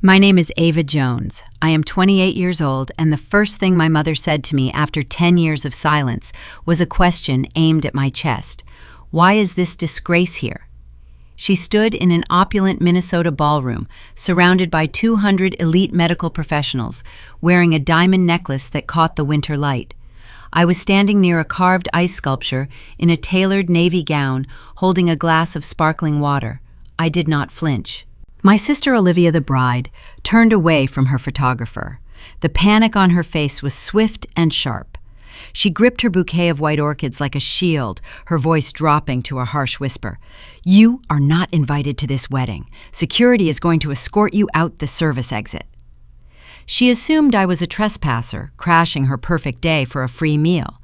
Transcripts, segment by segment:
My name is Ava Jones. I am 28 years old, and the first thing my mother said to me after 10 years of silence was a question aimed at my chest. Why is this disgrace here? She stood in an opulent Minnesota ballroom, surrounded by 200 elite medical professionals, wearing a diamond necklace that caught the winter light. I was standing near a carved ice sculpture in a tailored navy gown, holding a glass of sparkling water. I did not flinch. My sister Olivia, the bride, turned away from her photographer. The panic on her face was swift and sharp. She gripped her bouquet of white orchids like a shield, her voice dropping to a harsh whisper. "You are not invited to this wedding. Security is going to escort you out the service exit." She assumed I was a trespasser, crashing her perfect day for a free meal.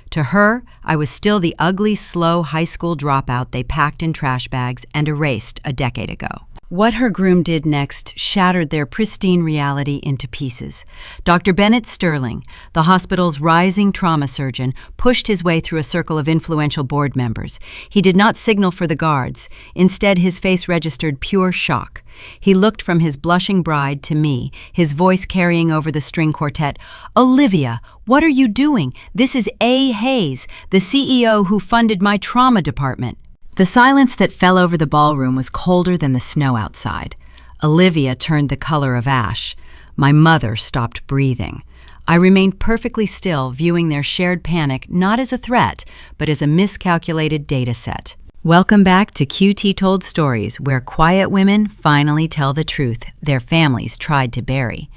To her, I was still the ugly, slow high school dropout they packed in trash bags and erased a decade ago. What her groom did next shattered their pristine reality into pieces. Dr. Bennett Sterling, the hospital's rising trauma surgeon, pushed his way through a circle of influential board members. He did not signal for the guards. Instead, his face registered pure shock. He looked from his blushing bride to me, his voice carrying over the string quartet. "Olivia, what are you doing? This is A. Hayes, the CEO who funded my trauma department." The silence that fell over the ballroom was colder than the snow outside. Olivia turned the color of ash. My mother stopped breathing. I remained perfectly still, viewing their shared panic not as a threat, but as a miscalculated data set. Welcome back to QT Told Stories, where quiet women finally tell the truth their families tried to bury.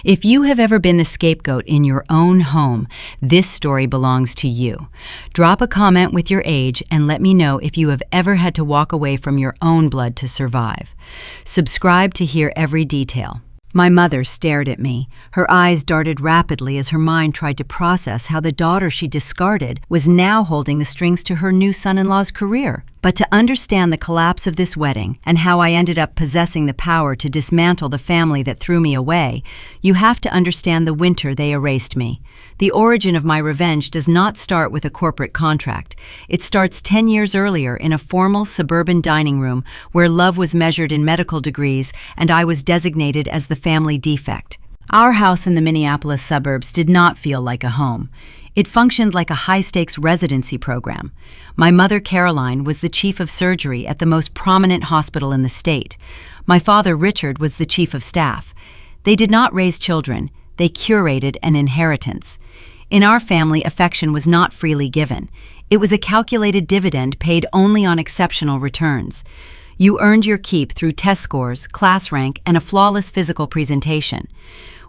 If you have ever been the scapegoat in your own home, this story belongs to you. Drop a comment with your age and let me know if you have ever had to walk away from your own blood to survive. Subscribe to hear every detail. My mother stared at me. Her eyes darted rapidly as her mind tried to process how the daughter she discarded was now holding the strings to her new son-in-law's career. But to understand the collapse of this wedding and how I ended up possessing the power to dismantle the family that threw me away, you have to understand the winter they erased me. The origin of my revenge does not start with a corporate contract. It starts 10 years earlier in a formal suburban dining room where love was measured in medical degrees and I was designated as the family defect. Our house in the Minneapolis suburbs did not feel like a home. It functioned like a high-stakes residency program. My mother, Caroline, was the chief of surgery at the most prominent hospital in the state. My father, Richard, was the chief of staff. They did not raise children. They curated an inheritance. In our family, affection was not freely given. It was a calculated dividend paid only on exceptional returns. You earned your keep through test scores, class rank, and a flawless physical presentation.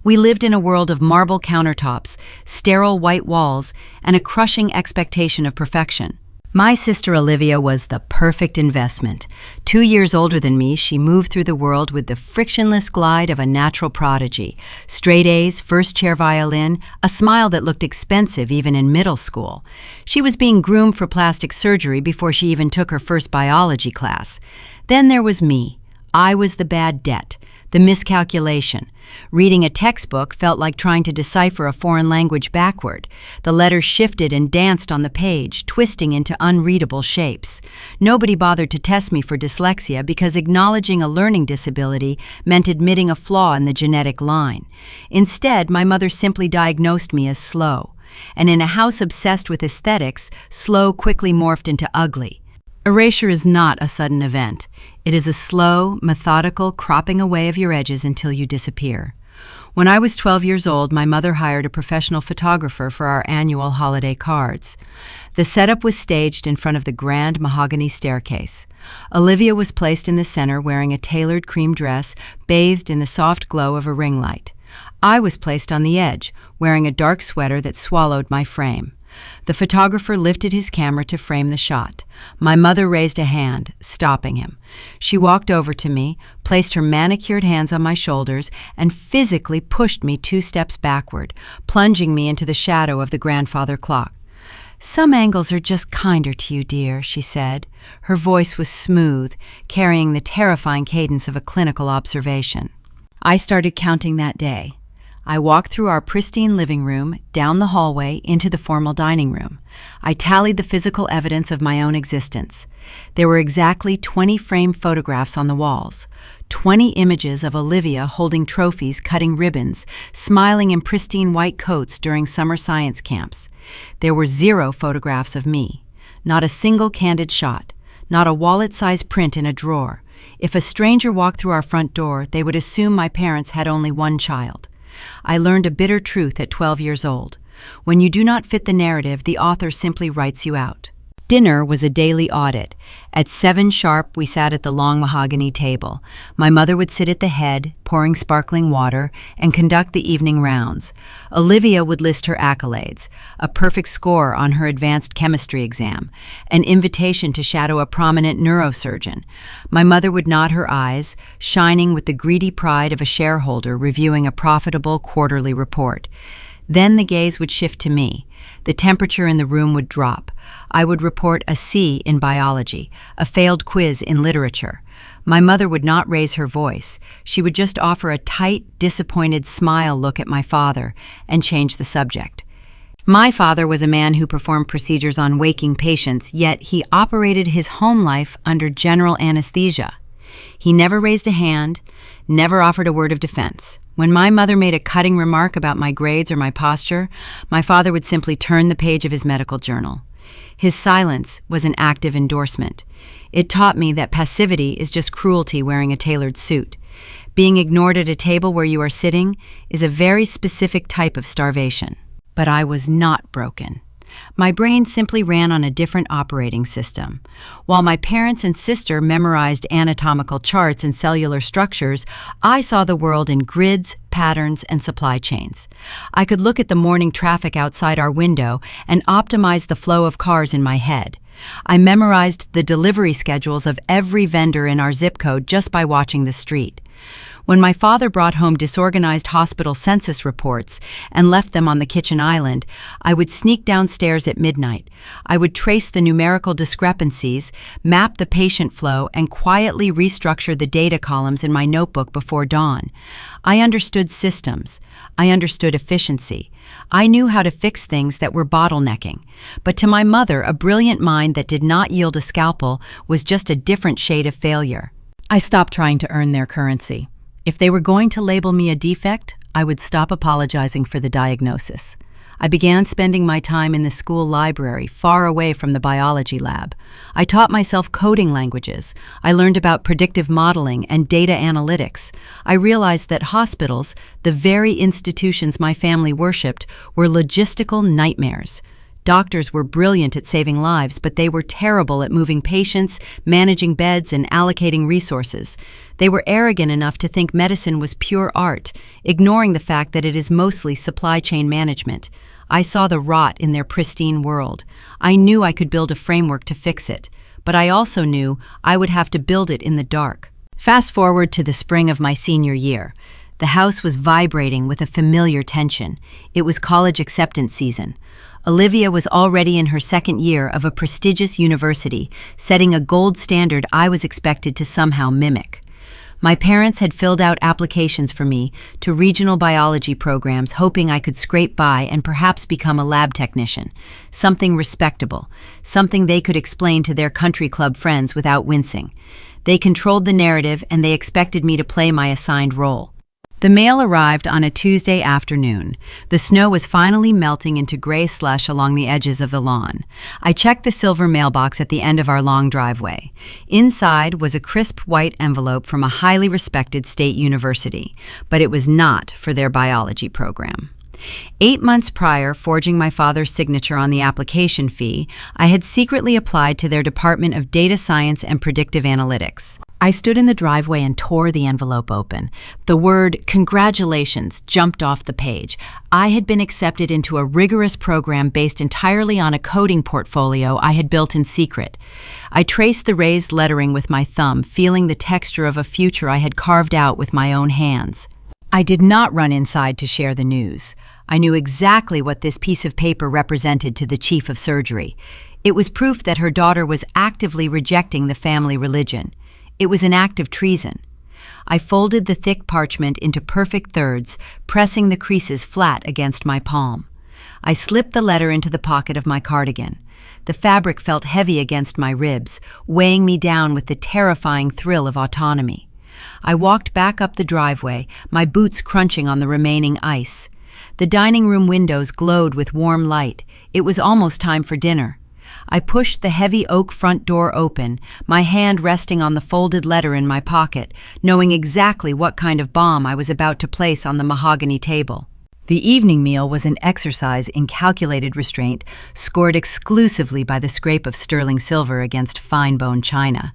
We lived in a world of marble countertops, sterile white walls, and a crushing expectation of perfection. My sister Olivia was the perfect investment. 2 years older than me, she moved through the world with the frictionless glide of a natural prodigy. Straight A's, first-chair violin, a smile that looked expensive even in middle school. She was being groomed for plastic surgery before she even took her first biology class. Then there was me. I was the bad debt, the miscalculation. Reading a textbook felt like trying to decipher a foreign language backward. The letters shifted and danced on the page, twisting into unreadable shapes. Nobody bothered to test me for dyslexia because acknowledging a learning disability meant admitting a flaw in the genetic line. Instead, my mother simply diagnosed me as slow. And in a house obsessed with aesthetics, slow quickly morphed into ugly. Erasure is not a sudden event. It is a slow, methodical cropping away of your edges until you disappear. When I was 12 years old, my mother hired a professional photographer for our annual holiday cards. The setup was staged in front of the grand mahogany staircase. Olivia was placed in the center wearing a tailored cream dress, bathed in the soft glow of a ring light. I was placed on the edge, wearing a dark sweater that swallowed my frame. The photographer lifted his camera to frame the shot. My mother raised a hand, stopping him. She walked over to me, placed her manicured hands on my shoulders, and physically pushed me 2 steps backward, plunging me into the shadow of the grandfather clock. "Some angles are just kinder to you, dear," she said. Her voice was smooth, carrying the terrifying cadence of a clinical observation. I started counting that day. I walked through our pristine living room, down the hallway, into the formal dining room. I tallied the physical evidence of my own existence. There were exactly 20 framed photographs on the walls, 20 images of Olivia holding trophies, cutting ribbons, smiling in pristine white coats during summer science camps. There were 0 photographs of me, not a single candid shot, not a wallet-sized print in a drawer. If a stranger walked through our front door, they would assume my parents had only one child. I learned a bitter truth at 12 years old. When you do not fit the narrative, the author simply writes you out. Dinner was a daily audit. At 7 sharp, we sat at the long mahogany table. My mother would sit at the head, pouring sparkling water, and conduct the evening rounds. Olivia would list her accolades: a perfect score on her advanced chemistry exam, an invitation to shadow a prominent neurosurgeon. My mother would nod her eyes, shining with the greedy pride of a shareholder reviewing a profitable quarterly report. Then the gaze would shift to me. The temperature in the room would drop. I would report a C in biology, a failed quiz in literature. My mother would not raise her voice. She would just offer a tight, disappointed smile look at my father and change the subject. My father was a man who performed procedures on waking patients, yet he operated his home life under general anesthesia. He never raised a hand, never offered a word of defense. When my mother made a cutting remark about my grades or my posture, my father would simply turn the page of his medical journal. His silence was an active endorsement. It taught me that passivity is just cruelty wearing a tailored suit. Being ignored at a table where you are sitting is a very specific type of starvation. But I was not broken. My brain simply ran on a different operating system. While my parents and sister memorized anatomical charts and cellular structures, I saw the world in grids, patterns, and supply chains. I could look at the morning traffic outside our window and optimize the flow of cars in my head. I memorized the delivery schedules of every vendor in our zip code just by watching the street. When my father brought home disorganized hospital census reports and left them on the kitchen island, I would sneak downstairs at midnight. I would trace the numerical discrepancies, map the patient flow, and quietly restructure the data columns in my notebook before dawn. I understood systems. I understood efficiency. I knew how to fix things that were bottlenecking. But to my mother, a brilliant mind that did not yield a scalpel was just a different shade of failure. I stopped trying to earn their currency. If they were going to label me a defect, I would stop apologizing for the diagnosis. I began spending my time in the school library, far away from the biology lab. I taught myself coding languages. I learned about predictive modeling and data analytics. I realized that hospitals, the very institutions my family worshipped, were logistical nightmares. Doctors were brilliant at saving lives, but they were terrible at moving patients, managing beds, and allocating resources. They were arrogant enough to think medicine was pure art, ignoring the fact that it is mostly supply chain management. I saw the rot in their pristine world. I knew I could build a framework to fix it, but I also knew I would have to build it in the dark. Fast forward to the spring of my senior year. The house was vibrating with a familiar tension. It was college acceptance season. Olivia was already in her second year of a prestigious university, setting a gold standard I was expected to somehow mimic. My parents had filled out applications for me to regional biology programs, hoping I could scrape by and perhaps become a lab technician, something respectable, something they could explain to their country club friends without wincing. They controlled the narrative, and they expected me to play my assigned role. The mail arrived on a Tuesday afternoon. The snow was finally melting into gray slush along the edges of the lawn. I checked the silver mailbox at the end of our long driveway. Inside was a crisp white envelope from a highly respected state university, but it was not for their biology program. 8 months prior, forging my father's signature on the application fee, I had secretly applied to their Department of Data Science and Predictive Analytics. I stood in the driveway and tore the envelope open. The word "congratulations" jumped off the page. I had been accepted into a rigorous program based entirely on a coding portfolio I had built in secret. I traced the raised lettering with my thumb, feeling the texture of a future I had carved out with my own hands. I did not run inside to share the news. I knew exactly what this piece of paper represented to the chief of surgery. It was proof that her daughter was actively rejecting the family religion. It was an act of treason. I folded the thick parchment into perfect thirds, pressing the creases flat against my palm. I slipped the letter into the pocket of my cardigan. The fabric felt heavy against my ribs, weighing me down with the terrifying thrill of autonomy. I walked back up the driveway, my boots crunching on the remaining ice. The dining room windows glowed with warm light. It was almost time for dinner. I pushed the heavy oak front door open, my hand resting on the folded letter in my pocket, knowing exactly what kind of bomb I was about to place on the mahogany table. The evening meal was an exercise in calculated restraint, scored exclusively by the scrape of sterling silver against fine-bone china.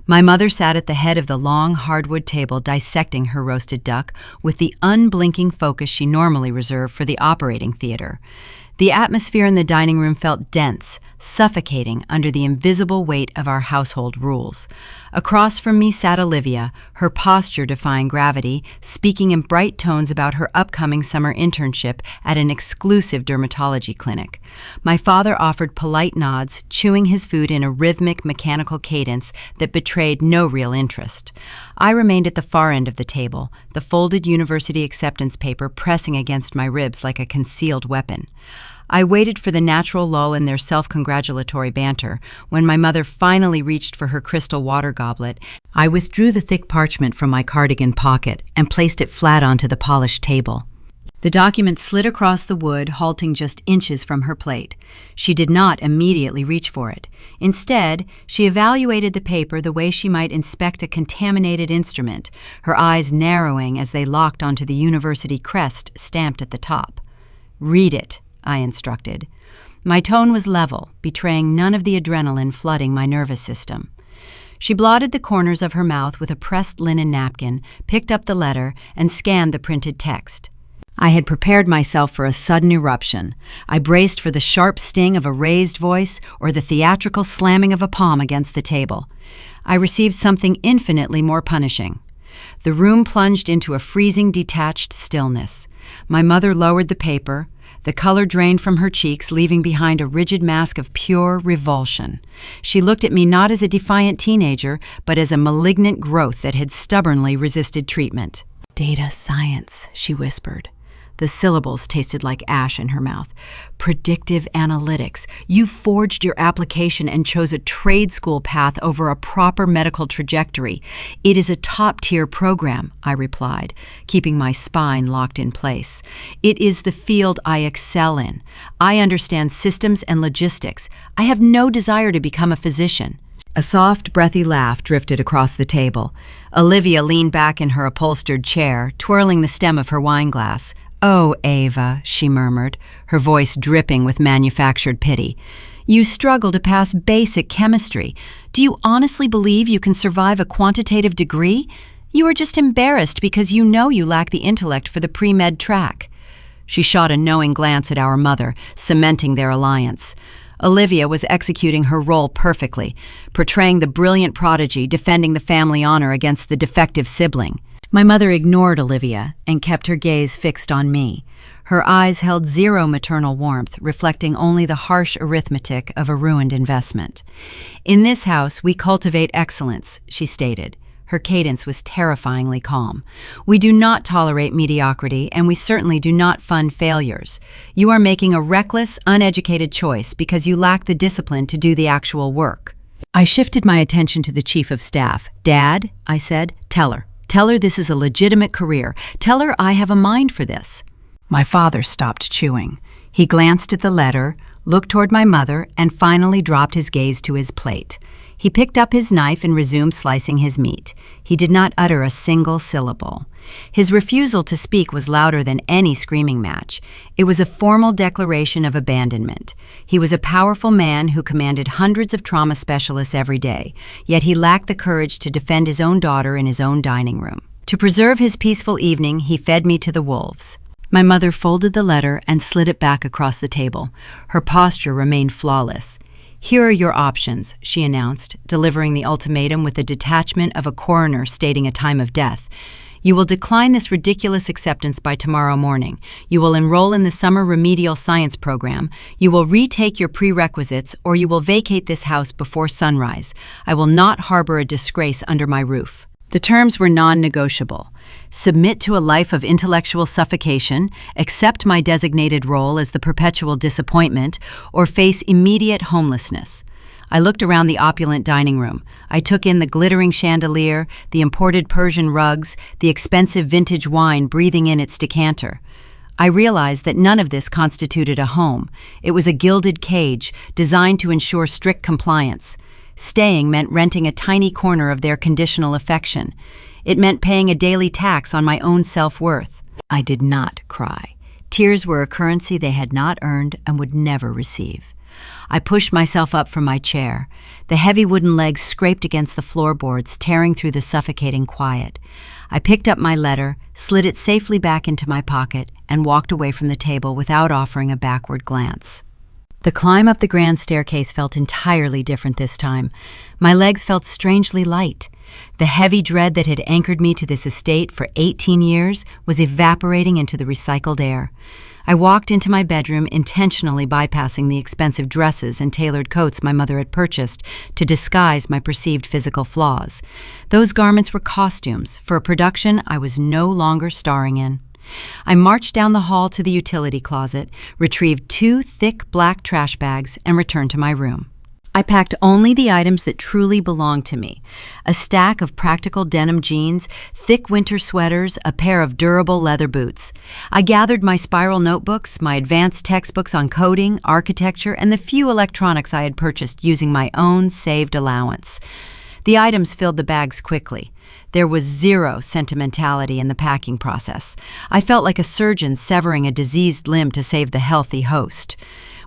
My mother sat at the head of the long hardwood table dissecting her roasted duck with the unblinking focus she normally reserved for the operating theater. The atmosphere in the dining room felt dense, suffocating under the invisible weight of our household rules. Across from me sat Olivia, her posture defying gravity, speaking in bright tones about her upcoming summer internship at an exclusive dermatology clinic. My father offered polite nods, chewing his food in a rhythmic, mechanical cadence that betrayed no real interest. I remained at the far end of the table, the folded university acceptance paper pressing against my ribs like a concealed weapon. I waited for the natural lull in their self-congratulatory banter. When my mother finally reached for her crystal water goblet, I withdrew the thick parchment from my cardigan pocket and placed it flat onto the polished table. The document slid across the wood, halting just inches from her plate. She did not immediately reach for it. Instead, she evaluated the paper the way she might inspect a contaminated instrument, her eyes narrowing as they locked onto the university crest stamped at the top. "Read it," I instructed. My tone was level, betraying none of the adrenaline flooding my nervous system. She blotted the corners of her mouth with a pressed linen napkin, picked up the letter, and scanned the printed text. I had prepared myself for a sudden eruption. I braced for the sharp sting of a raised voice or the theatrical slamming of a palm against the table. I received something infinitely more punishing. The room plunged into a freezing, detached stillness. My mother lowered the paper. The color drained from her cheeks, leaving behind a rigid mask of pure revulsion. She looked at me not as a defiant teenager, but as a malignant growth that had stubbornly resisted treatment. "Data science," she whispered. The syllables tasted like ash in her mouth. "Predictive analytics. You forged your application and chose a trade school path over a proper medical trajectory. It is a top-tier program," I replied, keeping my spine locked in place. "It is the field I excel in. I understand systems and logistics. I have no desire to become a physician." A soft, breathy laugh drifted across the table. Olivia leaned back in her upholstered chair, twirling the stem of her wineglass. "Oh, Ava," she murmured, her voice dripping with manufactured pity. "You struggle to pass basic chemistry. Do you honestly believe you can survive a quantitative degree? You are just embarrassed because you know you lack the intellect for the pre-med track." She shot a knowing glance at our mother, cementing their alliance. Olivia was executing her role perfectly, portraying the brilliant prodigy defending the family honor against the defective sibling. My mother ignored Olivia and kept her gaze fixed on me. Her eyes held zero maternal warmth, reflecting only the harsh arithmetic of a ruined investment. "In this house, we cultivate excellence," she stated. Her cadence was terrifyingly calm. "We do not tolerate mediocrity, and we certainly do not fund failures. You are making a reckless, uneducated choice because you lack the discipline to do the actual work." I shifted my attention to the chief of staff. "Dad," I said, "tell her. Tell her this is a legitimate career. Tell her I have a mind for this." My father stopped chewing. He glanced at the letter, looked toward my mother, and finally dropped his gaze to his plate. He picked up his knife and resumed slicing his meat. He did not utter a single syllable. His refusal to speak was louder than any screaming match. It was a formal declaration of abandonment. He was a powerful man who commanded hundreds of trauma specialists every day, yet he lacked the courage to defend his own daughter in his own dining room. To preserve his peaceful evening, he fed me to the wolves. My mother folded the letter and slid it back across the table. Her posture remained flawless. "Here are your options," she announced, delivering the ultimatum with the detachment of a coroner stating a time of death. "You will decline this ridiculous acceptance by tomorrow morning. You will enroll in the summer remedial science program. You will retake your prerequisites, or you will vacate this house before sunrise. I will not harbor a disgrace under my roof." The terms were non-negotiable. Submit to a life of intellectual suffocation, accept my designated role as the perpetual disappointment, or face immediate homelessness. I looked around the opulent dining room. I took in the glittering chandelier, the imported Persian rugs, the expensive vintage wine breathing in its decanter. I realized that none of this constituted a home. It was a gilded cage designed to ensure strict compliance. Staying meant renting a tiny corner of their conditional affection. It meant paying a daily tax on my own self-worth. I did not cry. Tears were a currency they had not earned and would never receive. I pushed myself up from my chair. The heavy wooden legs scraped against the floorboards, tearing through the suffocating quiet. I picked up my letter, slid it safely back into my pocket, and walked away from the table without offering a backward glance. The climb up the grand staircase felt entirely different this time. My legs felt strangely light. The heavy dread that had anchored me to this estate for 18 years was evaporating into the recycled air. I walked into my bedroom, intentionally bypassing the expensive dresses and tailored coats my mother had purchased to disguise my perceived physical flaws. Those garments were costumes for a production I was no longer starring in. I marched down the hall to the utility closet, retrieved 2 thick black trash bags, and returned to my room. I packed only the items that truly belonged to me: a stack of practical denim jeans, thick winter sweaters, a pair of durable leather boots. I gathered my spiral notebooks, my advanced textbooks on coding, architecture, and the few electronics I had purchased using my own saved allowance. The items filled the bags quickly. There was zero sentimentality in the packing process. I felt like a surgeon severing a diseased limb to save the healthy host.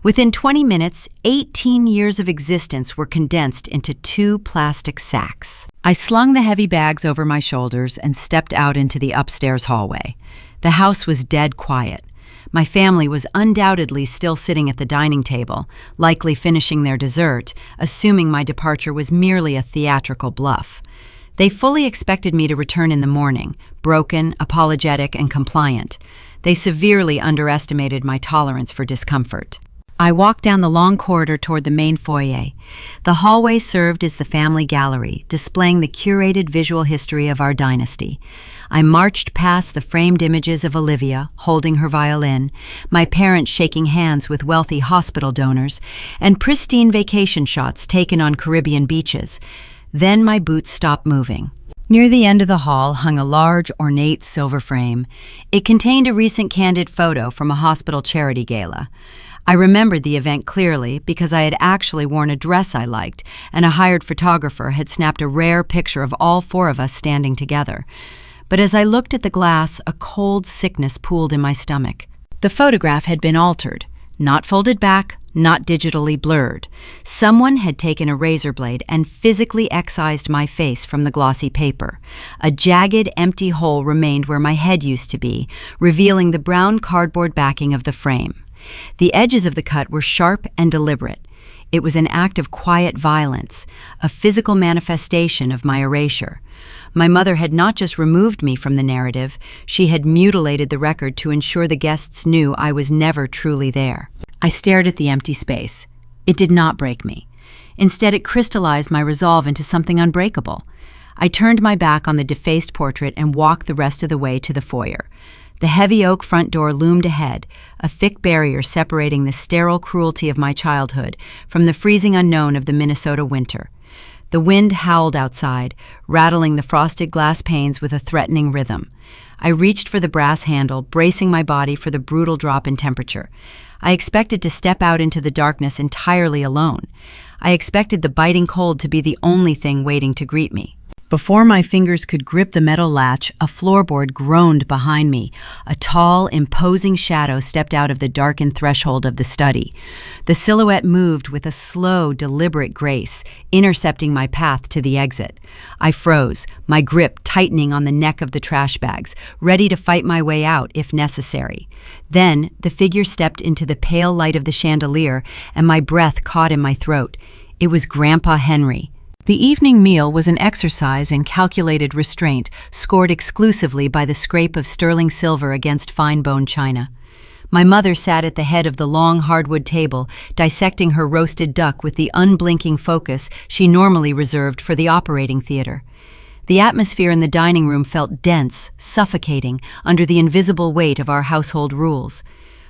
Within 20 minutes, 18 years of existence were condensed into 2 plastic sacks. I slung the heavy bags over my shoulders and stepped out into the upstairs hallway. The house was dead quiet. My family was undoubtedly still sitting at the dining table, likely finishing their dessert, assuming my departure was merely a theatrical bluff. They fully expected me to return in the morning, broken, apologetic, and compliant. They severely underestimated my tolerance for discomfort. I walked down the long corridor toward the main foyer. The hallway served as the family gallery, displaying the curated visual history of our dynasty. I marched past the framed images of Olivia, holding her violin, my parents shaking hands with wealthy hospital donors, and pristine vacation shots taken on Caribbean beaches. Then my boots stopped moving. Near the end of the hall hung a large, ornate silver frame. It contained a recent candid photo from a hospital charity gala. I remembered the event clearly because I had actually worn a dress I liked, and a hired photographer had snapped a rare picture of all 4 of us standing together. But as I looked at the glass, a cold sickness pooled in my stomach. The photograph had been altered, not folded back, not digitally blurred. Someone had taken a razor blade and physically excised my face from the glossy paper. A jagged, empty hole remained where my head used to be, revealing the brown cardboard backing of the frame. The edges of the cut were sharp and deliberate. It was an act of quiet violence, a physical manifestation of my erasure. My mother had not just removed me from the narrative, she had mutilated the record to ensure the guests knew I was never truly there. I stared at the empty space. It did not break me. Instead, it crystallized my resolve into something unbreakable. I turned my back on the defaced portrait and walked the rest of the way to the foyer. The heavy oak front door loomed ahead, a thick barrier separating the sterile cruelty of my childhood from the freezing unknown of the Minnesota winter. The wind howled outside, rattling the frosted glass panes with a threatening rhythm. I reached for the brass handle, bracing my body for the brutal drop in temperature. I expected to step out into the darkness entirely alone. I expected the biting cold to be the only thing waiting to greet me. Before my fingers could grip the metal latch, a floorboard groaned behind me. A tall, imposing shadow stepped out of the darkened threshold of the study. The silhouette moved with a slow, deliberate grace, intercepting my path to the exit. I froze, my grip tightening on the neck of the trash bags, ready to fight my way out if necessary. Then, the figure stepped into the pale light of the chandelier, and my breath caught in my throat. It was Grandpa Henry. The evening meal was an exercise in calculated restraint, scored exclusively by the scrape of sterling silver against fine-bone china. My mother sat at the head of the long hardwood table, dissecting her roasted duck with the unblinking focus she normally reserved for the operating theater. The atmosphere in the dining room felt dense, suffocating, under the invisible weight of our household rules.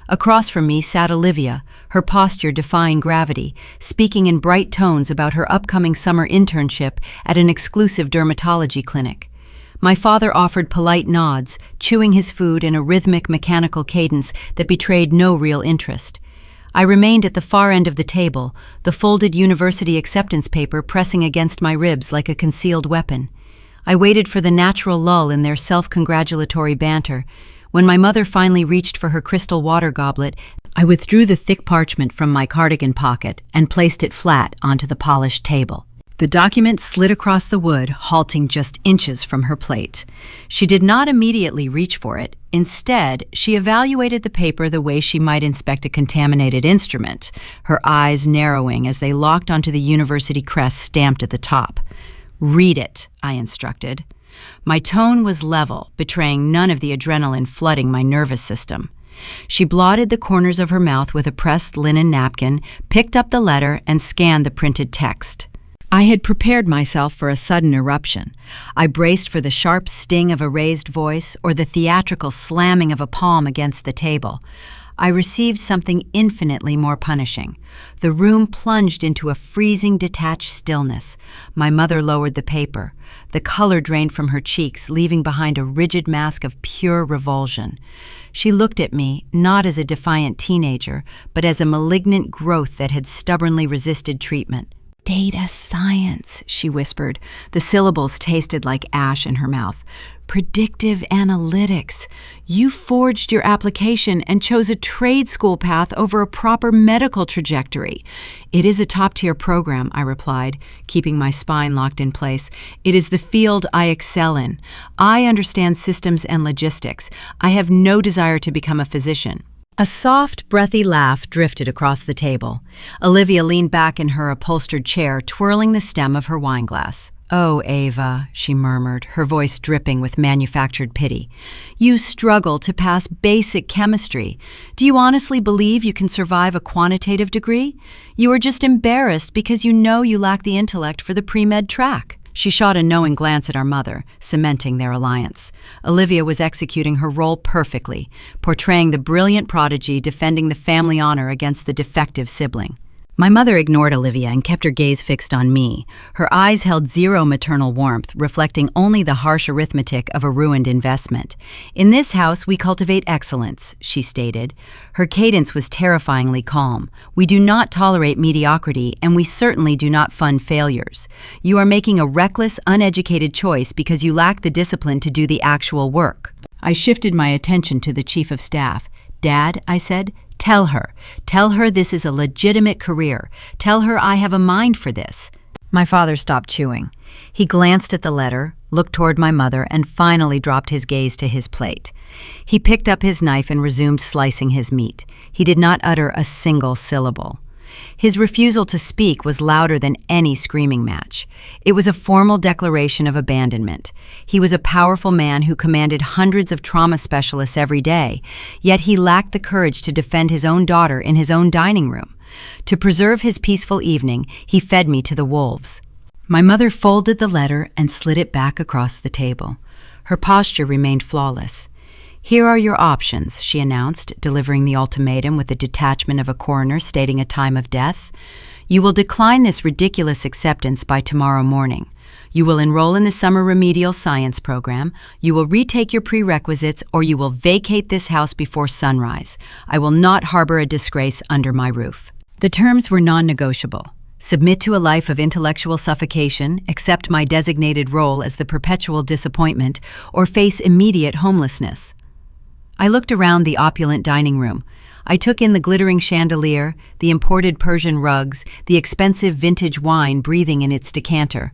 Across from me sat Olivia, her posture defying gravity, speaking in bright tones about her upcoming summer internship at an exclusive dermatology clinic. My father offered polite nods, chewing his food in a rhythmic, mechanical cadence that betrayed no real interest. I remained at the far end of the table, the folded university acceptance paper pressing against my ribs like a concealed weapon. I waited for the natural lull in their self-congratulatory banter. When my mother finally reached for her crystal water goblet, I withdrew the thick parchment from my cardigan pocket and placed it flat onto the polished table. The document slid across the wood, halting just inches from her plate. She did not immediately reach for it. Instead, she evaluated the paper the way she might inspect a contaminated instrument, her eyes narrowing as they locked onto the university crest stamped at the top. "Read it," I instructed. My tone was level, betraying none of the adrenaline flooding my nervous system. She blotted the corners of her mouth with a pressed linen napkin, picked up the letter, and scanned the printed text. I had prepared myself for a sudden eruption. I braced for the sharp sting of a raised voice or the theatrical slamming of a palm against the table. I received something infinitely more punishing. The room plunged into a freezing, detached stillness. My mother lowered the paper. The color drained from her cheeks, leaving behind a rigid mask of pure revulsion. She looked at me, not as a defiant teenager, but as a malignant growth that had stubbornly resisted treatment. "Data science," she whispered. The syllables tasted like ash in her mouth. "Predictive analytics. You forged your application and chose a trade school path over a proper medical trajectory." "It is a top-tier program," I replied, keeping my spine locked in place. "It is the field I excel in. I understand systems and logistics. I have no desire to become a physician." A soft, breathy laugh drifted across the table. Olivia leaned back in her upholstered chair, twirling the stem of her wineglass. "Oh, Ava," she murmured, her voice dripping with manufactured pity. "You struggle to pass basic chemistry. Do you honestly believe you can survive a quantitative degree? You are just embarrassed because you know you lack the intellect for the pre-med track." She shot a knowing glance at our mother, cementing their alliance. Olivia was executing her role perfectly, portraying the brilliant prodigy defending the family honor against the defective sibling. My mother ignored Olivia and kept her gaze fixed on me. Her eyes held zero maternal warmth, reflecting only the harsh arithmetic of a ruined investment. "In this house, we cultivate excellence," she stated. Her cadence was terrifyingly calm. "We do not tolerate mediocrity, and we certainly do not fund failures. You are making a reckless, uneducated choice because you lack the discipline to do the actual work." I shifted my attention to the Chief of Staff. "Dad," I said, Tell her this is a legitimate career. Tell her I have a mind for this." My father stopped chewing. He glanced at the letter, looked toward my mother, and finally dropped his gaze to his plate. He picked up his knife and resumed slicing his meat. He did not utter a single syllable. His refusal to speak was louder than any screaming match. It was a formal declaration of abandonment. He was a powerful man who commanded hundreds of trauma specialists every day, yet he lacked the courage to defend his own daughter in his own dining room. To preserve his peaceful evening, he fed me to the wolves. My mother folded the letter and slid it back across the table. Her posture remained flawless. "Here are your options," she announced, delivering the ultimatum with the detachment of a coroner stating a time of death. "You will decline this ridiculous acceptance by tomorrow morning. You will enroll in the summer remedial science program, you will retake your prerequisites, or you will vacate this house before sunrise. I will not harbor a disgrace under my roof." The terms were non-negotiable. Submit to a life of intellectual suffocation, accept my designated role as the perpetual disappointment, or face immediate homelessness. I looked around the opulent dining room. I took in the glittering chandelier, the imported Persian rugs, the expensive vintage wine breathing in its decanter.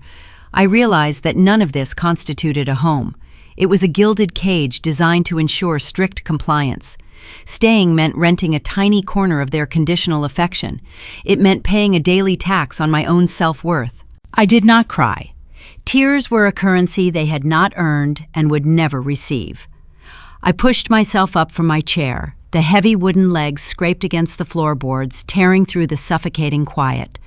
I realized that none of this constituted a home. It was a gilded cage designed to ensure strict compliance. Staying meant renting a tiny corner of their conditional affection. It meant paying a daily tax on my own self-worth. I did not cry. Tears were a currency they had not earned and would never receive. I pushed myself up from my chair. The heavy wooden legs scraped against the floorboards, tearing through the suffocating quiet.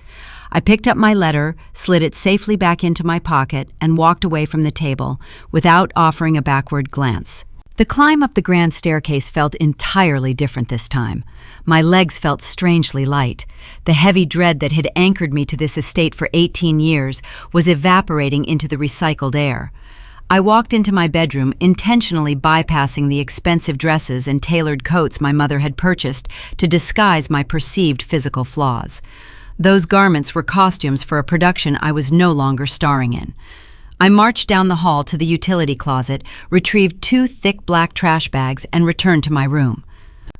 I picked up my letter, slid it safely back into my pocket, and walked away from the table without offering a backward glance. The climb up the grand staircase felt entirely different this time. My legs felt strangely light. The heavy dread that had anchored me to this estate for 18 years was evaporating into the recycled air. I walked into my bedroom, intentionally bypassing the expensive dresses and tailored coats my mother had purchased to disguise my perceived physical flaws. Those garments were costumes for a production I was no longer starring in. I marched down the hall to the utility closet, retrieved 2 thick black trash bags, and returned to my room.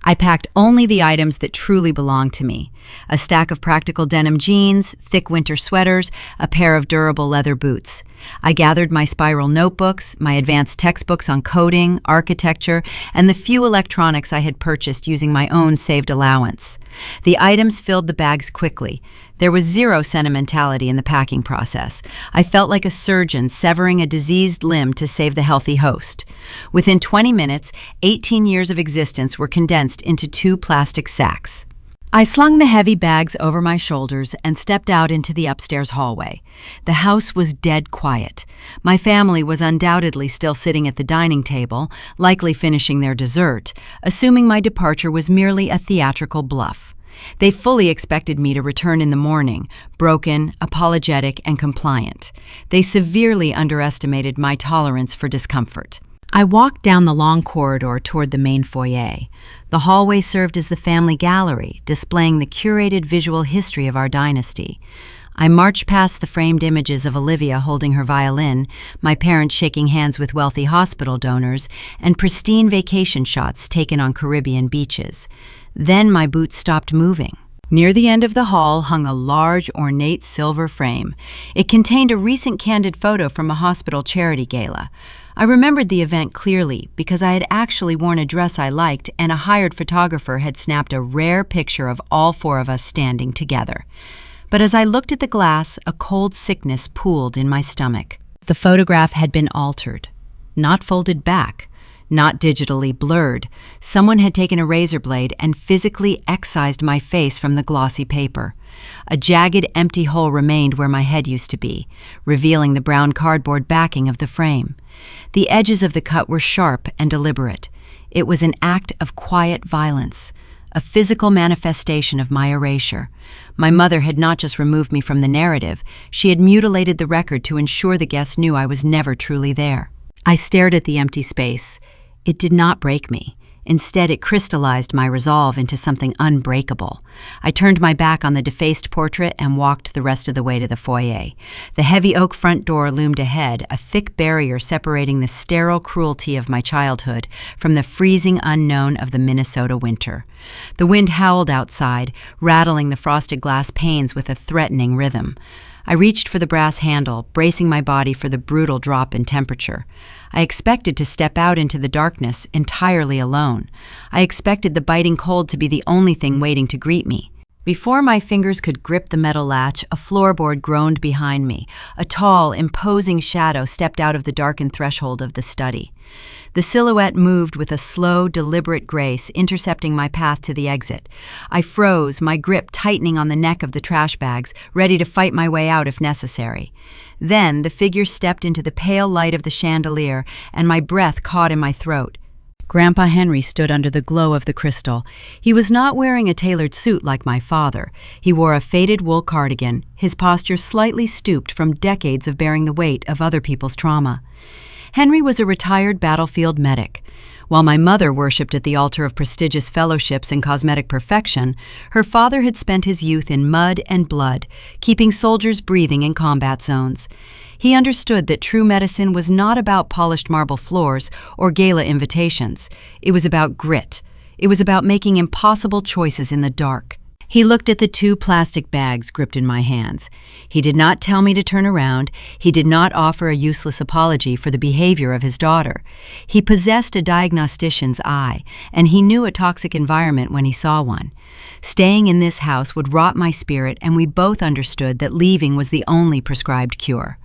I packed only the items that truly belonged to me: a stack of practical denim jeans, thick winter sweaters, a pair of durable leather boots. I gathered my spiral notebooks, my advanced textbooks on coding, architecture, and the few electronics I had purchased using my own saved allowance. The items filled the bags quickly. There was zero sentimentality in the packing process. I felt like a surgeon severing a diseased limb to save the healthy host. Within 20 minutes, 18 years of existence were condensed into 2 plastic sacks. I slung the heavy bags over my shoulders and stepped out into the upstairs hallway. The house was dead quiet. My family was undoubtedly still sitting at the dining table, likely finishing their dessert, assuming my departure was merely a theatrical bluff. They fully expected me to return in the morning, broken, apologetic, and compliant. They severely underestimated my tolerance for discomfort. I walked down the long corridor toward the main foyer. The hallway served as the family gallery, displaying the curated visual history of our dynasty. I marched past the framed images of Olivia holding her violin, my parents shaking hands with wealthy hospital donors, and pristine vacation shots taken on Caribbean beaches. Then my boots stopped moving. Near the end of the hall hung a large, ornate silver frame. It contained a recent candid photo from a hospital charity gala. I remembered the event clearly because I had actually worn a dress I liked, and a hired photographer had snapped a rare picture of all 4 of us standing together. But as I looked at the glass, a cold sickness pooled in my stomach. The photograph had been altered, not folded back, not digitally blurred. Someone had taken a razor blade and physically excised my face from the glossy paper. A jagged, empty hole remained where my head used to be, revealing the brown cardboard backing of the frame. The edges of the cut were sharp and deliberate. It was an act of quiet violence, a physical manifestation of my erasure. My mother had not just removed me from the narrative, she had mutilated the record to ensure the guests knew I was never truly there. I stared at the empty space. It did not break me. Instead, it crystallized my resolve into something unbreakable. I turned my back on the defaced portrait and walked the rest of the way to the foyer. The heavy oak front door loomed ahead, a thick barrier separating the sterile cruelty of my childhood from the freezing unknown of the Minnesota winter. The wind howled outside, rattling the frosted glass panes with a threatening rhythm. I reached for the brass handle, bracing my body for the brutal drop in temperature. I expected to step out into the darkness entirely alone. I expected the biting cold to be the only thing waiting to greet me. Before my fingers could grip the metal latch, a floorboard groaned behind me. A tall, imposing shadow stepped out of the darkened threshold of the study. The silhouette moved with a slow, deliberate grace, intercepting my path to the exit. I froze, my grip tightening on the neck of the trash bags, ready to fight my way out if necessary. Then the figure stepped into the pale light of the chandelier, and my breath caught in my throat. Grandpa Henry stood under the glow of the crystal. He was not wearing a tailored suit like my father. He wore a faded wool cardigan, his posture slightly stooped from decades of bearing the weight of other people's trauma. Henry was a retired battlefield medic. While my mother worshipped at the altar of prestigious fellowships and cosmetic perfection, her father had spent his youth in mud and blood, keeping soldiers breathing in combat zones. He understood that true medicine was not about polished marble floors or gala invitations. It was about grit. It was about making impossible choices in the dark. He looked at the 2 plastic bags gripped in my hands. He did not tell me to turn around. He did not offer a useless apology for the behavior of his daughter. He possessed a diagnostician's eye, and he knew a toxic environment when he saw one. Staying in this house would rot my spirit, and we both understood that leaving was the only prescribed cure.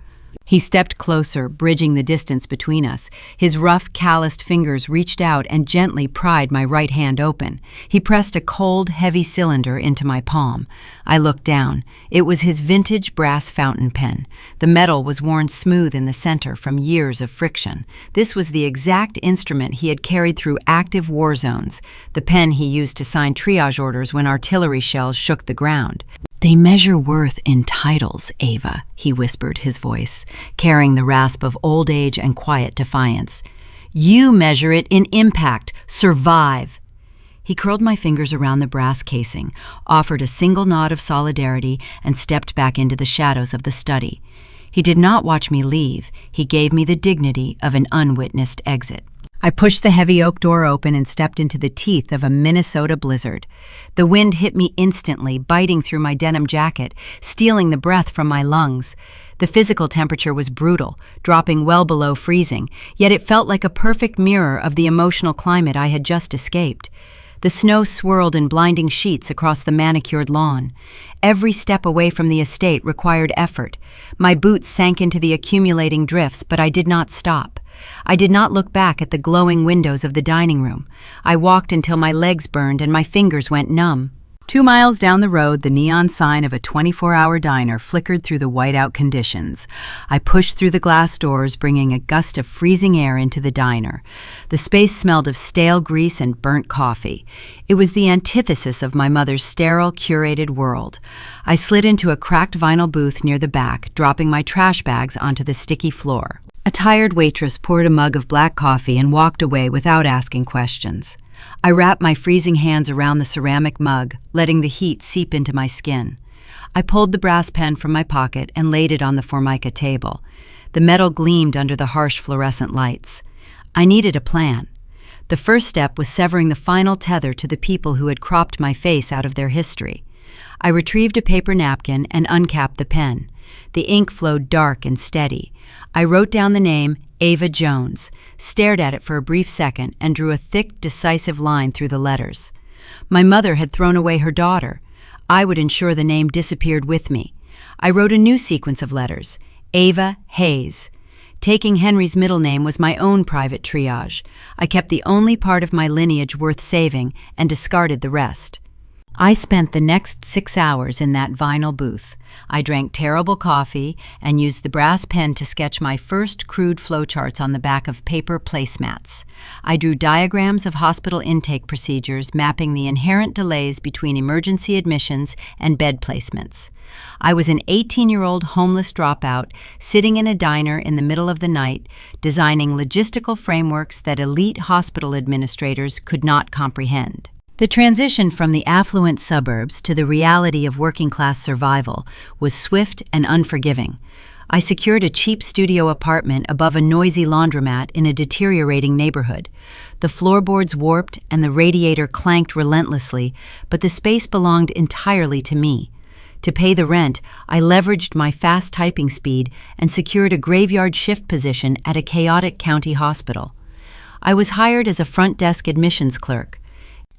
He stepped closer, bridging the distance between us. His rough, calloused fingers reached out and gently pried my right hand open. He pressed a cold, heavy cylinder into my palm. I looked down. It was his vintage brass fountain pen. The metal was worn smooth in the center from years of friction. This was the exact instrument he had carried through active war zones, the pen he used to sign triage orders when artillery shells shook the ground. "They measure worth in titles, Ava," he whispered, his voice carrying the rasp of old age and quiet defiance. "You measure it in impact. Survive." He curled my fingers around the brass casing, offered a single nod of solidarity, and stepped back into the shadows of the study. He did not watch me leave. He gave me the dignity of an unwitnessed exit. I pushed the heavy oak door open and stepped into the teeth of a Minnesota blizzard. The wind hit me instantly, biting through my denim jacket, stealing the breath from my lungs. The physical temperature was brutal, dropping well below freezing, yet it felt like a perfect mirror of the emotional climate I had just escaped. The snow swirled in blinding sheets across the manicured lawn. Every step away from the estate required effort. My boots sank into the accumulating drifts, but I did not stop. I did not look back at the glowing windows of the dining room. I walked until my legs burned and my fingers went numb. 2 miles down the road, the neon sign of a 24-hour diner flickered through the whiteout conditions. I pushed through the glass doors, bringing a gust of freezing air into the diner. The space smelled of stale grease and burnt coffee. It was the antithesis of my mother's sterile, curated world. I slid into a cracked vinyl booth near the back, dropping my trash bags onto the sticky floor. A tired waitress poured a mug of black coffee and walked away without asking questions. I wrapped my freezing hands around the ceramic mug, letting the heat seep into my skin. I pulled the brass pen from my pocket and laid it on the Formica table. The metal gleamed under the harsh fluorescent lights. I needed a plan. The first step was severing the final tether to the people who had cropped my face out of their history. I retrieved a paper napkin and uncapped the pen. The ink flowed dark and steady. I wrote down the name Ava Jones, stared at it for a brief second, and drew a thick, decisive line through the letters. My mother had thrown away her daughter. I would ensure the name disappeared with me. I wrote a new sequence of letters, Ava Hayes. Taking Henry's middle name was my own private triage. I kept the only part of my lineage worth saving and discarded the rest. I spent the next 6 hours in that vinyl booth. I drank terrible coffee and used the brass pen to sketch my first crude flowcharts on the back of paper placemats. I drew diagrams of hospital intake procedures mapping the inherent delays between emergency admissions and bed placements. I was an 18-year-old homeless dropout sitting in a diner in the middle of the night, designing logistical frameworks that elite hospital administrators could not comprehend. The transition from the affluent suburbs to the reality of working-class survival was swift and unforgiving. I secured a cheap studio apartment above a noisy laundromat in a deteriorating neighborhood. The floorboards warped and the radiator clanked relentlessly, but the space belonged entirely to me. To pay the rent, I leveraged my fast typing speed and secured a graveyard shift position at a chaotic county hospital. I was hired as a front desk admissions clerk.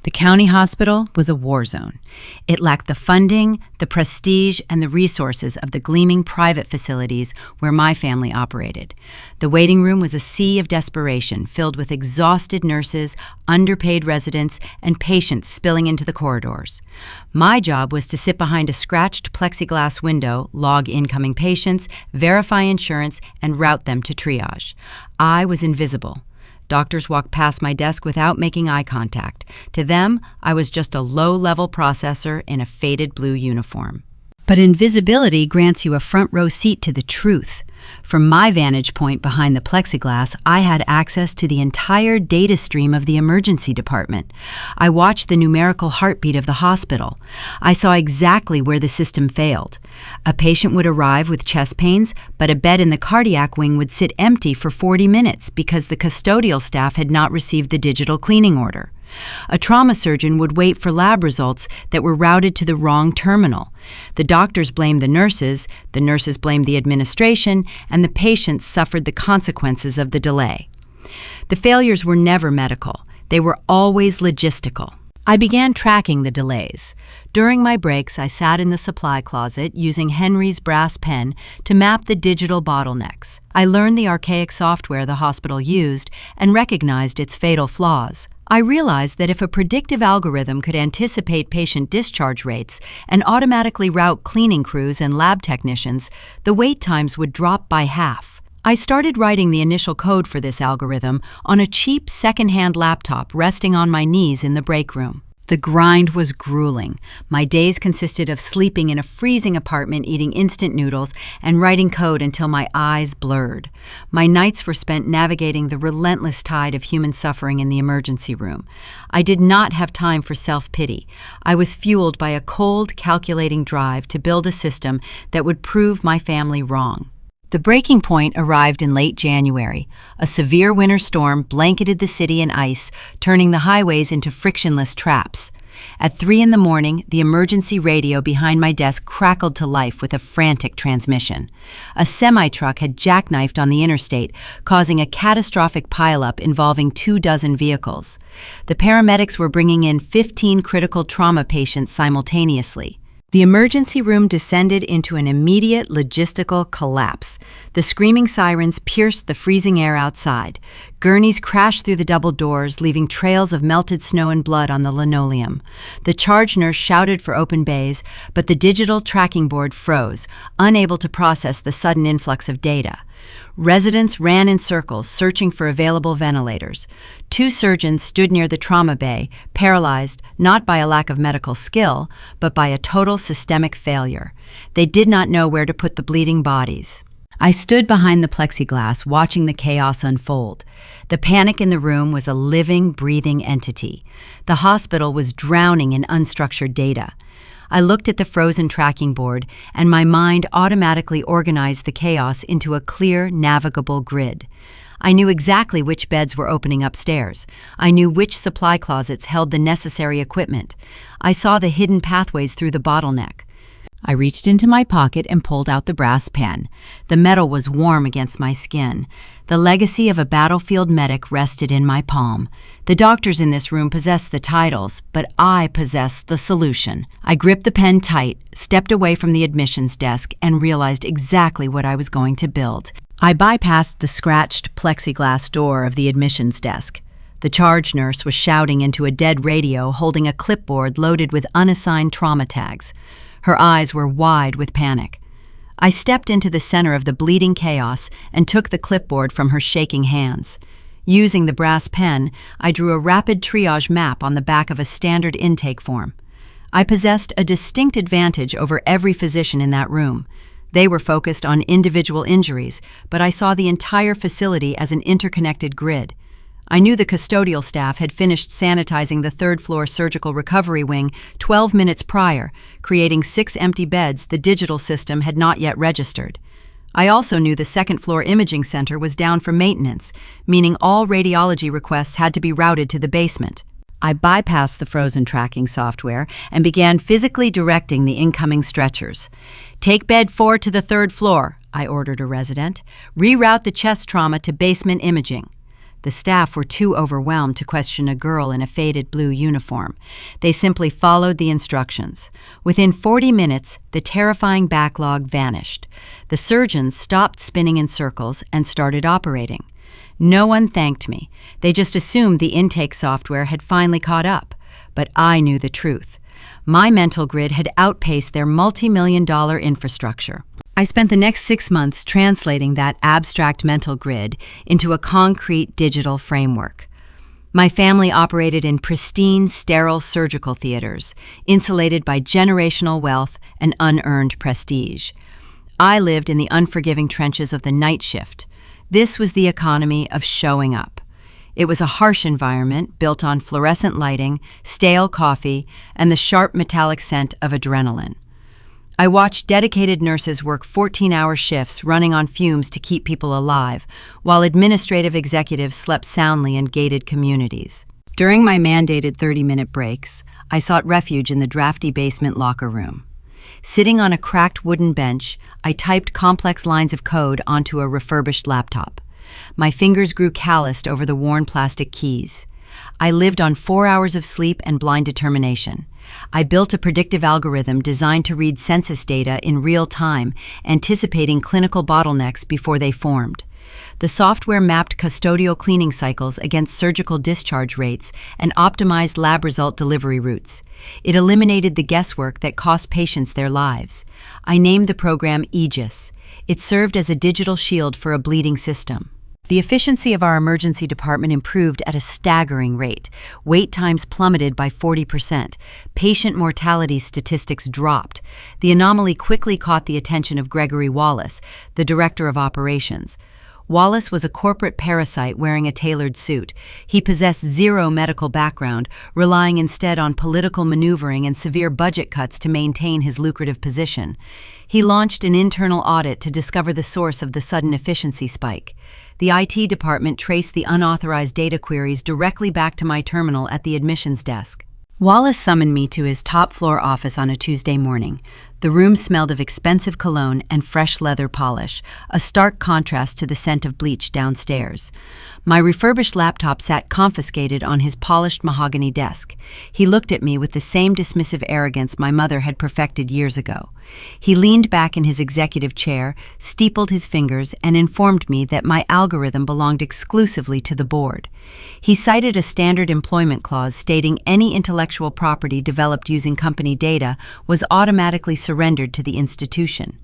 The county hospital was a war zone. It lacked the funding, the prestige, and the resources of the gleaming private facilities where my family operated. The waiting room was a sea of desperation, filled with exhausted nurses, underpaid residents, and patients spilling into the corridors. My job was to sit behind a scratched plexiglass window, log incoming patients, verify insurance, and route them to triage. I was invisible. Doctors walked past my desk without making eye contact. To them, I was just a low-level processor in a faded blue uniform. But invisibility grants you a front-row seat to the truth. From my vantage point behind the plexiglass, I had access to the entire data stream of the emergency department. I watched the numerical heartbeat of the hospital. I saw exactly where the system failed. A patient would arrive with chest pains, but a bed in the cardiac wing would sit empty for 40 minutes because the custodial staff had not received the digital cleaning order. A trauma surgeon would wait for lab results that were routed to the wrong terminal. The doctors blamed the nurses blamed the administration, and the patients suffered the consequences of the delay. The failures were never medical. They were always logistical. I began tracking the delays. During my breaks, I sat in the supply closet using Henry's brass pen to map the digital bottlenecks. I learned the archaic software the hospital used and recognized its fatal flaws. I realized that if a predictive algorithm could anticipate patient discharge rates and automatically route cleaning crews and lab technicians, the wait times would drop by half. I started writing the initial code for this algorithm on a cheap second-hand laptop resting on my knees in the break room. The grind was grueling. My days consisted of sleeping in a freezing apartment, eating instant noodles, and writing code until my eyes blurred. My nights were spent navigating the relentless tide of human suffering in the emergency room. I did not have time for self-pity. I was fueled by a cold, calculating drive to build a system that would prove my family wrong. The breaking point arrived in late January. A severe winter storm blanketed the city in ice, turning the highways into frictionless traps. At 3 a.m, the emergency radio behind my desk crackled to life with a frantic transmission. A semi-truck had jackknifed on the interstate, causing a catastrophic pileup involving 24 vehicles. The paramedics were bringing in 15 critical trauma patients simultaneously. The emergency room descended into an immediate logistical collapse. The screaming sirens pierced the freezing air outside. Gurneys crashed through the double doors, leaving trails of melted snow and blood on the linoleum. The charge nurse shouted for open bays, but the digital tracking board froze, unable to process the sudden influx of data. Residents ran in circles, searching for available ventilators. 2 surgeons stood near the trauma bay, paralyzed not by a lack of medical skill, but by a total systemic failure. They did not know where to put the bleeding bodies. I stood behind the plexiglass, watching the chaos unfold. The panic in the room was a living, breathing entity. The hospital was drowning in unstructured data. I looked at the frozen tracking board, and my mind automatically organized the chaos into a clear, navigable grid. I knew exactly which beds were opening upstairs. I knew which supply closets held the necessary equipment. I saw the hidden pathways through the bottleneck. I reached into my pocket and pulled out the brass pen. The metal was warm against my skin. The legacy of a battlefield medic rested in my palm. The doctors in this room possessed the titles, but I possessed the solution. I gripped the pen tight, stepped away from the admissions desk, and realized exactly what I was going to build. I bypassed the scratched plexiglass door of the admissions desk. The charge nurse was shouting into a dead radio, holding a clipboard loaded with unassigned trauma tags. Her eyes were wide with panic. I stepped into the center of the bleeding chaos and took the clipboard from her shaking hands. Using the brass pen, I drew a rapid triage map on the back of a standard intake form. I possessed a distinct advantage over every physician in that room. They were focused on individual injuries, but I saw the entire facility as an interconnected grid. I knew the custodial staff had finished sanitizing the third-floor surgical recovery wing 12 minutes prior, creating 6 empty beds the digital system had not yet registered. I also knew the second-floor imaging center was down for maintenance, meaning all radiology requests had to be routed to the basement. I bypassed the frozen tracking software and began physically directing the incoming stretchers. "Take bed 4 to the 3rd floor," I ordered a resident. "Reroute the chest trauma to basement imaging." The staff were too overwhelmed to question a girl in a faded blue uniform. They simply followed the instructions. Within 40 minutes, the terrifying backlog vanished. The surgeons stopped spinning in circles and started operating. No one thanked me. They just assumed the intake software had finally caught up. But I knew the truth. My mental grid had outpaced their multi-million-dollar infrastructure. I spent the next 6 months translating that abstract mental grid into a concrete digital framework. My family operated in pristine, sterile surgical theaters, insulated by generational wealth and unearned prestige. I lived in the unforgiving trenches of the night shift. This was the economy of showing up. It was a harsh environment built on fluorescent lighting, stale coffee, and the sharp metallic scent of adrenaline. I watched dedicated nurses work 14-hour shifts running on fumes to keep people alive, while administrative executives slept soundly in gated communities. During my mandated 30-minute breaks, I sought refuge in the drafty basement locker room. Sitting on a cracked wooden bench, I typed complex lines of code onto a refurbished laptop. My fingers grew calloused over the worn plastic keys. I lived on 4 hours of sleep and blind determination. I built a predictive algorithm designed to read census data in real time, anticipating clinical bottlenecks before they formed. The software mapped custodial cleaning cycles against surgical discharge rates and optimized lab result delivery routes. It eliminated the guesswork that cost patients their lives. I named the program Aegis. It served as a digital shield for a bleeding system. The efficiency of our emergency department improved at a staggering rate. Wait times plummeted by 40%. Patient mortality statistics dropped. The anomaly quickly caught the attention of Gregory Wallace, the director of operations. Wallace was a corporate parasite wearing a tailored suit. He possessed zero medical background, relying instead on political maneuvering and severe budget cuts to maintain his lucrative position. He launched an internal audit to discover the source of the sudden efficiency spike. The IT department traced the unauthorized data queries directly back to my terminal at the admissions desk. Wallace summoned me to his top-floor office on a Tuesday morning. The room smelled of expensive cologne and fresh leather polish, a stark contrast to the scent of bleach downstairs. My refurbished laptop sat confiscated on his polished mahogany desk. He looked at me with the same dismissive arrogance my mother had perfected years ago. He leaned back in his executive chair, steepled his fingers, and informed me that my algorithm belonged exclusively to the board. He cited a standard employment clause stating any intellectual property developed using company data was automatically surrendered to the institution.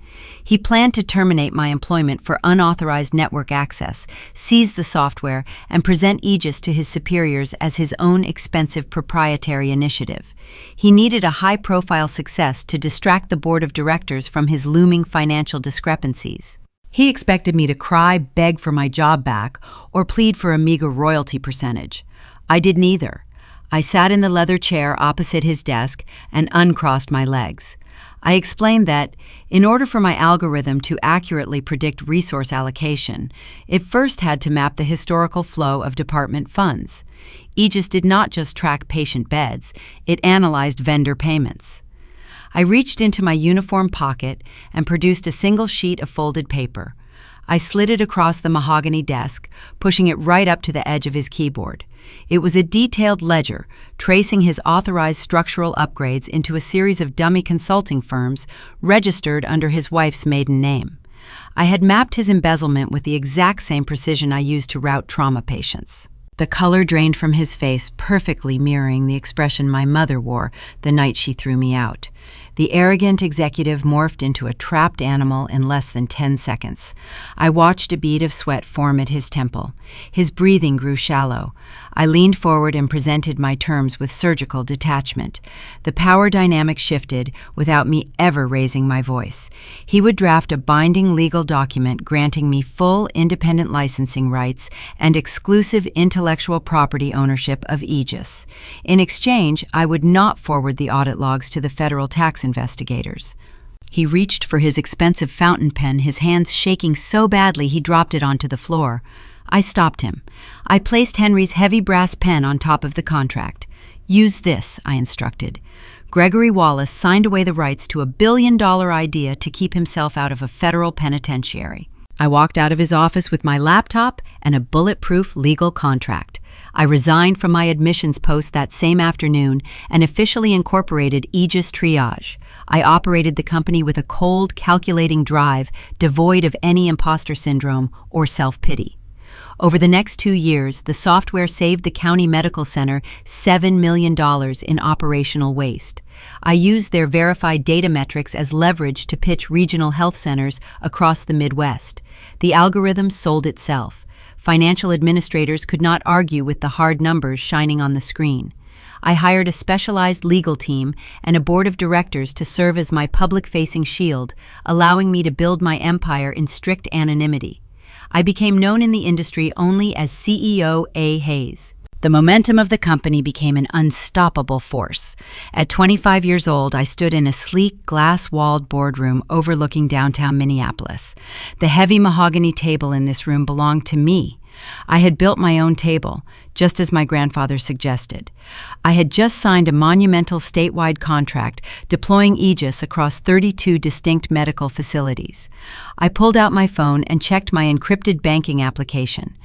He planned to terminate my employment for unauthorized network access, seize the software, and present Aegis to his superiors as his own expensive proprietary initiative. He needed a high-profile success to distract the board of directors from his looming financial discrepancies. He expected me to cry, beg for my job back, or plead for a meager royalty percentage. I did neither. I sat in the leather chair opposite his desk and uncrossed my legs. I explained that, in order for my algorithm to accurately predict resource allocation, it first had to map the historical flow of department funds. Aegis did not just track patient beds, it analyzed vendor payments. I reached into my uniform pocket and produced a single sheet of folded paper. I slid it across the mahogany desk, pushing it right up to the edge of his keyboard. It was a detailed ledger, tracing his authorized structural upgrades into a series of dummy consulting firms registered under his wife's maiden name. I had mapped his embezzlement with the exact same precision I used to route trauma patients. The color drained from his face, perfectly mirroring the expression my mother wore the night she threw me out. The arrogant executive morphed into a trapped animal in less than 10 seconds. I watched a bead of sweat form at his temple. His breathing grew shallow. I leaned forward and presented my terms with surgical detachment. The power dynamic shifted without me ever raising my voice. He would draft a binding legal document granting me full independent licensing rights and exclusive intellectual property ownership of Aegis. In exchange, I would not forward the audit logs to the federal tax investigators. He reached for his expensive fountain pen, his hands shaking so badly he dropped it onto the floor. I stopped him. I placed Henry's heavy brass pen on top of the contract. "Use this," I instructed. Gregory Wallace signed away the rights to a billion-dollar idea to keep himself out of a federal penitentiary. I walked out of his office with my laptop and a bulletproof legal contract. I resigned from my admissions post that same afternoon and officially incorporated Aegis Triage. I operated the company with a cold, calculating drive devoid of any imposter syndrome or self-pity. Over the next 2 years, the software saved the county medical center $7 million in operational waste. I used their verified data metrics as leverage to pitch regional health centers across the Midwest. The algorithm sold itself. Financial administrators could not argue with the hard numbers shining on the screen. I hired a specialized legal team and a board of directors to serve as my public-facing shield, allowing me to build my empire in strict anonymity. I became known in the industry only as CEO A. Hayes. The momentum of the company became an unstoppable force. At 25 years old, I stood in a sleek, glass-walled boardroom overlooking downtown Minneapolis. The heavy mahogany table in this room belonged to me. I had built my own table, just as my grandfather suggested. I had just signed a monumental statewide contract deploying Aegis across 32 distinct medical facilities. I pulled out my phone and checked my encrypted banking application.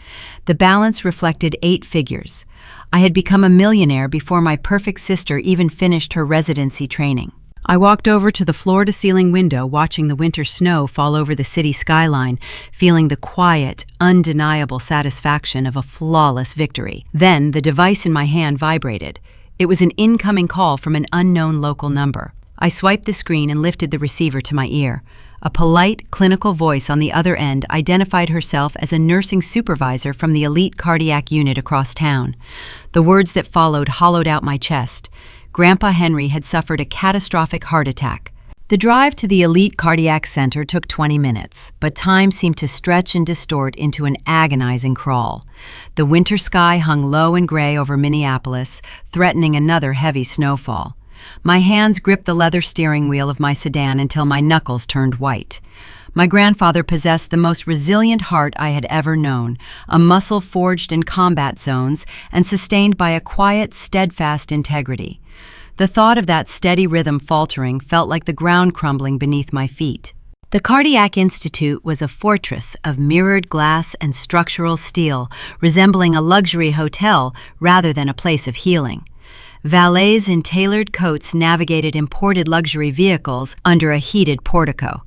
The balance reflected 8 figures. I had become a millionaire before my perfect sister even finished her residency training. I walked over to the floor-to-ceiling window, watching the winter snow fall over the city skyline, feeling the quiet, undeniable satisfaction of a flawless victory. Then the device in my hand vibrated. It was an incoming call from an unknown local number. I swiped the screen and lifted the receiver to my ear. A polite, clinical voice on the other end identified herself as a nursing supervisor from the elite cardiac unit across town. The words that followed hollowed out my chest. Grandpa Henry had suffered a catastrophic heart attack. The drive to the elite cardiac center took 20 minutes, but time seemed to stretch and distort into an agonizing crawl. The winter sky hung low and gray over Minneapolis, threatening another heavy snowfall. My hands gripped the leather steering wheel of my sedan until my knuckles turned white. My grandfather possessed the most resilient heart I had ever known, a muscle forged in combat zones and sustained by a quiet, steadfast integrity. The thought of that steady rhythm faltering felt like the ground crumbling beneath my feet. The Cardiac Institute was a fortress of mirrored glass and structural steel, resembling a luxury hotel rather than a place of healing. Valets in tailored coats navigated imported luxury vehicles under a heated portico.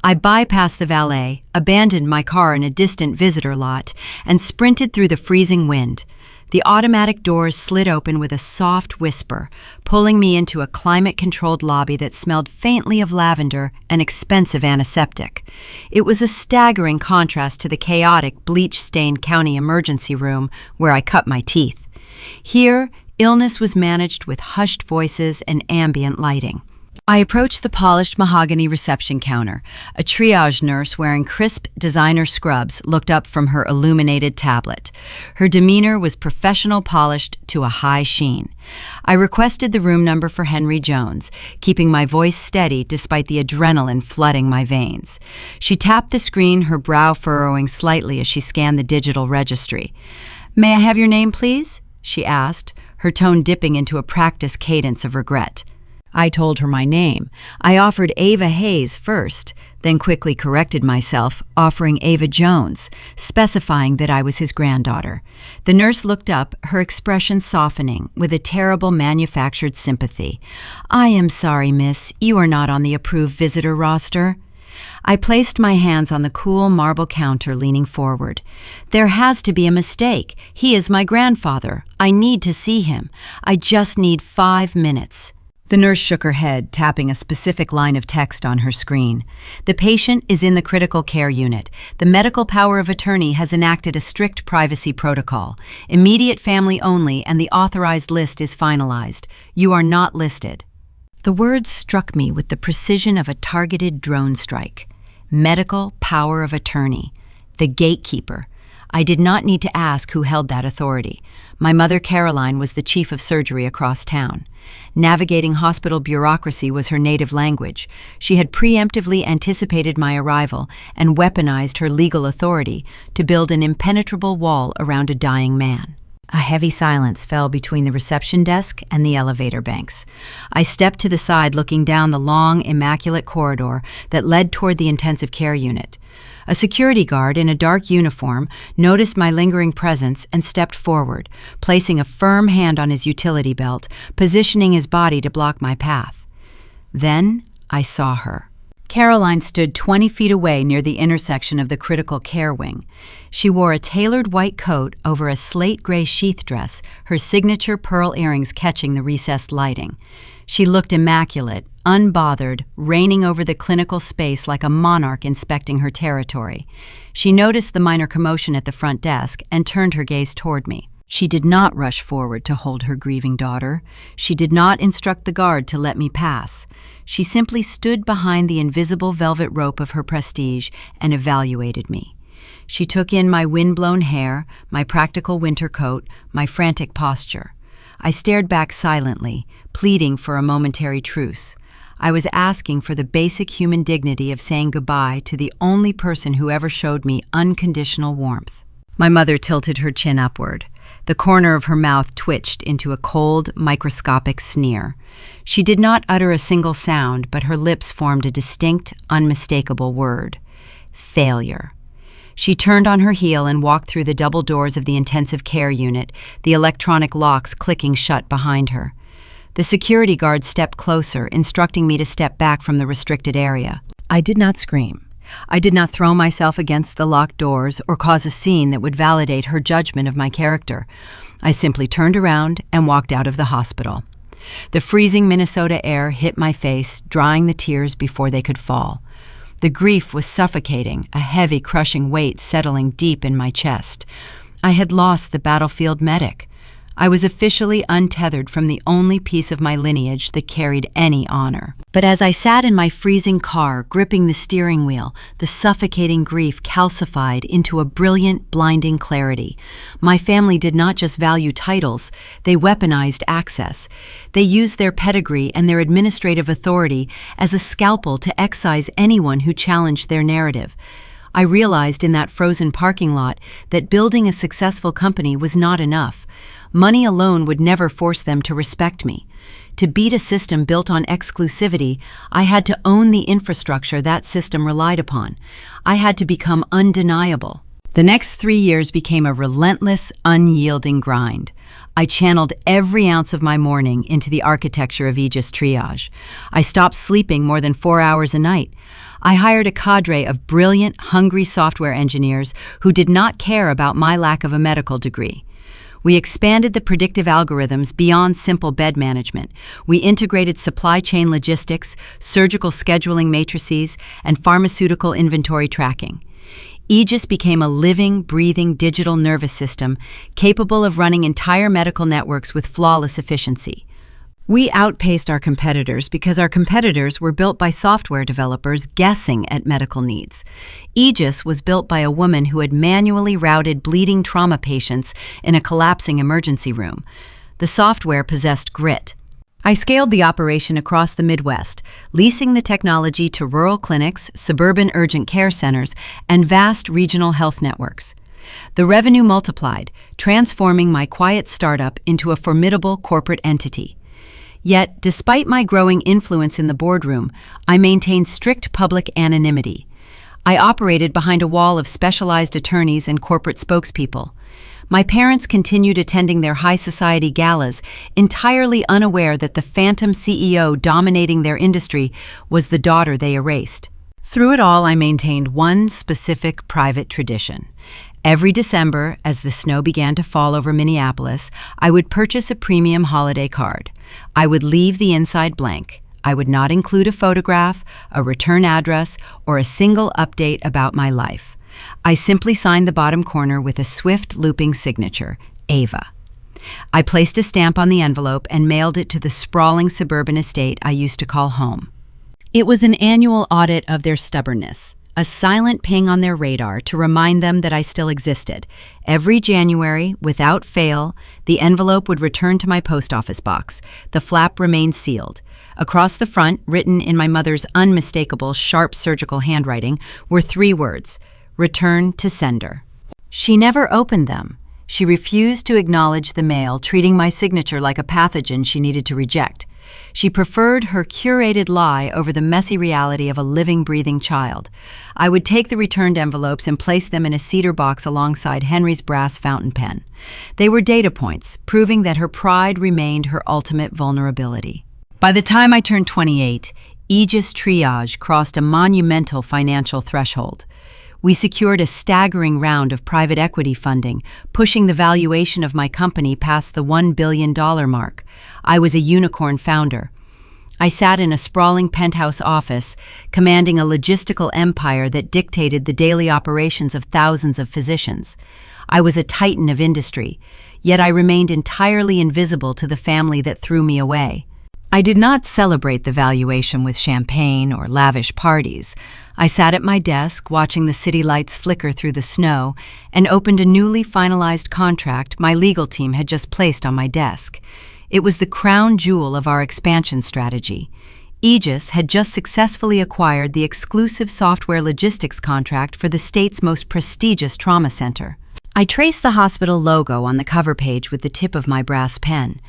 I bypassed the valet, abandoned my car in a distant visitor lot, and sprinted through the freezing wind. The automatic doors slid open with a soft whisper, pulling me into a climate-controlled lobby that smelled faintly of lavender and expensive antiseptic. It was a staggering contrast to the chaotic, bleach-stained county emergency room where I cut my teeth. Here, illness was managed with hushed voices and ambient lighting. I approached the polished mahogany reception counter. A triage nurse wearing crisp designer scrubs looked up from her illuminated tablet. Her demeanor was professional, polished to a high sheen. I requested the room number for Henry Jones, keeping my voice steady despite the adrenaline flooding my veins. She tapped the screen, her brow furrowing slightly as she scanned the digital registry. "May I have your name, please?" she asked, her tone dipping into a practiced cadence of regret. I told her my name. I offered Ava Hayes first, then quickly corrected myself, offering Ava Jones, specifying that I was his granddaughter. The nurse looked up, her expression softening with a terrible manufactured sympathy. "I am sorry, miss, you are not on the approved visitor roster." I placed my hands on the cool marble counter, leaning forward. "There has to be a mistake. He is my grandfather. I need to see him. I just need 5 minutes." The nurse shook her head, tapping a specific line of text on her screen. "The patient is in the critical care unit. The medical power of attorney has enacted a strict privacy protocol. Immediate family only, and the authorized list is finalized. You are not listed." The words struck me with the precision of a targeted drone strike. Medical power of attorney. The gatekeeper. I did not need to ask who held that authority. My mother, Caroline, was the chief of surgery across town. Navigating hospital bureaucracy was her native language. She had preemptively anticipated my arrival and weaponized her legal authority to build an impenetrable wall around a dying man. A heavy silence fell between the reception desk and the elevator banks. I stepped to the side, looking down the long, immaculate corridor that led toward the intensive care unit. A security guard in a dark uniform noticed my lingering presence and stepped forward, placing a firm hand on his utility belt, positioning his body to block my path. Then I saw her. Caroline stood 20 feet away near the intersection of the critical care wing. She wore a tailored white coat over a slate gray sheath dress, her signature pearl earrings catching the recessed lighting. She looked immaculate, unbothered, reigning over the clinical space like a monarch inspecting her territory. She noticed the minor commotion at the front desk and turned her gaze toward me. She did not rush forward to hold her grieving daughter. She did not instruct the guard to let me pass. She simply stood behind the invisible velvet rope of her prestige and evaluated me. She took in my wind-blown hair, my practical winter coat, my frantic posture. I stared back silently, pleading for a momentary truce. I was asking for the basic human dignity of saying goodbye to the only person who ever showed me unconditional warmth. My mother tilted her chin upward. The corner of her mouth twitched into a cold, microscopic sneer. She did not utter a single sound, but her lips formed a distinct, unmistakable word. Failure. She turned on her heel and walked through the double doors of the intensive care unit, the electronic locks clicking shut behind her. The security guard stepped closer, instructing me to step back from the restricted area. I did not scream. I did not throw myself against the locked doors or cause a scene that would validate her judgment of my character. I simply turned around and walked out of the hospital. The freezing Minnesota air hit my face, drying the tears before they could fall. The grief was suffocating, a heavy, crushing weight settling deep in my chest. I had lost the battlefield medic. I was officially untethered from the only piece of my lineage that carried any honor. But as I sat in my freezing car, gripping the steering wheel, the suffocating grief calcified into a brilliant, blinding clarity. My family did not just value titles, they weaponized access. They used their pedigree and their administrative authority as a scalpel to excise anyone who challenged their narrative. I realized in that frozen parking lot that building a successful company was not enough. Money alone would never force them to respect me. To beat a system built on exclusivity, I had to own the infrastructure that system relied upon. I had to become undeniable. The next 3 years became a relentless, unyielding grind. I channeled every ounce of my morning into the architecture of Aegis Triage. I stopped sleeping more than 4 hours a night. I hired a cadre of brilliant, hungry software engineers who did not care about my lack of a medical degree. We expanded the predictive algorithms beyond simple bed management. We integrated supply chain logistics, surgical scheduling matrices, and pharmaceutical inventory tracking. Aegis became a living, breathing digital nervous system capable of running entire medical networks with flawless efficiency. We outpaced our competitors because our competitors were built by software developers guessing at medical needs. Aegis was built by a woman who had manually routed bleeding trauma patients in a collapsing emergency room. The software possessed grit. I scaled the operation across the Midwest, leasing the technology to rural clinics, suburban urgent care centers, and vast regional health networks. The revenue multiplied, transforming my quiet startup into a formidable corporate entity. Yet, despite my growing influence in the boardroom, I maintained strict public anonymity. I operated behind a wall of specialized attorneys and corporate spokespeople. My parents continued attending their high society galas, entirely unaware that the phantom CEO dominating their industry was the daughter they erased. Through it all, I maintained one specific private tradition. Every December, as the snow began to fall over Minneapolis, I would purchase a premium holiday card. I would leave the inside blank. I would not include a photograph, a return address, or a single update about my life. I simply signed the bottom corner with a swift looping signature, Ava. I placed a stamp on the envelope and mailed it to the sprawling suburban estate I used to call home. It was an annual audit of their stubbornness, a silent ping on their radar to remind them that I still existed. Every January, without fail, the envelope would return to my post office box. The flap remained sealed. Across the front, written in my mother's unmistakable, sharp surgical handwriting, were 3 words: return to sender. She never opened them. She refused to acknowledge the mail, treating my signature like a pathogen she needed to reject. She preferred her curated lie over the messy reality of a living, breathing child. I would take the returned envelopes and place them in a cedar box alongside Henry's brass fountain pen. They were data points, proving that her pride remained her ultimate vulnerability. By the time I turned 28, Aegis Triage crossed a monumental financial threshold. We secured a staggering round of private equity funding, pushing the valuation of my company past the $1 billion mark. I was a unicorn founder. I sat in a sprawling penthouse office, commanding a logistical empire that dictated the daily operations of thousands of physicians. I was a titan of industry, yet I remained entirely invisible to the family that threw me away. I did not celebrate the valuation with champagne or lavish parties. I sat at my desk, watching the city lights flicker through the snow, and opened a newly finalized contract my legal team had just placed on my desk. It was the crown jewel of our expansion strategy. Aegis had just successfully acquired the exclusive software logistics contract for the state's most prestigious trauma center. I traced the hospital logo on the cover page with the tip of my brass pen.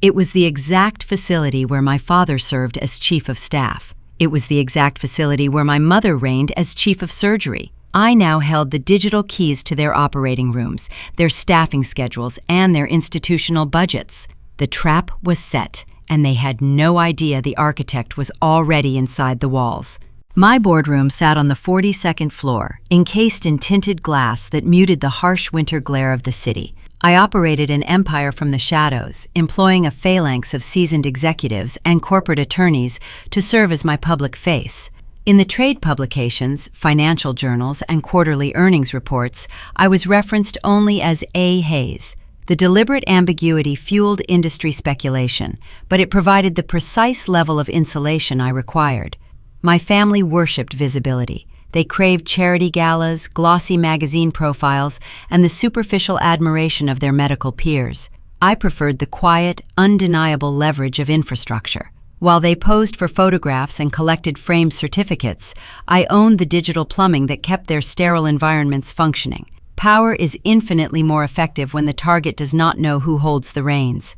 It was the exact facility where my father served as chief of staff. It was the exact facility where my mother reigned as chief of surgery. I now held the digital keys to their operating rooms, their staffing schedules, and their institutional budgets. The trap was set, and they had no idea the architect was already inside the walls. My boardroom sat on the 42nd floor, encased in tinted glass that muted the harsh winter glare of the city. I operated an empire from the shadows, employing a phalanx of seasoned executives and corporate attorneys to serve as my public face. In the trade publications, financial journals, and quarterly earnings reports, I was referenced only as A. Hayes. The deliberate ambiguity fueled industry speculation, but it provided the precise level of insulation I required. My family worshipped visibility. They craved charity galas, glossy magazine profiles, and the superficial admiration of their medical peers. I preferred the quiet, undeniable leverage of infrastructure. While they posed for photographs and collected framed certificates, I owned the digital plumbing that kept their sterile environments functioning. Power is infinitely more effective when the target does not know who holds the reins.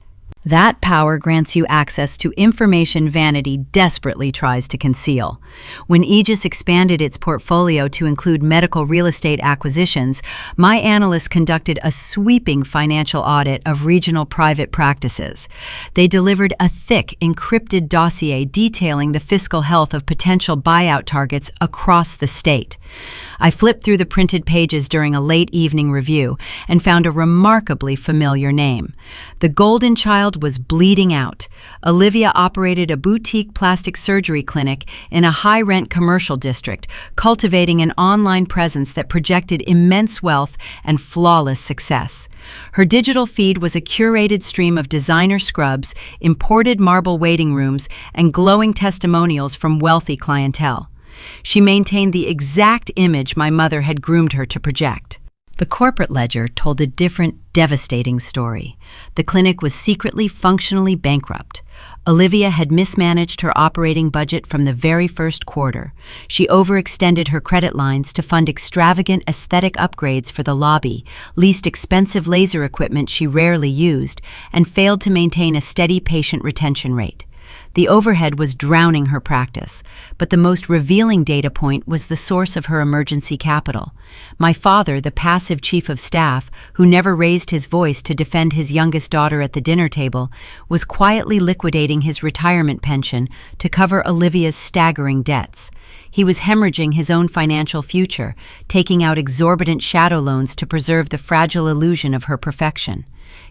That power grants you access to information vanity desperately tries to conceal. When Aegis expanded its portfolio to include medical real estate acquisitions, my analysts conducted a sweeping financial audit of regional private practices. They delivered a thick, encrypted dossier detailing the fiscal health of potential buyout targets across the state. I flipped through the printed pages during a late evening review and found a remarkably familiar name. The golden child was bleeding out. Olivia operated a boutique plastic surgery clinic in a high-rent commercial district, cultivating an online presence that projected immense wealth and flawless success. Her digital feed was a curated stream of designer scrubs, imported marble waiting rooms, and glowing testimonials from wealthy clientele. She maintained the exact image my mother had groomed her to project. The corporate ledger told a different, devastating story. The clinic was secretly, functionally bankrupt. Olivia had mismanaged her operating budget from the very first quarter. She overextended her credit lines to fund extravagant aesthetic upgrades for the lobby, leased expensive laser equipment she rarely used, and failed to maintain a steady patient retention rate. The overhead was drowning her practice, but the most revealing data point was the source of her emergency capital. My father, the passive chief of staff, who never raised his voice to defend his youngest daughter at the dinner table, was quietly liquidating his retirement pension to cover Olivia's staggering debts. He was hemorrhaging his own financial future, taking out exorbitant shadow loans to preserve the fragile illusion of her perfection.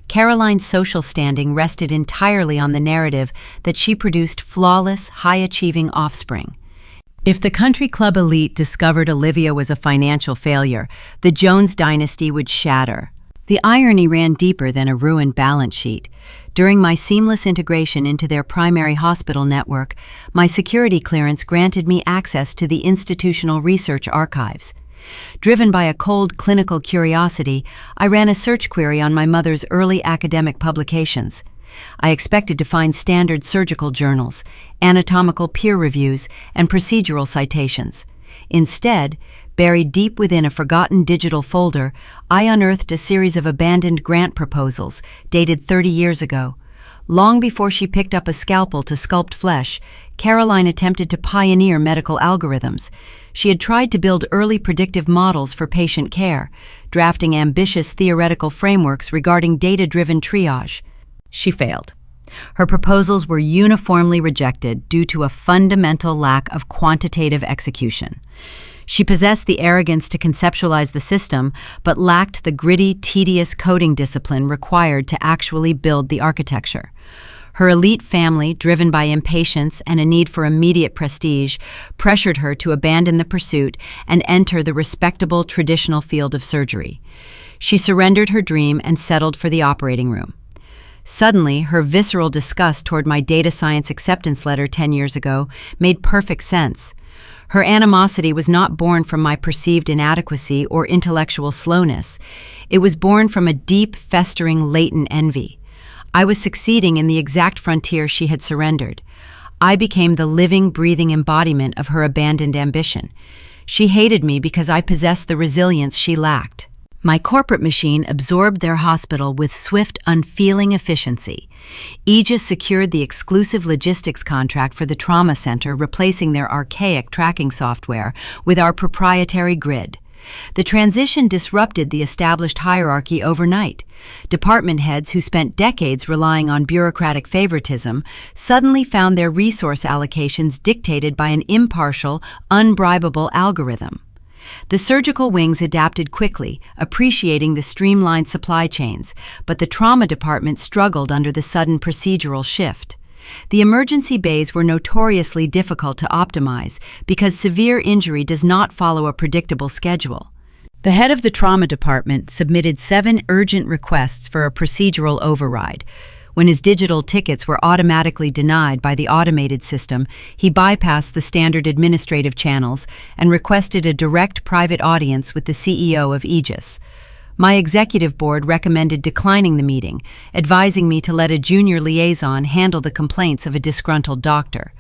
Caroline's social standing rested entirely on the narrative that she produced flawless, high-achieving offspring. If the country club elite discovered Olivia was a financial failure, the Jones dynasty would shatter. The irony ran deeper than a ruined balance sheet. During my seamless integration into their primary hospital network, my security clearance granted me access to the institutional research archives. Driven by a cold clinical curiosity, I ran a search query on my mother's early academic publications. I expected to find standard surgical journals, anatomical peer reviews, and procedural citations. Instead, buried deep within a forgotten digital folder, I unearthed a series of abandoned grant proposals dated 30 years ago. Long before she picked up a scalpel to sculpt flesh, Caroline attempted to pioneer medical algorithms. She had tried to build early predictive models for patient care, drafting ambitious theoretical frameworks regarding data-driven triage. She failed. Her proposals were uniformly rejected due to a fundamental lack of quantitative execution. She possessed the arrogance to conceptualize the system, but lacked the gritty, tedious coding discipline required to actually build the architecture. Her elite family, driven by impatience and a need for immediate prestige, pressured her to abandon the pursuit and enter the respectable traditional field of surgery. She surrendered her dream and settled for the operating room. Suddenly, her visceral disgust toward my data science acceptance letter 10 years ago made perfect sense. Her animosity was not born from my perceived inadequacy or intellectual slowness. It was born from a deep, festering, latent envy. I was succeeding in the exact frontier she had surrendered. I became the living, breathing embodiment of her abandoned ambition. She hated me because I possessed the resilience she lacked. My corporate machine absorbed their hospital with swift, unfeeling efficiency. Aegis secured the exclusive logistics contract for the trauma center, replacing their archaic tracking software with our proprietary grid. The transition disrupted the established hierarchy overnight. Department heads who spent decades relying on bureaucratic favoritism suddenly found their resource allocations dictated by an impartial, unbribable algorithm. The surgical wings adapted quickly, appreciating the streamlined supply chains, but the trauma department struggled under the sudden procedural shift. The emergency bays were notoriously difficult to optimize because severe injury does not follow a predictable schedule. The head of the trauma department submitted 7 urgent requests for a procedural override. When his digital tickets were automatically denied by the automated system, he bypassed the standard administrative channels and requested a direct private audience with the CEO of Aegis. My executive board recommended declining the meeting, advising me to let a junior liaison handle the complaints of a disgruntled doctor.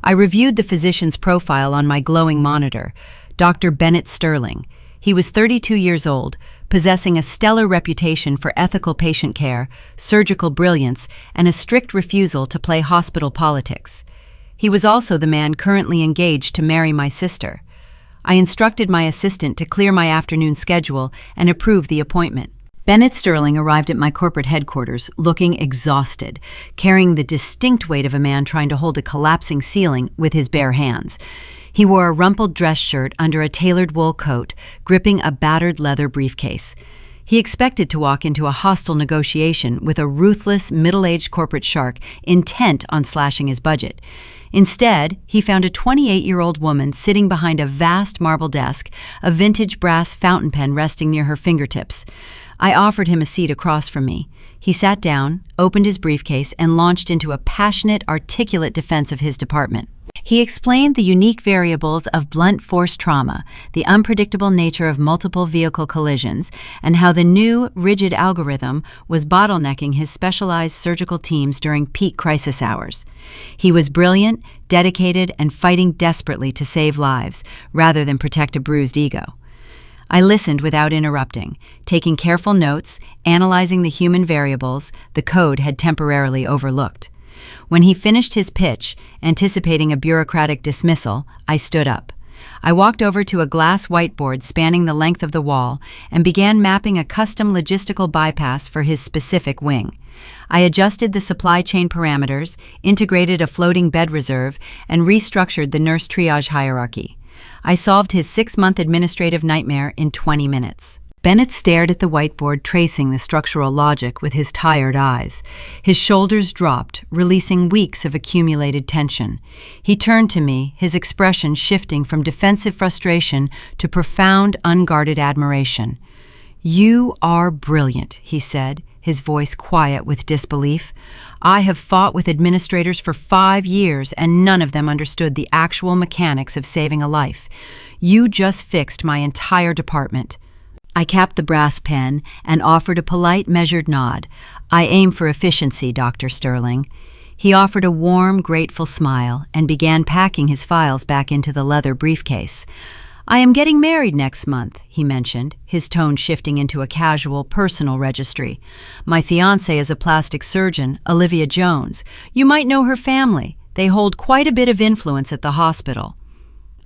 I reviewed the physician's profile on my glowing monitor, Dr. Bennett Sterling. He was 32 years old, possessing a stellar reputation for ethical patient care, surgical brilliance, and a strict refusal to play hospital politics. He was also the man currently engaged to marry my sister. I instructed my assistant to clear my afternoon schedule and approve the appointment. Bennett Sterling arrived at my corporate headquarters, looking exhausted, carrying the distinct weight of a man trying to hold a collapsing ceiling with his bare hands. He wore a rumpled dress shirt under a tailored wool coat, gripping a battered leather briefcase. He expected to walk into a hostile negotiation with a ruthless, middle-aged corporate shark intent on slashing his budget. Instead, he found a 28-year-old woman sitting behind a vast marble desk, a vintage brass fountain pen resting near her fingertips. I offered him a seat across from me. He sat down, opened his briefcase, and launched into a passionate, articulate defense of his department. He explained the unique variables of blunt force trauma, the unpredictable nature of multiple vehicle collisions, and how the new, rigid algorithm was bottlenecking his specialized surgical teams during peak crisis hours. He was brilliant, dedicated, and fighting desperately to save lives, rather than protect a bruised ego. I listened without interrupting, taking careful notes, analyzing the human variables the code had temporarily overlooked. When he finished his pitch, anticipating a bureaucratic dismissal, I stood up. I walked over to a glass whiteboard spanning the length of the wall and began mapping a custom logistical bypass for his specific wing. I adjusted the supply chain parameters, integrated a floating bed reserve, and restructured the nurse triage hierarchy. I solved his 6-month administrative nightmare in 20 minutes. Bennett stared at the whiteboard, tracing the structural logic with his tired eyes. His shoulders dropped, releasing weeks of accumulated tension. He turned to me, his expression shifting from defensive frustration to profound, unguarded admiration. "You are brilliant," he said, his voice quiet with disbelief. "I have fought with administrators for 5 years, and none of them understood the actual mechanics of saving a life. You just fixed my entire department." I capped the brass pen and offered a polite, measured nod. "I aim for efficiency, Dr. Sterling." He offered a warm, grateful smile and began packing his files back into the leather briefcase. "I am getting married next month," he mentioned, his tone shifting into a casual, personal registry. "My fiancée is a plastic surgeon, Olivia Jones. You might know her family. They hold quite a bit of influence at the hospital."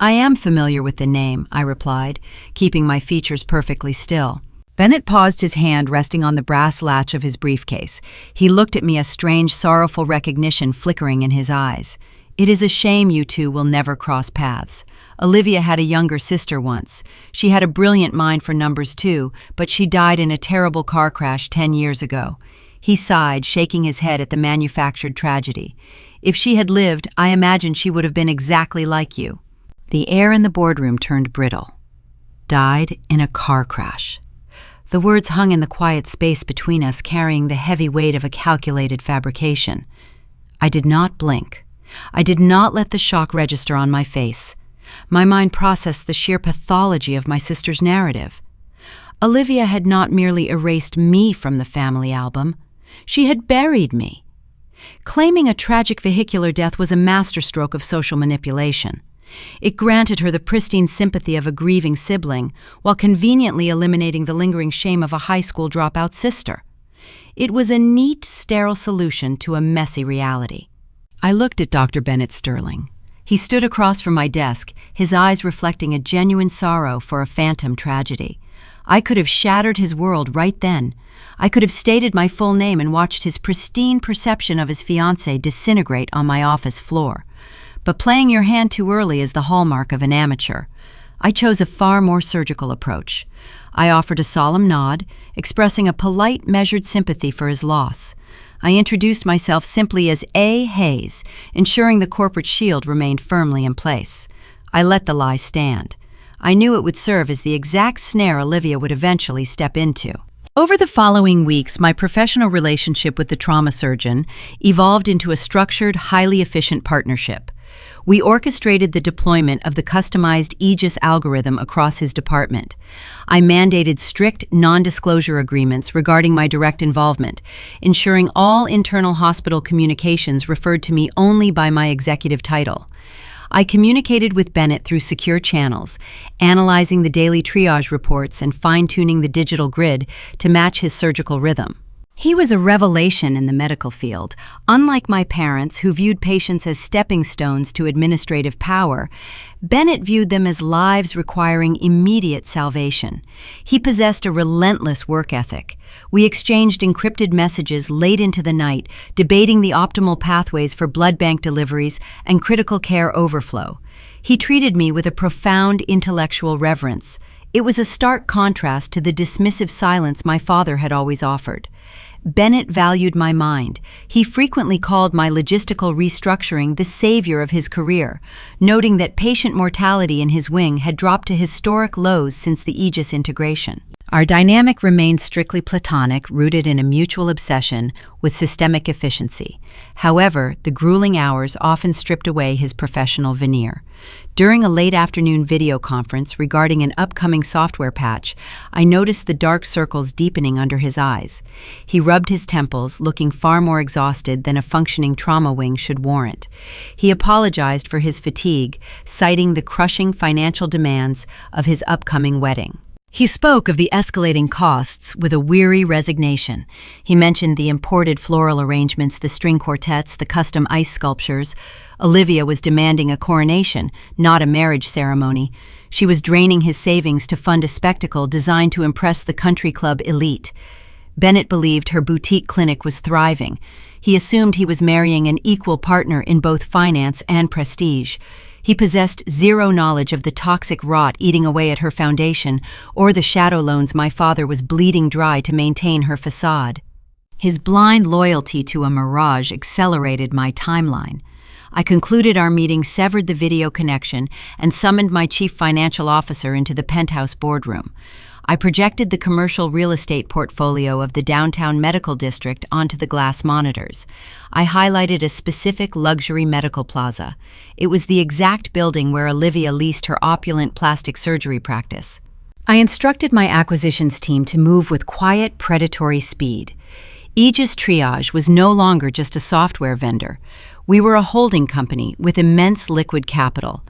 "I am familiar with the name," I replied, keeping my features perfectly still. Bennett paused, his hand resting on the brass latch of his briefcase. He looked at me, a strange, sorrowful recognition flickering in his eyes. "It is a shame you two will never cross paths. Olivia had a younger sister once. She had a brilliant mind for numbers too, but she died in a terrible car crash 10 years ago." He sighed, shaking his head at the manufactured tragedy. "If she had lived, I imagine she would have been exactly like you." The air in the boardroom turned brittle. "Died in a car crash." The words hung in the quiet space between us, carrying the heavy weight of a calculated fabrication. I did not blink. I did not let the shock register on my face. My mind processed the sheer pathology of my sister's narrative. Olivia had not merely erased me from the family album. She had buried me. Claiming a tragic vehicular death was a masterstroke of social manipulation. It granted her the pristine sympathy of a grieving sibling, while conveniently eliminating the lingering shame of a high school dropout sister. It was a neat, sterile solution to a messy reality. I looked at Dr. Bennett Sterling. He stood across from my desk, his eyes reflecting a genuine sorrow for a phantom tragedy. I could have shattered his world right then. I could have stated my full name and watched his pristine perception of his fiancée disintegrate on my office floor. But playing your hand too early is the hallmark of an amateur. I chose a far more surgical approach. I offered a solemn nod, expressing a polite, measured sympathy for his loss. I introduced myself simply as A. Hayes, ensuring the corporate shield remained firmly in place. I let the lie stand. I knew it would serve as the exact snare Olivia would eventually step into. Over the following weeks, my professional relationship with the trauma surgeon evolved into a structured, highly efficient partnership. We orchestrated the deployment of the customized Aegis algorithm across his department. I mandated strict non-disclosure agreements regarding my direct involvement, ensuring all internal hospital communications referred to me only by my executive title. I communicated with Bennett through secure channels, analyzing the daily triage reports and fine-tuning the digital grid to match his surgical rhythm. He was a revelation in the medical field. Unlike my parents, who viewed patients as stepping stones to administrative power, Bennett viewed them as lives requiring immediate salvation. He possessed a relentless work ethic. We exchanged encrypted messages late into the night, debating the optimal pathways for blood bank deliveries and critical care overflow. He treated me with a profound intellectual reverence. It was a stark contrast to the dismissive silence my father had always offered. Bennett valued my mind. He frequently called my logistical restructuring the savior of his career, noting that patient mortality in his wing had dropped to historic lows since the Aegis integration. Our dynamic remained strictly platonic, rooted in a mutual obsession with systemic efficiency. However, the grueling hours often stripped away his professional veneer. During a late afternoon video conference regarding an upcoming software patch, I noticed the dark circles deepening under his eyes. He rubbed his temples, looking far more exhausted than a functioning trauma wing should warrant. He apologized for his fatigue, citing the crushing financial demands of his upcoming wedding. He spoke of the escalating costs with a weary resignation. He mentioned the imported floral arrangements, the string quartets, the custom ice sculptures. Olivia was demanding a coronation, not a marriage ceremony. She was draining his savings to fund a spectacle designed to impress the country club elite. Bennett believed her boutique clinic was thriving. He assumed he was marrying an equal partner in both finance and prestige. He possessed zero knowledge of the toxic rot eating away at her foundation or the shadow loans my father was bleeding dry to maintain her facade. His blind loyalty to a mirage accelerated my timeline. I concluded our meeting, severed the video connection, and summoned my chief financial officer into the penthouse boardroom. I projected the commercial real estate portfolio of the downtown medical district onto the glass monitors. I highlighted a specific luxury medical plaza. It was the exact building where Olivia leased her opulent plastic surgery practice. I instructed my acquisitions team to move with quiet, predatory speed. Aegis Triage was no longer just a software vendor. We were a holding company with immense liquid capital.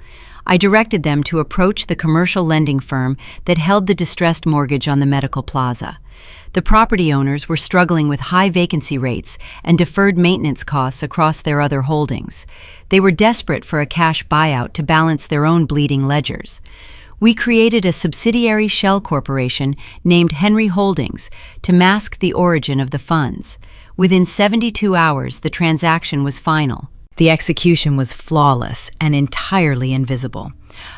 I directed them to approach the commercial lending firm that held the distressed mortgage on the medical plaza. The property owners were struggling with high vacancy rates and deferred maintenance costs across their other holdings. They were desperate for a cash buyout to balance their own bleeding ledgers. We created a subsidiary shell corporation named Henry Holdings to mask the origin of the funds. Within 72 hours, the transaction was final. The execution was flawless and entirely invisible.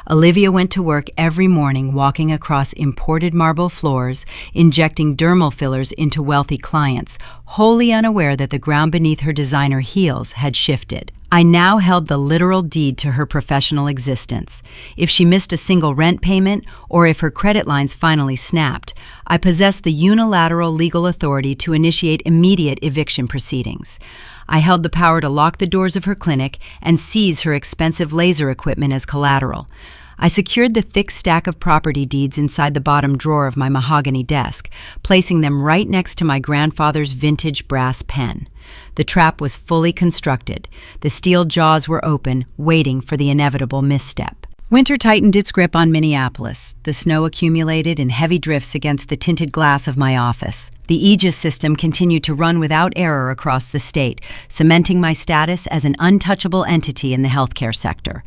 Olivia went to work every morning walking across imported marble floors, injecting dermal fillers into wealthy clients, wholly unaware that the ground beneath her designer heels had shifted. I now held the literal deed to her professional existence. If she missed a single rent payment, or if her credit lines finally snapped, I possessed the unilateral legal authority to initiate immediate eviction proceedings. I held the power to lock the doors of her clinic and seize her expensive laser equipment as collateral. I secured the thick stack of property deeds inside the bottom drawer of my mahogany desk, placing them right next to my grandfather's vintage brass pen. The trap was fully constructed. The steel jaws were open, waiting for the inevitable misstep. Winter tightened its grip on Minneapolis. The snow accumulated in heavy drifts against the tinted glass of my office. The Aegis system continued to run without error across the state, cementing my status as an untouchable entity in the healthcare sector.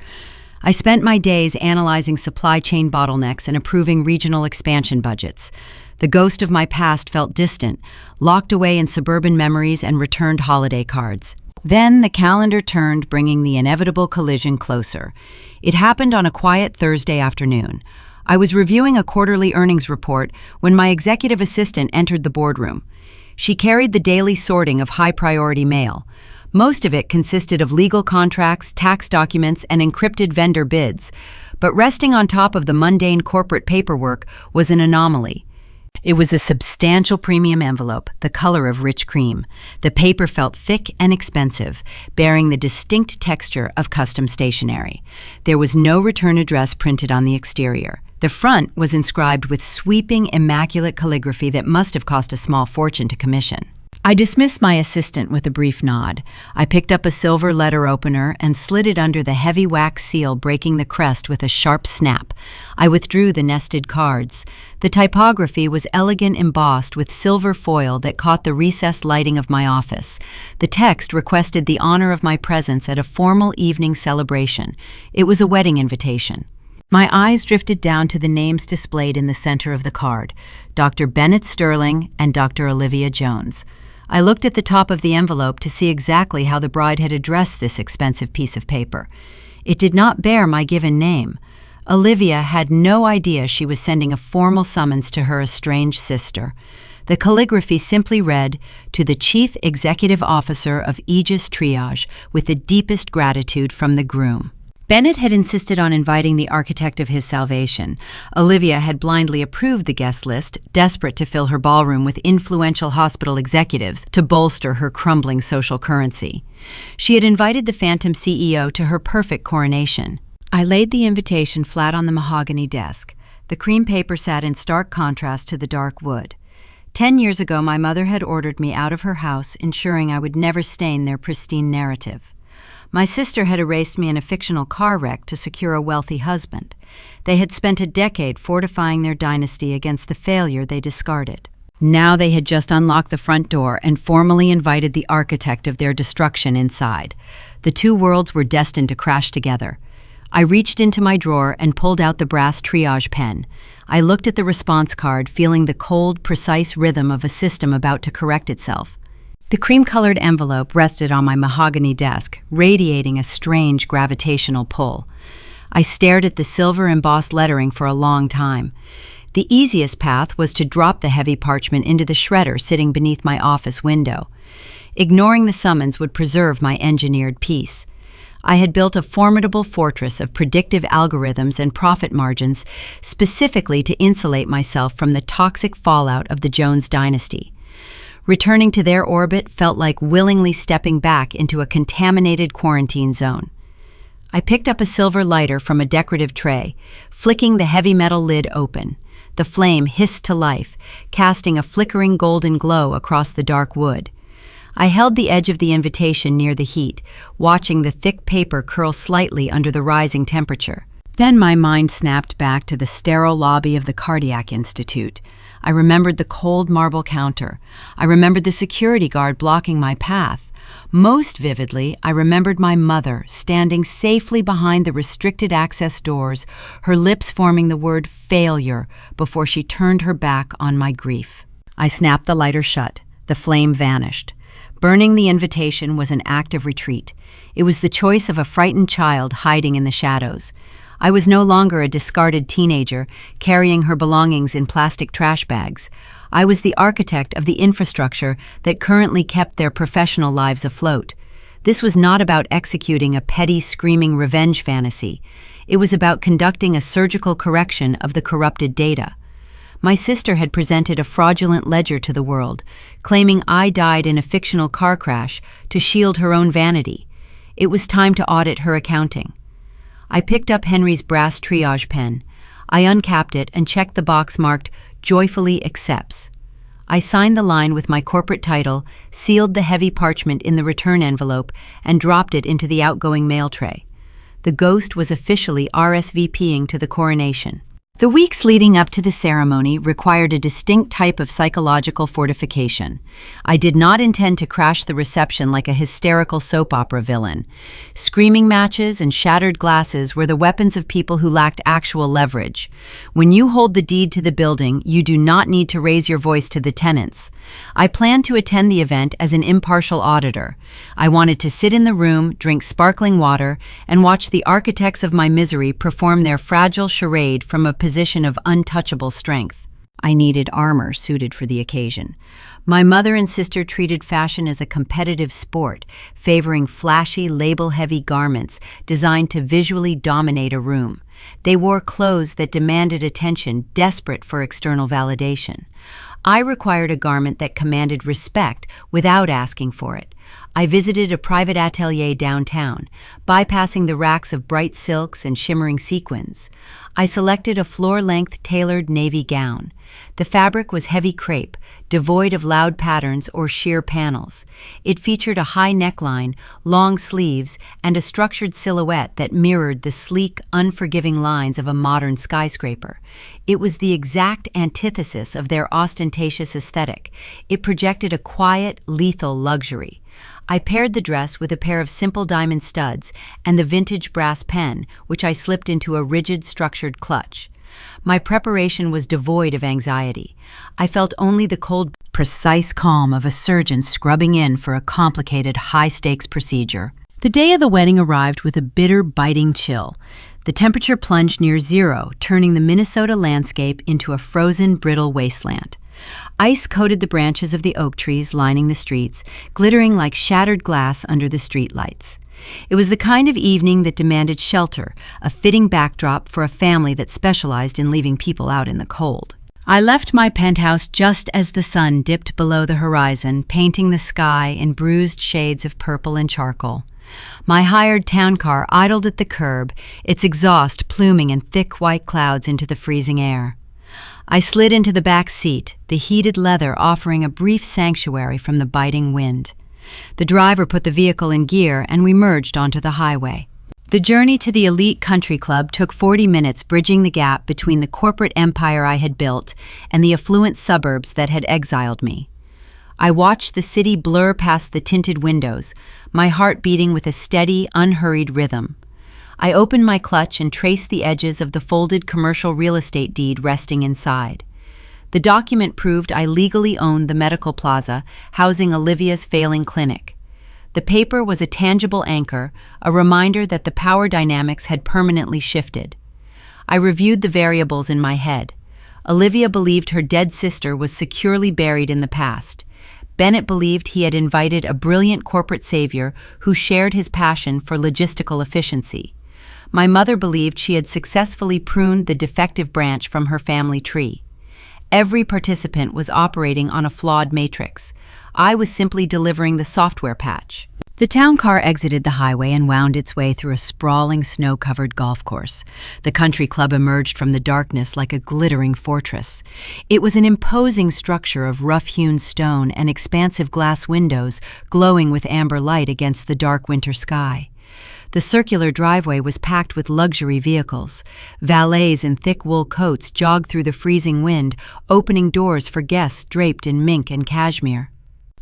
I spent my days analyzing supply chain bottlenecks and approving regional expansion budgets. The ghost of my past felt distant, locked away in suburban memories and returned holiday cards. Then the calendar turned, bringing the inevitable collision closer. It happened on a quiet Thursday afternoon. I was reviewing a quarterly earnings report when my executive assistant entered the boardroom. She carried the daily sorting of high-priority mail. Most of it consisted of legal contracts, tax documents, and encrypted vendor bids. But resting on top of the mundane corporate paperwork was an anomaly. It was a substantial premium envelope, the color of rich cream. The paper felt thick and expensive, bearing the distinct texture of custom stationery. There was no return address printed on the exterior. The front was inscribed with sweeping, immaculate calligraphy that must have cost a small fortune to commission. I dismissed my assistant with a brief nod. I picked up a silver letter opener and slid it under the heavy wax seal, breaking the crest with a sharp snap. I withdrew the nested cards. The typography was elegant, embossed with silver foil that caught the recessed lighting of my office. The text requested the honor of my presence at a formal evening celebration. It was a wedding invitation. My eyes drifted down to the names displayed in the center of the card, Dr. Bennett Sterling and Dr. Olivia Jones. I looked at the top of the envelope to see exactly how the bride had addressed this expensive piece of paper. It did not bear my given name. Olivia had no idea she was sending a formal summons to her estranged sister. The calligraphy simply read, "To the Chief Executive Officer of Aegis Triage, with the deepest gratitude from the groom." Bennett had insisted on inviting the architect of his salvation. Olivia had blindly approved the guest list, desperate to fill her ballroom with influential hospital executives to bolster her crumbling social currency. She had invited the phantom CEO to her perfect coronation. I laid the invitation flat on the mahogany desk. The cream paper sat in stark contrast to the dark wood. 10 years ago, my mother had ordered me out of her house, ensuring I would never stain their pristine narrative. My sister had erased me in a fictional car wreck to secure a wealthy husband. They had spent a decade fortifying their dynasty against the failure they discarded. Now they had just unlocked the front door and formally invited the architect of their destruction inside. The two worlds were destined to crash together. I reached into my drawer and pulled out the brass triage pen. I looked at the response card, feeling the cold, precise rhythm of a system about to correct itself. The cream-colored envelope rested on my mahogany desk, radiating a strange gravitational pull. I stared at the silver-embossed lettering for a long time. The easiest path was to drop the heavy parchment into the shredder sitting beneath my office window. Ignoring the summons would preserve my engineered peace. I had built a formidable fortress of predictive algorithms and profit margins specifically to insulate myself from the toxic fallout of the Jones dynasty. Returning to their orbit felt like willingly stepping back into a contaminated quarantine zone. I picked up a silver lighter from a decorative tray, flicking the heavy metal lid open. The flame hissed to life, casting a flickering golden glow across the dark wood. I held the edge of the invitation near the heat, watching the thick paper curl slightly under the rising temperature. Then my mind snapped back to the sterile lobby of the Cardiac Institute. I remembered the cold marble counter. I remembered the security guard blocking my path. Most vividly, I remembered my mother standing safely behind the restricted access doors, her lips forming the word failure before she turned her back on my grief. I snapped the lighter shut. The flame vanished. Burning the invitation was an act of retreat. It was the choice of a frightened child hiding in the shadows. I was no longer a discarded teenager carrying her belongings in plastic trash bags. I was the architect of the infrastructure that currently kept their professional lives afloat. This was not about executing a petty, screaming revenge fantasy. It was about conducting a surgical correction of the corrupted data. My sister had presented a fraudulent ledger to the world, claiming I died in a fictional car crash to shield her own vanity. It was time to audit her accounting. I picked up Henry's brass triage pen. I uncapped it and checked the box marked "Joyfully Accepts." I signed the line with my corporate title, sealed the heavy parchment in the return envelope, and dropped it into the outgoing mail tray. The ghost was officially RSVPing to the coronation. The weeks leading up to the ceremony required a distinct type of psychological fortification. I did not intend to crash the reception like a hysterical soap opera villain. Screaming matches and shattered glasses were the weapons of people who lacked actual leverage. When you hold the deed to the building, you do not need to raise your voice to the tenants. I planned to attend the event as an impartial auditor. I wanted to sit in the room, drink sparkling water, and watch the architects of my misery perform their fragile charade from a position of untouchable strength. I needed armor suited for the occasion. My mother and sister treated fashion as a competitive sport, favoring flashy, label-heavy garments designed to visually dominate a room. They wore clothes that demanded attention, desperate for external validation. I required a garment that commanded respect without asking for it. I visited a private atelier downtown, bypassing the racks of bright silks and shimmering sequins. I selected a floor-length tailored navy gown. The fabric was heavy crepe, devoid of loud patterns or sheer panels. It featured a high neckline, long sleeves, and a structured silhouette that mirrored the sleek, unforgiving lines of a modern skyscraper. It was the exact antithesis of their ostentatious aesthetic. It projected a quiet, lethal luxury. I paired the dress with a pair of simple diamond studs and the vintage brass pen, which I slipped into a rigid, structured clutch. My preparation was devoid of anxiety. I felt only the cold, precise calm of a surgeon scrubbing in for a complicated, high-stakes procedure. The day of the wedding arrived with a bitter, biting chill. The temperature plunged near zero, turning the Minnesota landscape into a frozen, brittle wasteland. Ice coated the branches of the oak trees lining the streets, glittering like shattered glass under the streetlights. It was the kind of evening that demanded shelter, a fitting backdrop for a family that specialized in leaving people out in the cold. I left my penthouse just as the sun dipped below the horizon, painting the sky in bruised shades of purple and charcoal. My hired town car idled at the curb, its exhaust pluming in thick white clouds into the freezing air. I slid into the back seat, the heated leather offering a brief sanctuary from the biting wind. The driver put the vehicle in gear and we merged onto the highway. The journey to the elite country club took 40 minutes, bridging the gap between the corporate empire I had built and the affluent suburbs that had exiled me. I watched the city blur past the tinted windows, my heart beating with a steady, unhurried rhythm. I opened my clutch and traced the edges of the folded commercial real estate deed resting inside. The document proved I legally owned the medical plaza, housing Olivia's failing clinic. The paper was a tangible anchor, a reminder that the power dynamics had permanently shifted. I reviewed the variables in my head. Olivia believed her dead sister was securely buried in the past. Bennett believed he had invited a brilliant corporate savior who shared his passion for logistical efficiency. My mother believed she had successfully pruned the defective branch from her family tree. Every participant was operating on a flawed matrix. I was simply delivering the software patch. The town car exited the highway and wound its way through a sprawling, snow-covered golf course. The country club emerged from the darkness like a glittering fortress. It was an imposing structure of rough-hewn stone and expansive glass windows glowing with amber light against the dark winter sky. The circular driveway was packed with luxury vehicles. Valets in thick wool coats jogged through the freezing wind, opening doors for guests draped in mink and cashmere.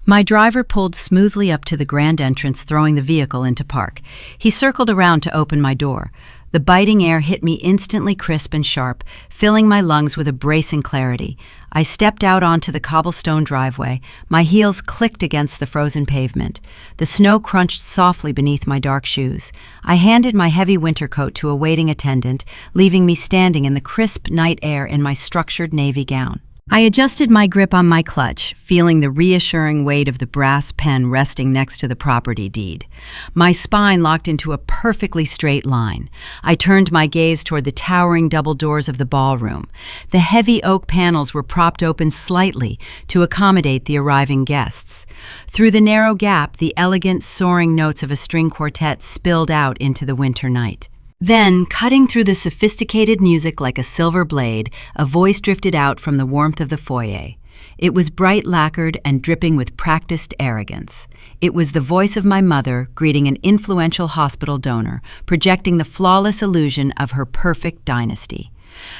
My driver pulled smoothly up to the grand entrance, throwing the vehicle into park. He circled around to open my door. The biting air hit me instantly crisp and sharp, filling my lungs with a bracing clarity. I stepped out onto the cobblestone driveway. My heels clicked against the frozen pavement. The snow crunched softly beneath my dark shoes. I handed my heavy winter coat to a waiting attendant, leaving me standing in the crisp night air in my structured navy gown. I adjusted my grip on my clutch, feeling the reassuring weight of the brass pen resting next to the property deed. My spine locked into a perfectly straight line. I turned my gaze toward the towering double doors of the ballroom. The heavy oak panels were propped open slightly to accommodate the arriving guests. Through the narrow gap, the elegant, soaring notes of a string quartet spilled out into the winter night. Then, cutting through the sophisticated music like a silver blade, a voice drifted out from the warmth of the foyer. It was bright lacquered and dripping with practiced arrogance. It was the voice of my mother greeting an influential hospital donor, projecting the flawless illusion of her perfect dynasty.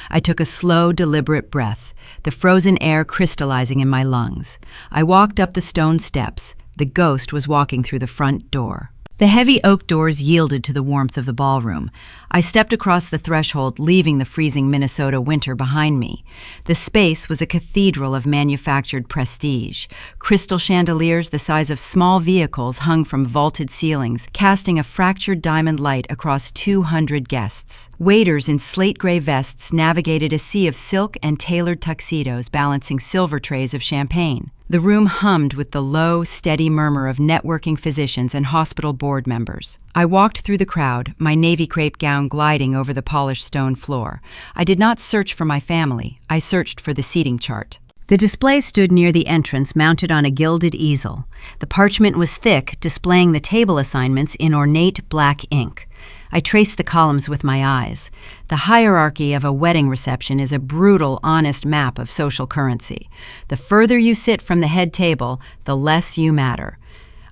I took a slow, deliberate breath, the frozen air crystallizing in my lungs. I walked up the stone steps. The ghost was walking through the front door. The heavy oak doors yielded to the warmth of the ballroom. I stepped across the threshold, leaving the freezing Minnesota winter behind me. The space was a cathedral of manufactured prestige. Crystal chandeliers the size of small vehicles hung from vaulted ceilings, casting a fractured diamond light across 200 guests. Waiters in slate-gray vests navigated a sea of silk and tailored tuxedos, balancing silver trays of champagne. The room hummed with the low, steady murmur of networking physicians and hospital board members. I walked through the crowd, my navy crepe gown gliding over the polished stone floor. I did not search for my family. I searched for the seating chart. The display stood near the entrance, mounted on a gilded easel. The parchment was thick, displaying the table assignments in ornate black ink. I traced the columns with my eyes. The hierarchy of a wedding reception is a brutal, honest map of social currency. The further you sit from the head table, the less you matter.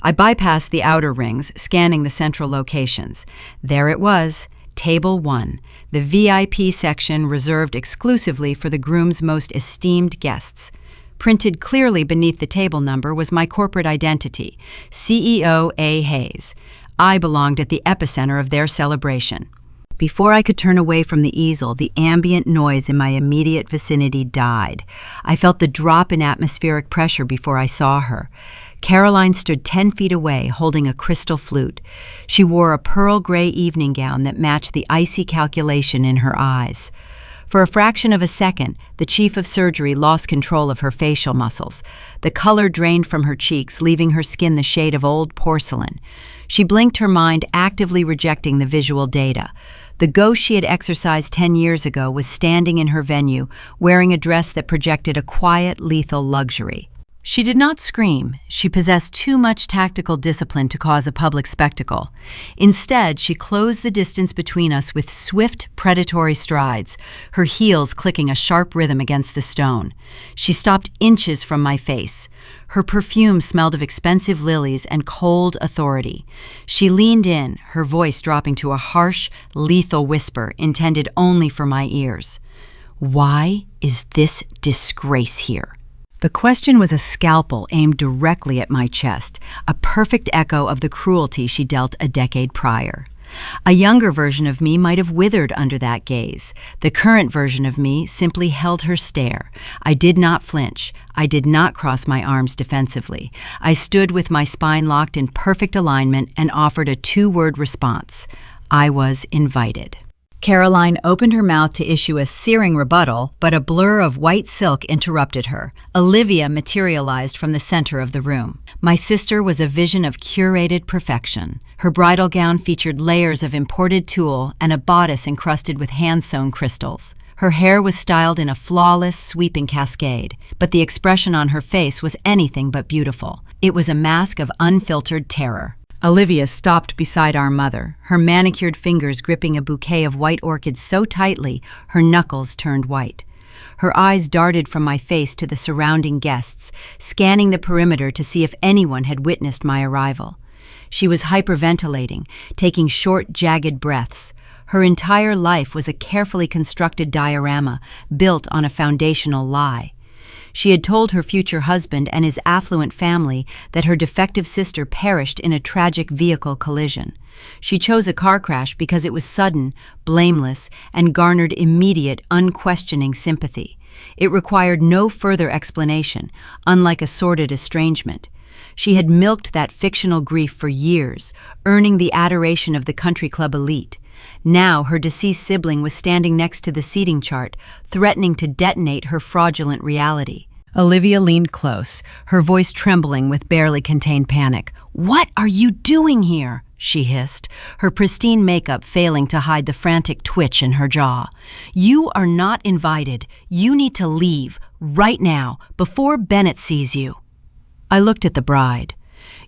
I bypassed the outer rings, scanning the central locations. There it was, Table 1, the VIP section reserved exclusively for the groom's most esteemed guests. Printed clearly beneath the table number was my corporate identity, CEO A. Hayes. I belonged at the epicenter of their celebration. Before I could turn away from the easel, the ambient noise in my immediate vicinity died. I felt the drop in atmospheric pressure before I saw her. Caroline stood 10 feet away, holding a crystal flute. She wore a pearl gray evening gown that matched the icy calculation in her eyes. For a fraction of a second, the chief of surgery lost control of her facial muscles. The color drained from her cheeks, leaving her skin the shade of old porcelain. She blinked, her mind actively rejecting the visual data. The ghost she had exorcised 10 years ago was standing in her venue, wearing a dress that projected a quiet, lethal luxury. She did not scream. She possessed too much tactical discipline to cause a public spectacle. Instead, she closed the distance between us with swift, predatory strides, her heels clicking a sharp rhythm against the stone. She stopped inches from my face. Her perfume smelled of expensive lilies and cold authority. She leaned in, her voice dropping to a harsh, lethal whisper intended only for my ears. "Why is this disgrace here?" The question was a scalpel aimed directly at my chest, a perfect echo of the cruelty she dealt a decade prior. A younger version of me might have withered under that gaze. The current version of me simply held her stare. I did not flinch. I did not cross my arms defensively. I stood with my spine locked in perfect alignment and offered a two-word response. I was invited. Caroline opened her mouth to issue a searing rebuttal, but a blur of white silk interrupted her. Olivia materialized from the center of the room. My sister was a vision of curated perfection. Her bridal gown featured layers of imported tulle and a bodice encrusted with hand-sewn crystals. Her hair was styled in a flawless, sweeping cascade, but the expression on her face was anything but beautiful. It was a mask of unfiltered terror. Olivia stopped beside our mother, her manicured fingers gripping a bouquet of white orchids so tightly her knuckles turned white. Her eyes darted from my face to the surrounding guests, scanning the perimeter to see if anyone had witnessed my arrival. She was hyperventilating, taking short, jagged breaths. Her entire life was a carefully constructed diorama built on a foundational lie. She had told her future husband and his affluent family that her defective sister perished in a tragic vehicle collision. She chose a car crash because it was sudden, blameless, and garnered immediate, unquestioning sympathy. It required no further explanation, unlike a sordid estrangement. She had milked that fictional grief for years, earning the adoration of the country club elite. Now her deceased sibling was standing next to the seating chart, threatening to detonate her fraudulent reality. Olivia leaned close, her voice trembling with barely contained panic. "What are you doing here?" she hissed, her pristine makeup failing to hide the frantic twitch in her jaw. "You are not invited. You need to leave, right now, before Bennett sees you." I looked at the bride.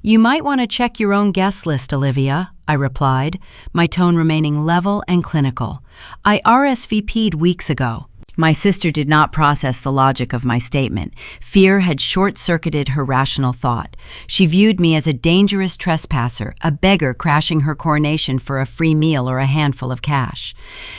"You might want to check your own guest list, Olivia," I replied, my tone remaining level and clinical. "I RSVP'd weeks ago." My sister did not process the logic of my statement. Fear had short-circuited her rational thought. She viewed me as a dangerous trespasser, a beggar crashing her coronation for a free meal or a handful of cash.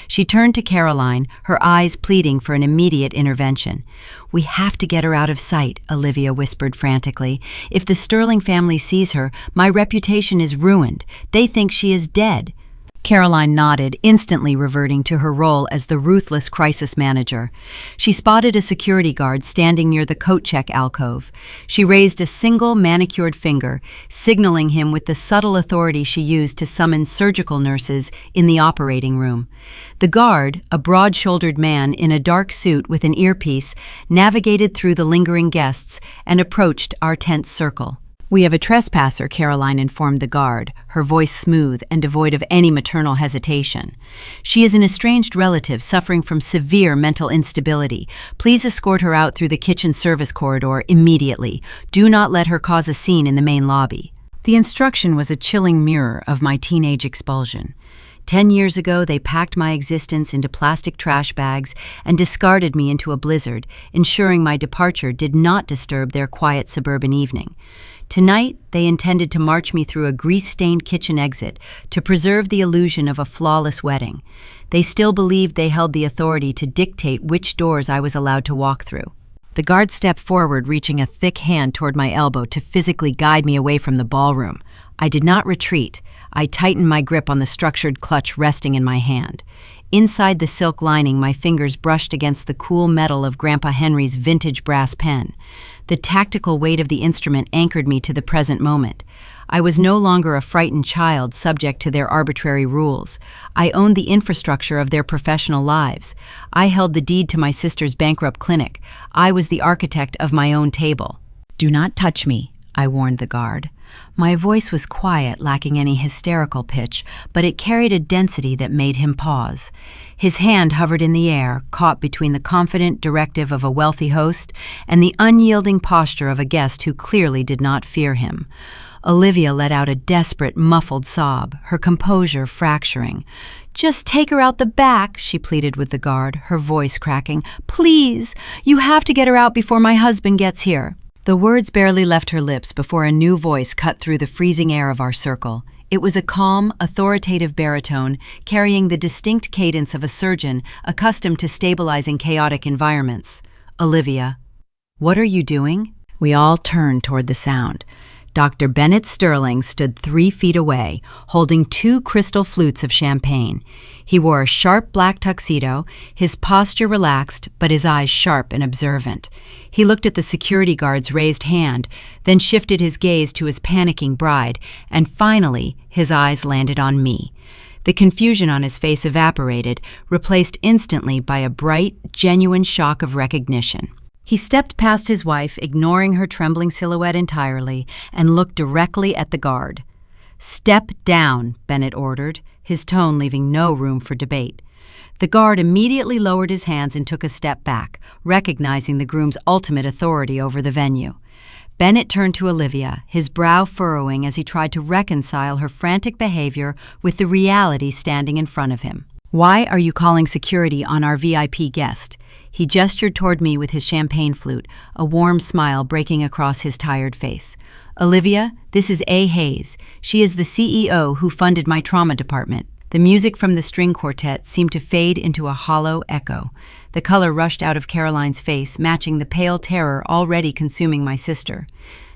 She turned to Caroline, her eyes pleading for an immediate intervention. "We have to get her out of sight," Olivia whispered frantically. "If the Sterling family sees her, my reputation is ruined. They think she is dead." Caroline nodded, instantly reverting to her role as the ruthless crisis manager. She spotted a security guard standing near the coat check alcove. She raised a single manicured finger, signaling him with the subtle authority she used to summon surgical nurses in the operating room. The guard, a broad-shouldered man in a dark suit with an earpiece, navigated through the lingering guests and approached our tense circle. "We have a trespasser," Caroline informed the guard, her voice smooth and devoid of any maternal hesitation. "She is an estranged relative suffering from severe mental instability. Please escort her out through the kitchen service corridor immediately. Do not let her cause a scene in the main lobby." The instruction was a chilling mirror of my teenage expulsion. 10 years ago, they packed my existence into plastic trash bags and discarded me into a blizzard, ensuring my departure did not disturb their quiet suburban evening. Tonight, they intended to march me through a grease-stained kitchen exit to preserve the illusion of a flawless wedding. They still believed they held the authority to dictate which doors I was allowed to walk through. The guard stepped forward, reaching a thick hand toward my elbow to physically guide me away from the ballroom. I did not retreat. I tightened my grip on the structured clutch resting in my hand. Inside the silk lining, my fingers brushed against the cool metal of Grandpa Henry's vintage brass pen. The tactical weight of the instrument anchored me to the present moment. I was no longer a frightened child subject to their arbitrary rules. I owned the infrastructure of their professional lives. I held the deed to my sister's bankrupt clinic. I was the architect of my own table. "Do not touch me," I warned the guard. My voice was quiet, lacking any hysterical pitch, but it carried a density that made him pause. His hand hovered in the air, caught between the confident directive of a wealthy host and the unyielding posture of a guest who clearly did not fear him. Olivia let out a desperate, muffled sob, her composure fracturing. "Just take her out the back," she pleaded with the guard, her voice cracking. "Please, you have to get her out before my husband gets here." The words barely left her lips before a new voice cut through the freezing air of our circle. It was a calm, authoritative baritone, carrying the distinct cadence of a surgeon accustomed to stabilizing chaotic environments. "Olivia, what are you doing?" We all turned toward the sound. Dr. Bennett Sterling stood 3 feet away, holding 2 crystal flutes of champagne. He wore a sharp black tuxedo, his posture relaxed, but his eyes sharp and observant. He looked at the security guard's raised hand, then shifted his gaze to his panicking bride, and finally, his eyes landed on me. The confusion on his face evaporated, replaced instantly by a bright, genuine shock of recognition. He stepped past his wife, ignoring her trembling silhouette entirely, and looked directly at the guard. "Step down," Bennett ordered, his tone leaving no room for debate. The guard immediately lowered his hands and took a step back, recognizing the groom's ultimate authority over the venue. Bennett turned to Olivia, his brow furrowing as he tried to reconcile her frantic behavior with the reality standing in front of him. "Why are you calling security on our VIP guest?" He gestured toward me with his champagne flute, a warm smile breaking across his tired face. "Olivia, this is A. Hayes. She is the CEO who funded my trauma department." The music from the string quartet seemed to fade into a hollow echo. The color rushed out of Caroline's face, matching the pale terror already consuming my sister.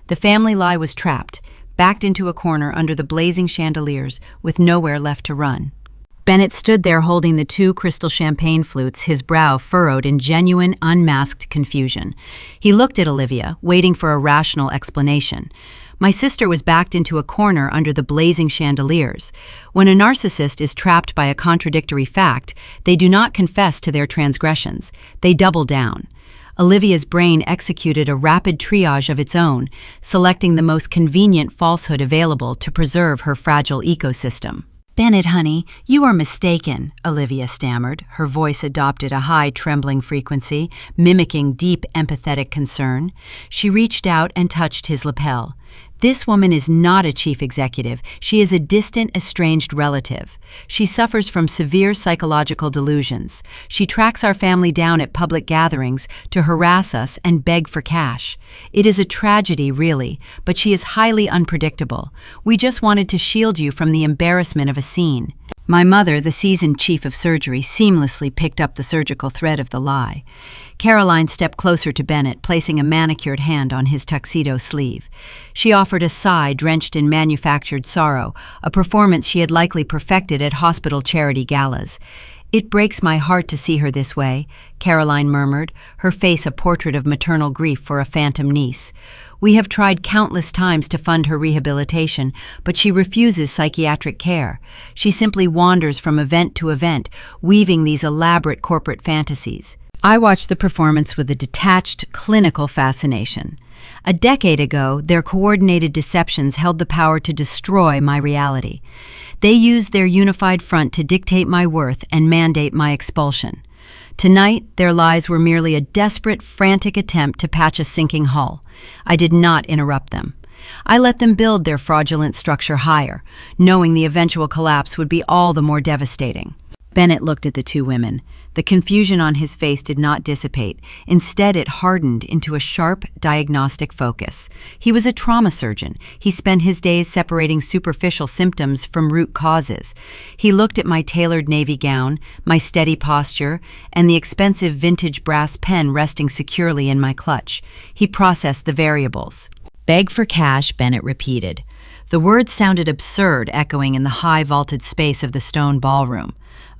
The family lie was trapped, backed into a corner under the blazing chandeliers, with nowhere left to run. Bennett stood there holding the 2 crystal champagne flutes, his brow furrowed in genuine, unmasked confusion. He looked at Olivia, waiting for a rational explanation. My sister was backed into a corner under the blazing chandeliers. When a narcissist is trapped by a contradictory fact, they do not confess to their transgressions. They double down. Olivia's brain executed a rapid triage of its own, selecting the most convenient falsehood available to preserve her fragile ecosystem. "Bennett, honey, you are mistaken," Olivia stammered. Her voice adopted a high, trembling frequency, mimicking deep, empathetic concern. She reached out and touched his lapel. This woman is not a chief executive. She is a distant, estranged relative. She suffers from severe psychological delusions. She tracks our family down at public gatherings to harass us and beg for cash. It is a tragedy, really, but she is highly unpredictable. We just wanted to shield you from the embarrassment of a scene. My mother, the seasoned chief of surgery, seamlessly picked up the surgical thread of the lie. Caroline stepped closer to Bennett, placing a manicured hand on his tuxedo sleeve. She offered a sigh drenched in manufactured sorrow, a performance she had likely perfected at hospital charity galas. "It breaks my heart to see her this way," Caroline murmured, her face a portrait of maternal grief for a phantom niece. "We have tried countless times to fund her rehabilitation, but she refuses psychiatric care. She simply wanders from event to event, weaving these elaborate corporate fantasies." I watched the performance with a detached, clinical fascination. A decade ago, their coordinated deceptions held the power to destroy my reality. They used their unified front to dictate my worth and mandate my expulsion. Tonight, their lies were merely a desperate, frantic attempt to patch a sinking hull. I did not interrupt them. I let them build their fraudulent structure higher, knowing the eventual collapse would be all the more devastating. Bennett looked at the two women. The confusion on his face did not dissipate. Instead, it hardened into a sharp, diagnostic focus. He was a trauma surgeon. He spent his days separating superficial symptoms from root causes. He looked at my tailored navy gown, my steady posture, and the expensive vintage brass pen resting securely in my clutch. He processed the variables. "Beg for cash," Bennett repeated. The words sounded absurd, echoing in the high vaulted space of the stone ballroom.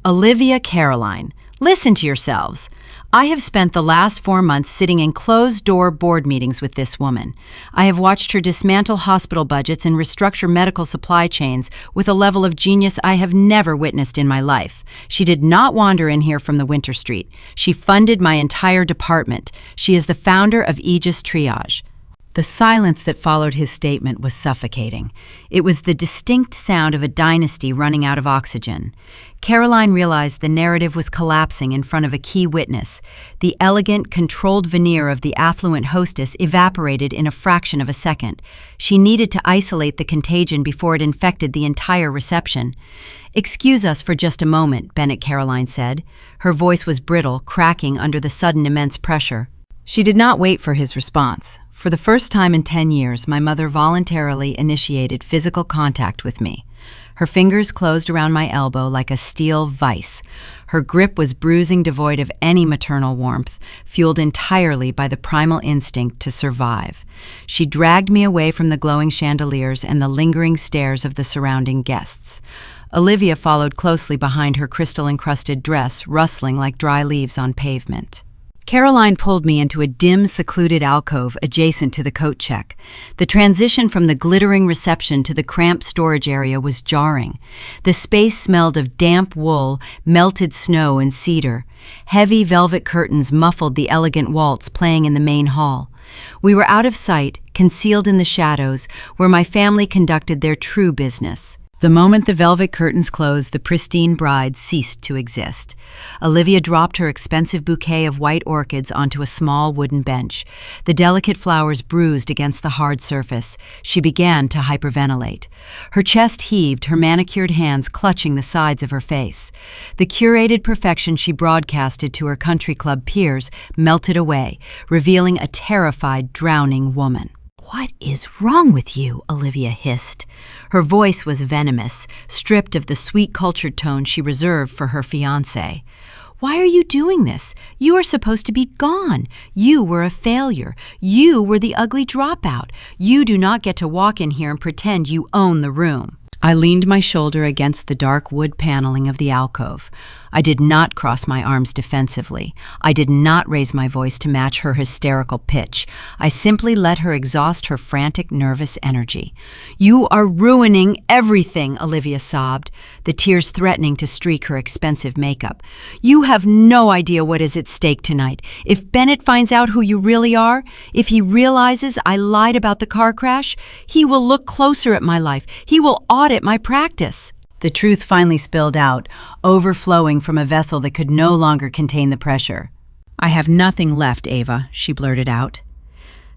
"Olivia, Caroline, listen to yourselves. I have spent the last 4 months sitting in closed-door board meetings with this woman. I have watched her dismantle hospital budgets and restructure medical supply chains with a level of genius I have never witnessed in my life. She did not wander in here from the Winter Street. She funded my entire department. She is the founder of Aegis Triage." The silence that followed his statement was suffocating. It was the distinct sound of a dynasty running out of oxygen. Caroline realized the narrative was collapsing in front of a key witness. The elegant, controlled veneer of the affluent hostess evaporated in a fraction of a second. She needed to isolate the contagion before it infected the entire reception. "Excuse us for just a moment," Bennett Caroline said. Her voice was brittle, cracking under the sudden immense pressure. She did not wait for his response. For the first time in 10 years, my mother voluntarily initiated physical contact with me. Her fingers closed around my elbow like a steel vice. Her grip was bruising, devoid of any maternal warmth, fueled entirely by the primal instinct to survive. She dragged me away from the glowing chandeliers and the lingering stares of the surrounding guests. Olivia followed closely behind her crystal-encrusted dress, rustling like dry leaves on pavement. Caroline pulled me into a dim, secluded alcove adjacent to the coat check. The transition from the glittering reception to the cramped storage area was jarring. The space smelled of damp wool, melted snow, and cedar. Heavy velvet curtains muffled the elegant waltz playing in the main hall. We were out of sight, concealed in the shadows, where my family conducted their true business. The moment the velvet curtains closed, the pristine bride ceased to exist. Olivia dropped her expensive bouquet of white orchids onto a small wooden bench. The delicate flowers bruised against the hard surface. She began to hyperventilate. Her chest heaved, her manicured hands clutching the sides of her face. The curated perfection she broadcasted to her country club peers melted away, revealing a terrified, drowning woman. "What is wrong with you?" Olivia hissed. Her voice was venomous, stripped of the sweet cultured tone she reserved for her fiancé. "Why are you doing this? You are supposed to be gone. You were a failure. You were the ugly dropout. You do not get to walk in here and pretend you own the room." I leaned my shoulder against the dark wood paneling of the alcove. I did not cross my arms defensively. I did not raise my voice to match her hysterical pitch. I simply let her exhaust her frantic, nervous energy. "You are ruining everything," Olivia sobbed, the tears threatening to streak her expensive makeup. "You have no idea what is at stake tonight. If Bennett finds out who you really are, if he realizes I lied about the car crash, he will look closer at my life. He will audit my practice." The truth finally spilled out, overflowing from a vessel that could no longer contain the pressure. "I have nothing left, Ava," she blurted out.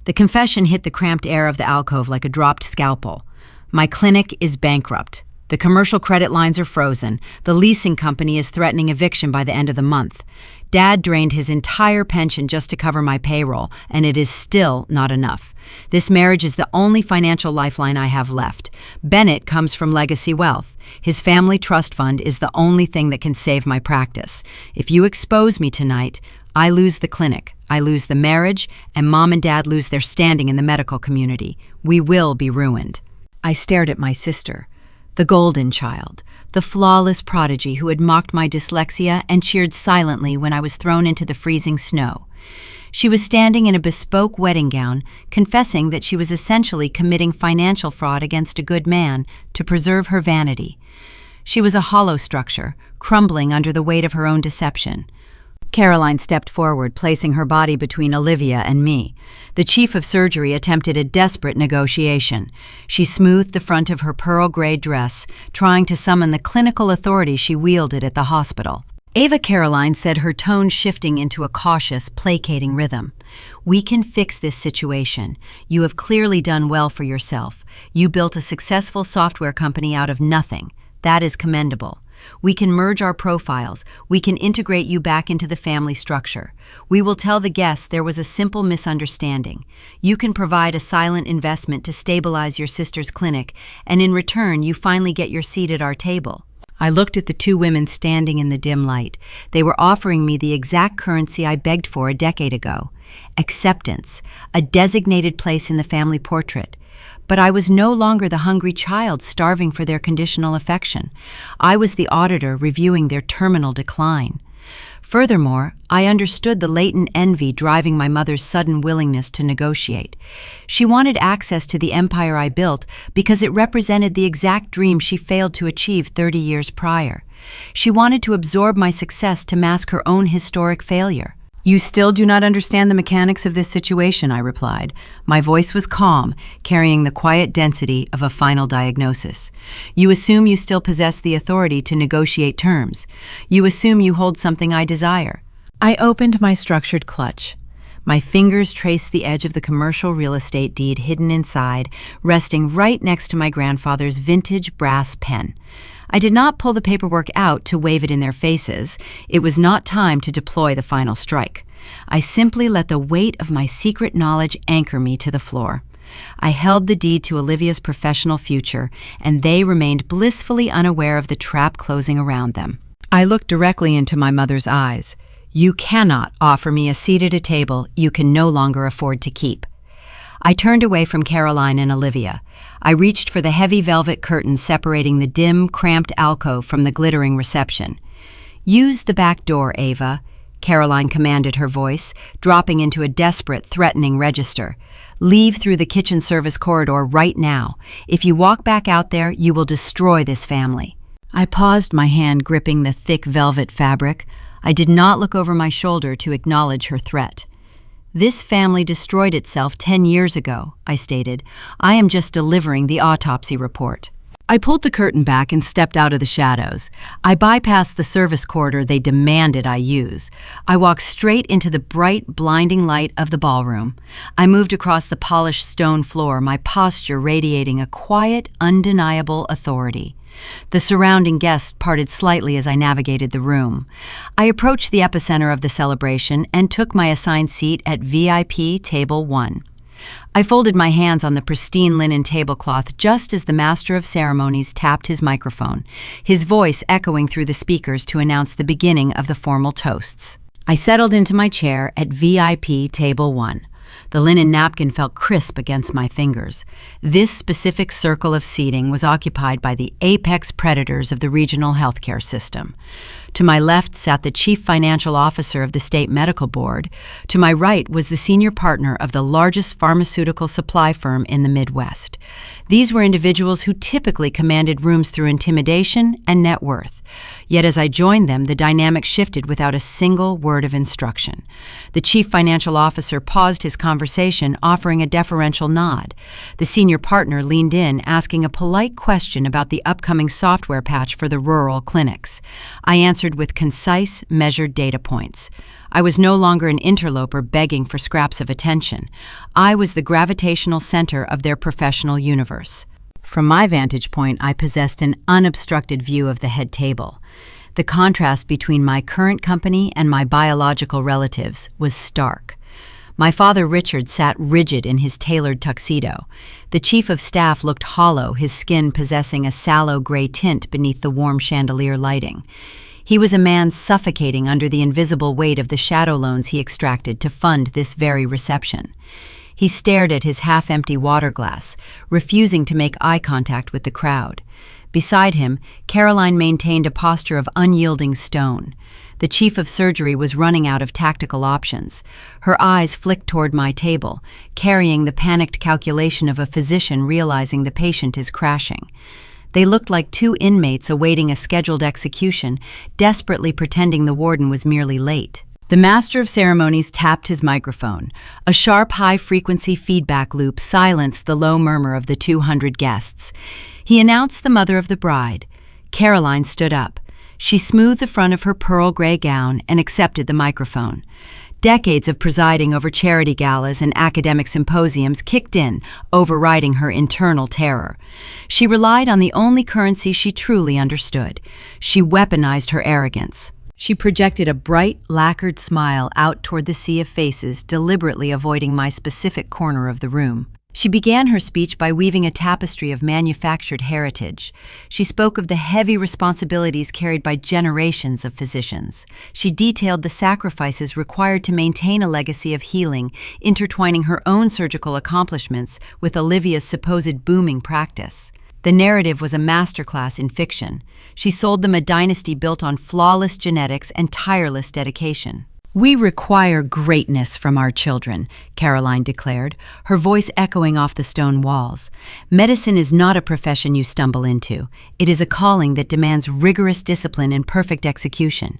The confession hit the cramped air of the alcove like a dropped scalpel. My clinic is bankrupt. The commercial credit lines are frozen. The leasing company is threatening eviction by the end of the month. Dad drained his entire pension just to cover my payroll, and it is still not enough. This marriage is the only financial lifeline I have left. Bennett comes from legacy wealth. His family trust fund is the only thing that can save my practice. If you expose me tonight, I lose the clinic, I lose the marriage, and Mom and Dad lose their standing in the medical community. We will be ruined. I stared at my sister, the golden child, the flawless prodigy who had mocked my dyslexia and cheered silently when I was thrown into the freezing snow. She was standing in a bespoke wedding gown, confessing that she was essentially committing financial fraud against a good man to preserve her vanity. She was a hollow structure, crumbling under the weight of her own deception. Caroline stepped forward, placing her body between Olivia and me. The chief of surgery attempted a desperate negotiation. She smoothed the front of her pearl gray dress, trying to summon the clinical authority she wielded at the hospital. Ava Caroline said, her tone shifting into a cautious, placating rhythm. "We can fix this situation. You have clearly done well for yourself. You built a successful software company out of nothing. That is commendable. We can merge our profiles. We can integrate you back into the family structure. We will tell the guests there was a simple misunderstanding. You can provide a silent investment to stabilize your sister's clinic, and in return, you finally get your seat at our table." I looked at the two women standing in the dim light. They were offering me the exact currency I begged for a decade ago: acceptance, a designated place in the family portrait. But I was no longer the hungry child starving for their conditional affection. I was the auditor reviewing their terminal decline. Furthermore, I understood the latent envy driving my mother's sudden willingness to negotiate. She wanted access to the empire I built because it represented the exact dream she failed to achieve 30 years prior. She wanted to absorb my success to mask her own historic failure. "You still do not understand the mechanics of this situation," I replied. My voice was calm, carrying the quiet density of a final diagnosis. "You assume you still possess the authority to negotiate terms. You assume you hold something I desire." I opened my structured clutch. My fingers traced the edge of the commercial real estate deed hidden inside, resting right next to my grandfather's vintage brass pen. I did not pull the paperwork out to wave it in their faces. It was not time to deploy the final strike. I simply let the weight of my secret knowledge anchor me to the floor. I held the deed to Olivia's professional future, and they remained blissfully unaware of the trap closing around them. I looked directly into my mother's eyes. "You cannot offer me a seat at a table you can no longer afford to keep." I turned away from Caroline and Olivia. I reached for the heavy velvet curtain separating the dim, cramped alcove from the glittering reception. "Use the back door, Ava," Caroline commanded, her voice dropping into a desperate, threatening register. "Leave through the kitchen service corridor right now. If you walk back out there, you will destroy this family." I paused, my hand gripping the thick velvet fabric. I did not look over my shoulder to acknowledge her threat. "This family destroyed itself 10 years ago," I stated. "I am just delivering the autopsy report." I pulled the curtain back and stepped out of the shadows. I bypassed the service corridor they demanded I use. I walked straight into the bright, blinding light of the ballroom. I moved across the polished stone floor, my posture radiating a quiet, undeniable authority. The surrounding guests parted slightly as I navigated the room. I approached the epicenter of the celebration and took my assigned seat at VIP Table 1. I folded my hands on the pristine linen tablecloth just as the master of ceremonies tapped his microphone, his voice echoing through the speakers to announce the beginning of the formal toasts. I settled into my chair at VIP Table 1. The linen napkin felt crisp against my fingers. This specific circle of seating was occupied by the apex predators of the regional healthcare system. To my left sat the chief financial officer of the state medical board. To my right was the senior partner of the largest pharmaceutical supply firm in the Midwest. These were individuals who typically commanded rooms through intimidation and net worth. Yet as I joined them, the dynamic shifted without a single word of instruction. The chief financial officer paused his conversation, offering a deferential nod. The senior partner leaned in, asking a polite question about the upcoming software patch for the rural clinics. I answered with concise, measured data points. I was no longer an interloper begging for scraps of attention. I was the gravitational center of their professional universe. From my vantage point, I possessed an unobstructed view of the head table. The contrast between my current company and my biological relatives was stark. My father, Richard, sat rigid in his tailored tuxedo. The chief of staff looked hollow, his skin possessing a sallow gray tint beneath the warm chandelier lighting. He was a man suffocating under the invisible weight of the shadow loans he extracted to fund this very reception. He stared at his half-empty water glass, refusing to make eye contact with the crowd. Beside him, Caroline maintained a posture of unyielding stone. The chief of surgery was running out of tactical options. Her eyes flicked toward my table, carrying the panicked calculation of a physician realizing the patient is crashing. They looked like two inmates awaiting a scheduled execution, desperately pretending the warden was merely late. The master of ceremonies tapped his microphone. A sharp, high-frequency feedback loop silenced the low murmur of the 200 guests. He announced the mother of the bride. Caroline stood up. She smoothed the front of her pearl gray gown and accepted the microphone. Decades of presiding over charity galas and academic symposiums kicked in, overriding her internal terror. She relied on the only currency she truly understood. She weaponized her arrogance. She projected a bright, lacquered smile out toward the sea of faces, deliberately avoiding my specific corner of the room. She began her speech by weaving a tapestry of manufactured heritage. She spoke of the heavy responsibilities carried by generations of physicians. She detailed the sacrifices required to maintain a legacy of healing, intertwining her own surgical accomplishments with Olivia's supposed booming practice. The narrative was a masterclass in fiction. She sold them a dynasty built on flawless genetics and tireless dedication. "We require greatness from our children," Caroline declared, her voice echoing off the stone walls. "Medicine is not a profession you stumble into. It is a calling that demands rigorous discipline and perfect execution.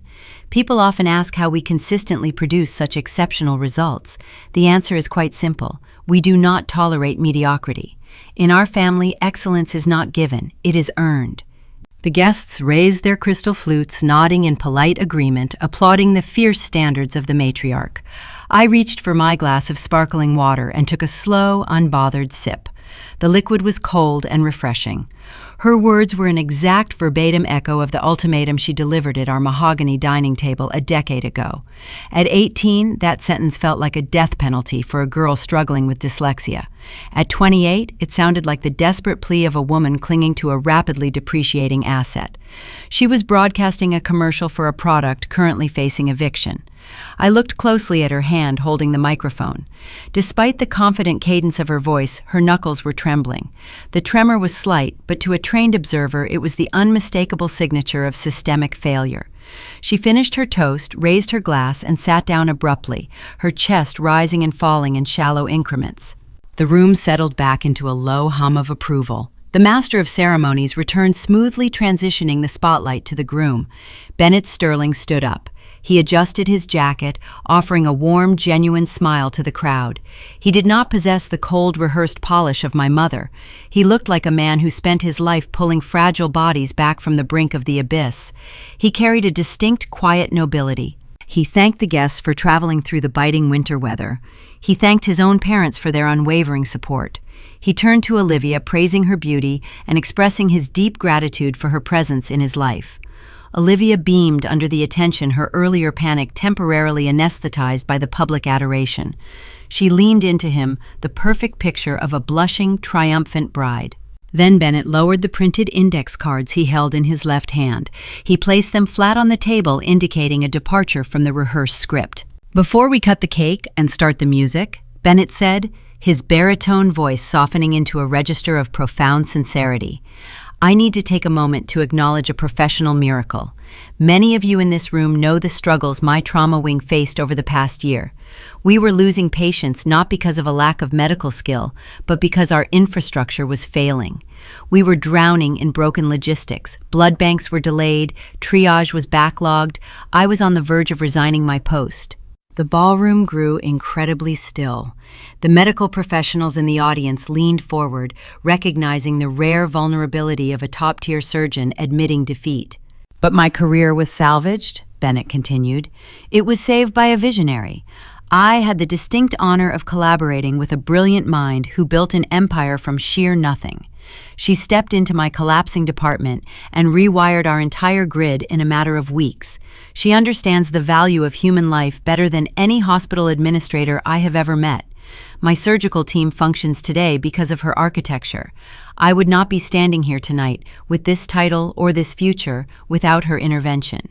People often ask how we consistently produce such exceptional results. The answer is quite simple. We do not tolerate mediocrity. In our family, excellence is not given, it is earned." The guests raised their crystal flutes, nodding in polite agreement, applauding the fierce standards of the matriarch. I reached for my glass of sparkling water and took a slow, unbothered sip. The liquid was cold and refreshing. Her words were an exact verbatim echo of the ultimatum she delivered at our mahogany dining table a decade ago. At 18, that sentence felt like a death penalty for a girl struggling with dyslexia. At 28, it sounded like the desperate plea of a woman clinging to a rapidly depreciating asset. She was broadcasting a commercial for a product currently facing eviction. I looked closely at her hand holding the microphone. Despite the confident cadence of her voice, her knuckles were trembling. The tremor was slight, but to a trained observer, it was the unmistakable signature of systemic failure. She finished her toast, raised her glass, and sat down abruptly, her chest rising and falling in shallow increments. The room settled back into a low hum of approval. The master of ceremonies returned, smoothly transitioning the spotlight to the groom. Bennett Sterling stood up. He adjusted his jacket, offering a warm, genuine smile to the crowd. He did not possess the cold, rehearsed polish of my mother. He looked like a man who spent his life pulling fragile bodies back from the brink of the abyss. He carried a distinct, quiet nobility. He thanked the guests for traveling through the biting winter weather. He thanked his own parents for their unwavering support. He turned to Olivia, praising her beauty and expressing his deep gratitude for her presence in his life. Olivia beamed under the attention, her earlier panic temporarily anesthetized by the public adoration. She leaned into him, the perfect picture of a blushing, triumphant bride. Then Bennett lowered the printed index cards he held in his left hand. He placed them flat on the table, indicating a departure from the rehearsed script. "Before we cut the cake and start the music," Bennett said, his baritone voice softening into a register of profound sincerity, I need to take a moment to acknowledge a professional miracle. Many of you in this room know the struggles my trauma wing faced over the past year. We were losing patients not because of a lack of medical skill, but because our infrastructure was failing. We were drowning in broken logistics. Blood banks were delayed, triage was backlogged. I was on the verge of resigning my post. The ballroom grew incredibly still. The medical professionals in the audience leaned forward, recognizing the rare vulnerability of a top-tier surgeon admitting defeat. "But my career was salvaged," Bennett continued. "It was saved by a visionary. I had the distinct honor of collaborating with a brilliant mind who built an empire from sheer nothing. She stepped into my collapsing department and rewired our entire grid in a matter of weeks. She understands the value of human life better than any hospital administrator I have ever met. My surgical team functions today because of her architecture. I would not be standing here tonight with this title or this future without her intervention."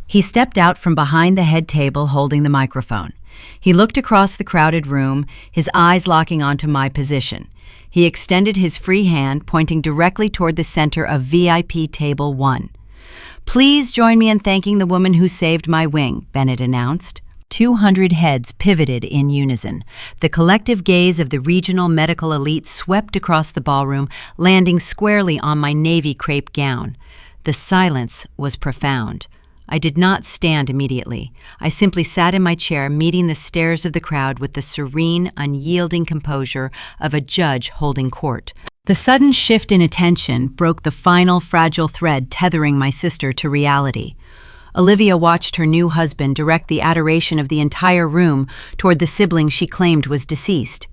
He stepped out from behind the head table holding the microphone. He looked across the crowded room, his eyes locking onto my position. He extended his free hand, pointing directly toward the center of VIP Table 1. "Please join me in thanking the woman who saved my wing," Bennett announced. 200 heads pivoted in unison. The collective gaze of the regional medical elite swept across the ballroom, landing squarely on my navy crepe gown. The silence was profound. I did not stand immediately. I simply sat in my chair, meeting the stares of the crowd with the serene, unyielding composure of a judge holding court. The sudden shift in attention broke the final fragile thread tethering my sister to reality. Olivia watched her new husband direct the adoration of the entire room toward the sibling she claimed was deceased.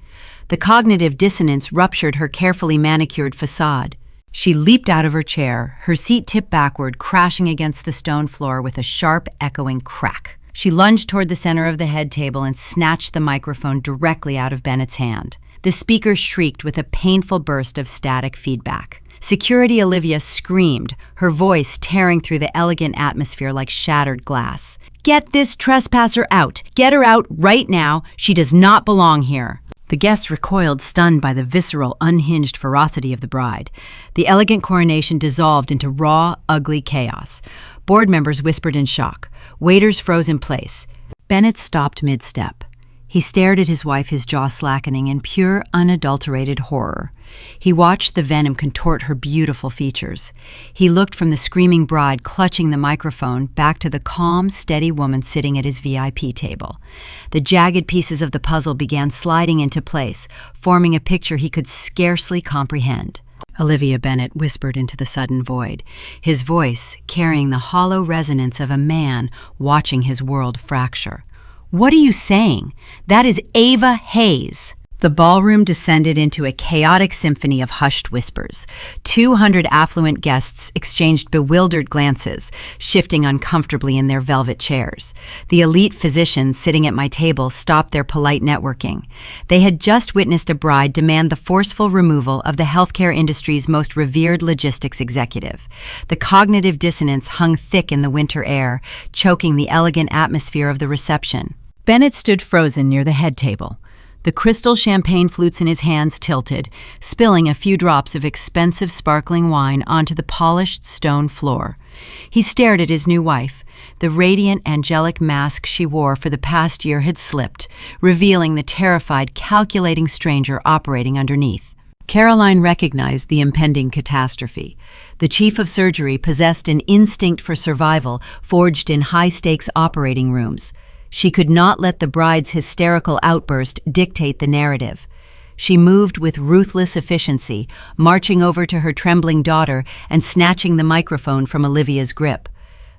The cognitive dissonance ruptured her carefully manicured facade. She leaped out of her chair, her seat tipped backward, crashing against the stone floor with a sharp, echoing crack. She lunged toward the center of the head table and snatched the microphone directly out of Bennett's hand. The speaker shrieked with a painful burst of static feedback. Security Olivia screamed, her voice tearing through the elegant atmosphere like shattered glass. "Get this trespasser out! Get her out right now! She does not belong here!" The guests recoiled, stunned by the visceral, unhinged ferocity of the bride. The elegant coronation dissolved into raw, ugly chaos. Board members whispered in shock. Waiters froze in place. Bennett stopped mid-step. He stared at his wife, his jaw slackening in pure, unadulterated horror. He watched the venom contort her beautiful features. He looked from the screaming bride clutching the microphone back to the calm, steady woman sitting at his VIP table. The jagged pieces of the puzzle began sliding into place, forming a picture he could scarcely comprehend. Olivia Bennett whispered into the sudden void, his voice carrying the hollow resonance of a man watching his world fracture. "What are you saying? That is Ava Hayes." The ballroom descended into a chaotic symphony of hushed whispers. 200 affluent guests exchanged bewildered glances, shifting uncomfortably in their velvet chairs. The elite physicians sitting at my table stopped their polite networking. They had just witnessed a bride demand the forceful removal of the healthcare industry's most revered logistics executive. The cognitive dissonance hung thick in the winter air, choking the elegant atmosphere of the reception. Bennett stood frozen near the head table. The crystal champagne flutes in his hands tilted, spilling a few drops of expensive sparkling wine onto the polished stone floor. He stared at his new wife. The radiant, angelic mask she wore for the past year had slipped, revealing the terrified, calculating stranger operating underneath. Caroline recognized the impending catastrophe. The chief of surgery possessed an instinct for survival forged in high-stakes operating rooms. She could not let the bride's hysterical outburst dictate the narrative. She moved with ruthless efficiency, marching over to her trembling daughter and snatching the microphone from Olivia's grip.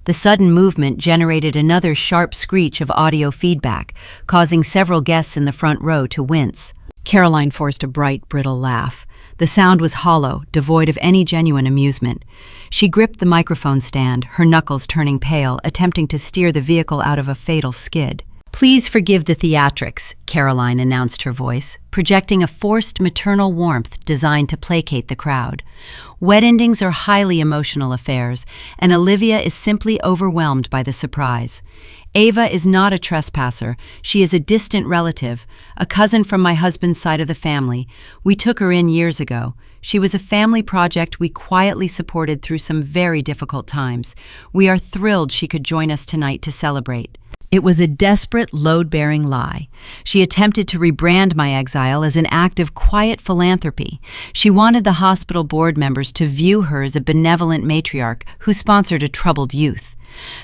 The sudden movement generated another sharp screech of audio feedback, causing several guests in the front row to wince. Caroline forced a bright, brittle laugh. The sound was hollow, devoid of any genuine amusement. She gripped the microphone stand, her knuckles turning pale, attempting to steer the vehicle out of a fatal skid. "Please forgive the theatrics," Caroline announced, her voice, projecting a forced maternal warmth designed to placate the crowd. Wed endings are highly emotional affairs, and Olivia is simply overwhelmed by the surprise. Ava is not a trespasser. She is a distant relative, a cousin from my husband's side of the family. We took her in years ago. She was a family project we quietly supported through some very difficult times. We are thrilled she could join us tonight to celebrate. It was a desperate, load-bearing lie. She attempted to rebrand my exile as an act of quiet philanthropy. She wanted the hospital board members to view her as a benevolent matriarch who sponsored a troubled youth.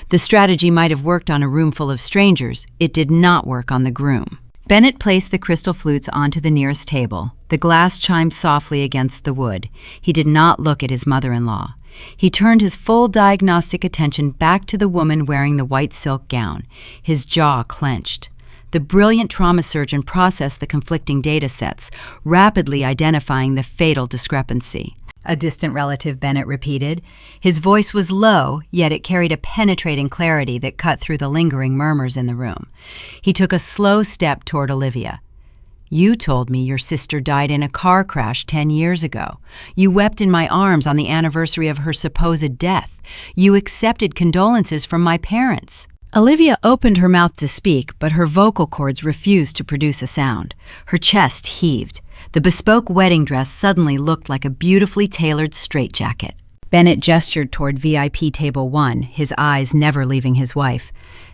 The strategy might have worked on a room full of strangers. It did not work on the groom. Bennett placed the crystal flutes onto the nearest table. The glass chimed softly against the wood. He did not look at his mother-in-law. He turned his full diagnostic attention back to the woman wearing the white silk gown. His jaw clenched. The brilliant trauma surgeon processed the conflicting data sets, rapidly identifying the fatal discrepancy. A distant relative, Bennett repeated. His voice was low, yet it carried a penetrating clarity that cut through the lingering murmurs in the room. He took a slow step toward Olivia. You told me your sister died in a car crash 10 years ago. You wept in my arms on the anniversary of her supposed death. You accepted condolences from my parents. Olivia opened her mouth to speak, but her vocal cords refused to produce a sound. Her chest heaved. The bespoke wedding dress suddenly looked like a beautifully tailored straitjacket. Bennett gestured toward VIP Table 1, his eyes never leaving his wife.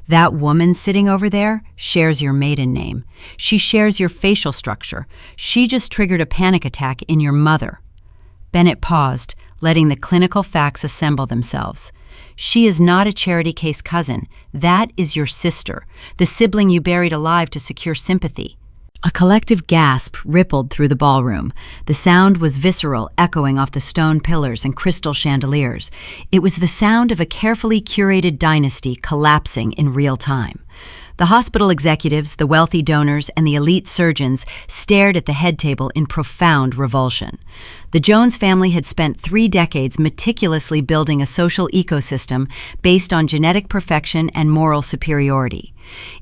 That woman sitting over there shares your maiden name. She shares your facial structure. She just triggered a panic attack in your mother. Bennett paused, letting the clinical facts assemble themselves. She is not a charity case cousin. That is your sister, the sibling you buried alive to secure sympathy. A collective gasp rippled through the ballroom. The sound was visceral, echoing off the stone pillars and crystal chandeliers. It was the sound of a carefully curated dynasty collapsing in real time. The hospital executives, the wealthy donors, and the elite surgeons stared at the head table in profound revulsion. The Jones family had spent 3 decades meticulously building a social ecosystem based on genetic perfection and moral superiority.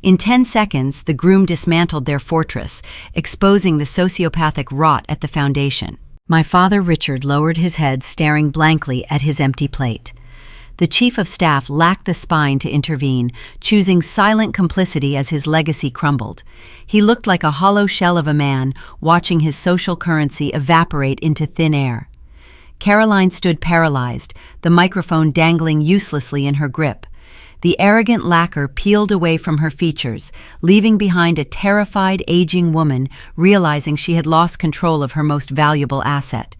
In 10 seconds, the groom dismantled their fortress, exposing the sociopathic rot at the foundation. My father, Richard, lowered his head, staring blankly at his empty plate. The chief of staff lacked the spine to intervene, choosing silent complicity as his legacy crumbled. He looked like a hollow shell of a man, watching his social currency evaporate into thin air. Caroline stood paralyzed, the microphone dangling uselessly in her grip. The arrogant lacquer peeled away from her features, leaving behind a terrified, aging woman, realizing she had lost control of her most valuable asset.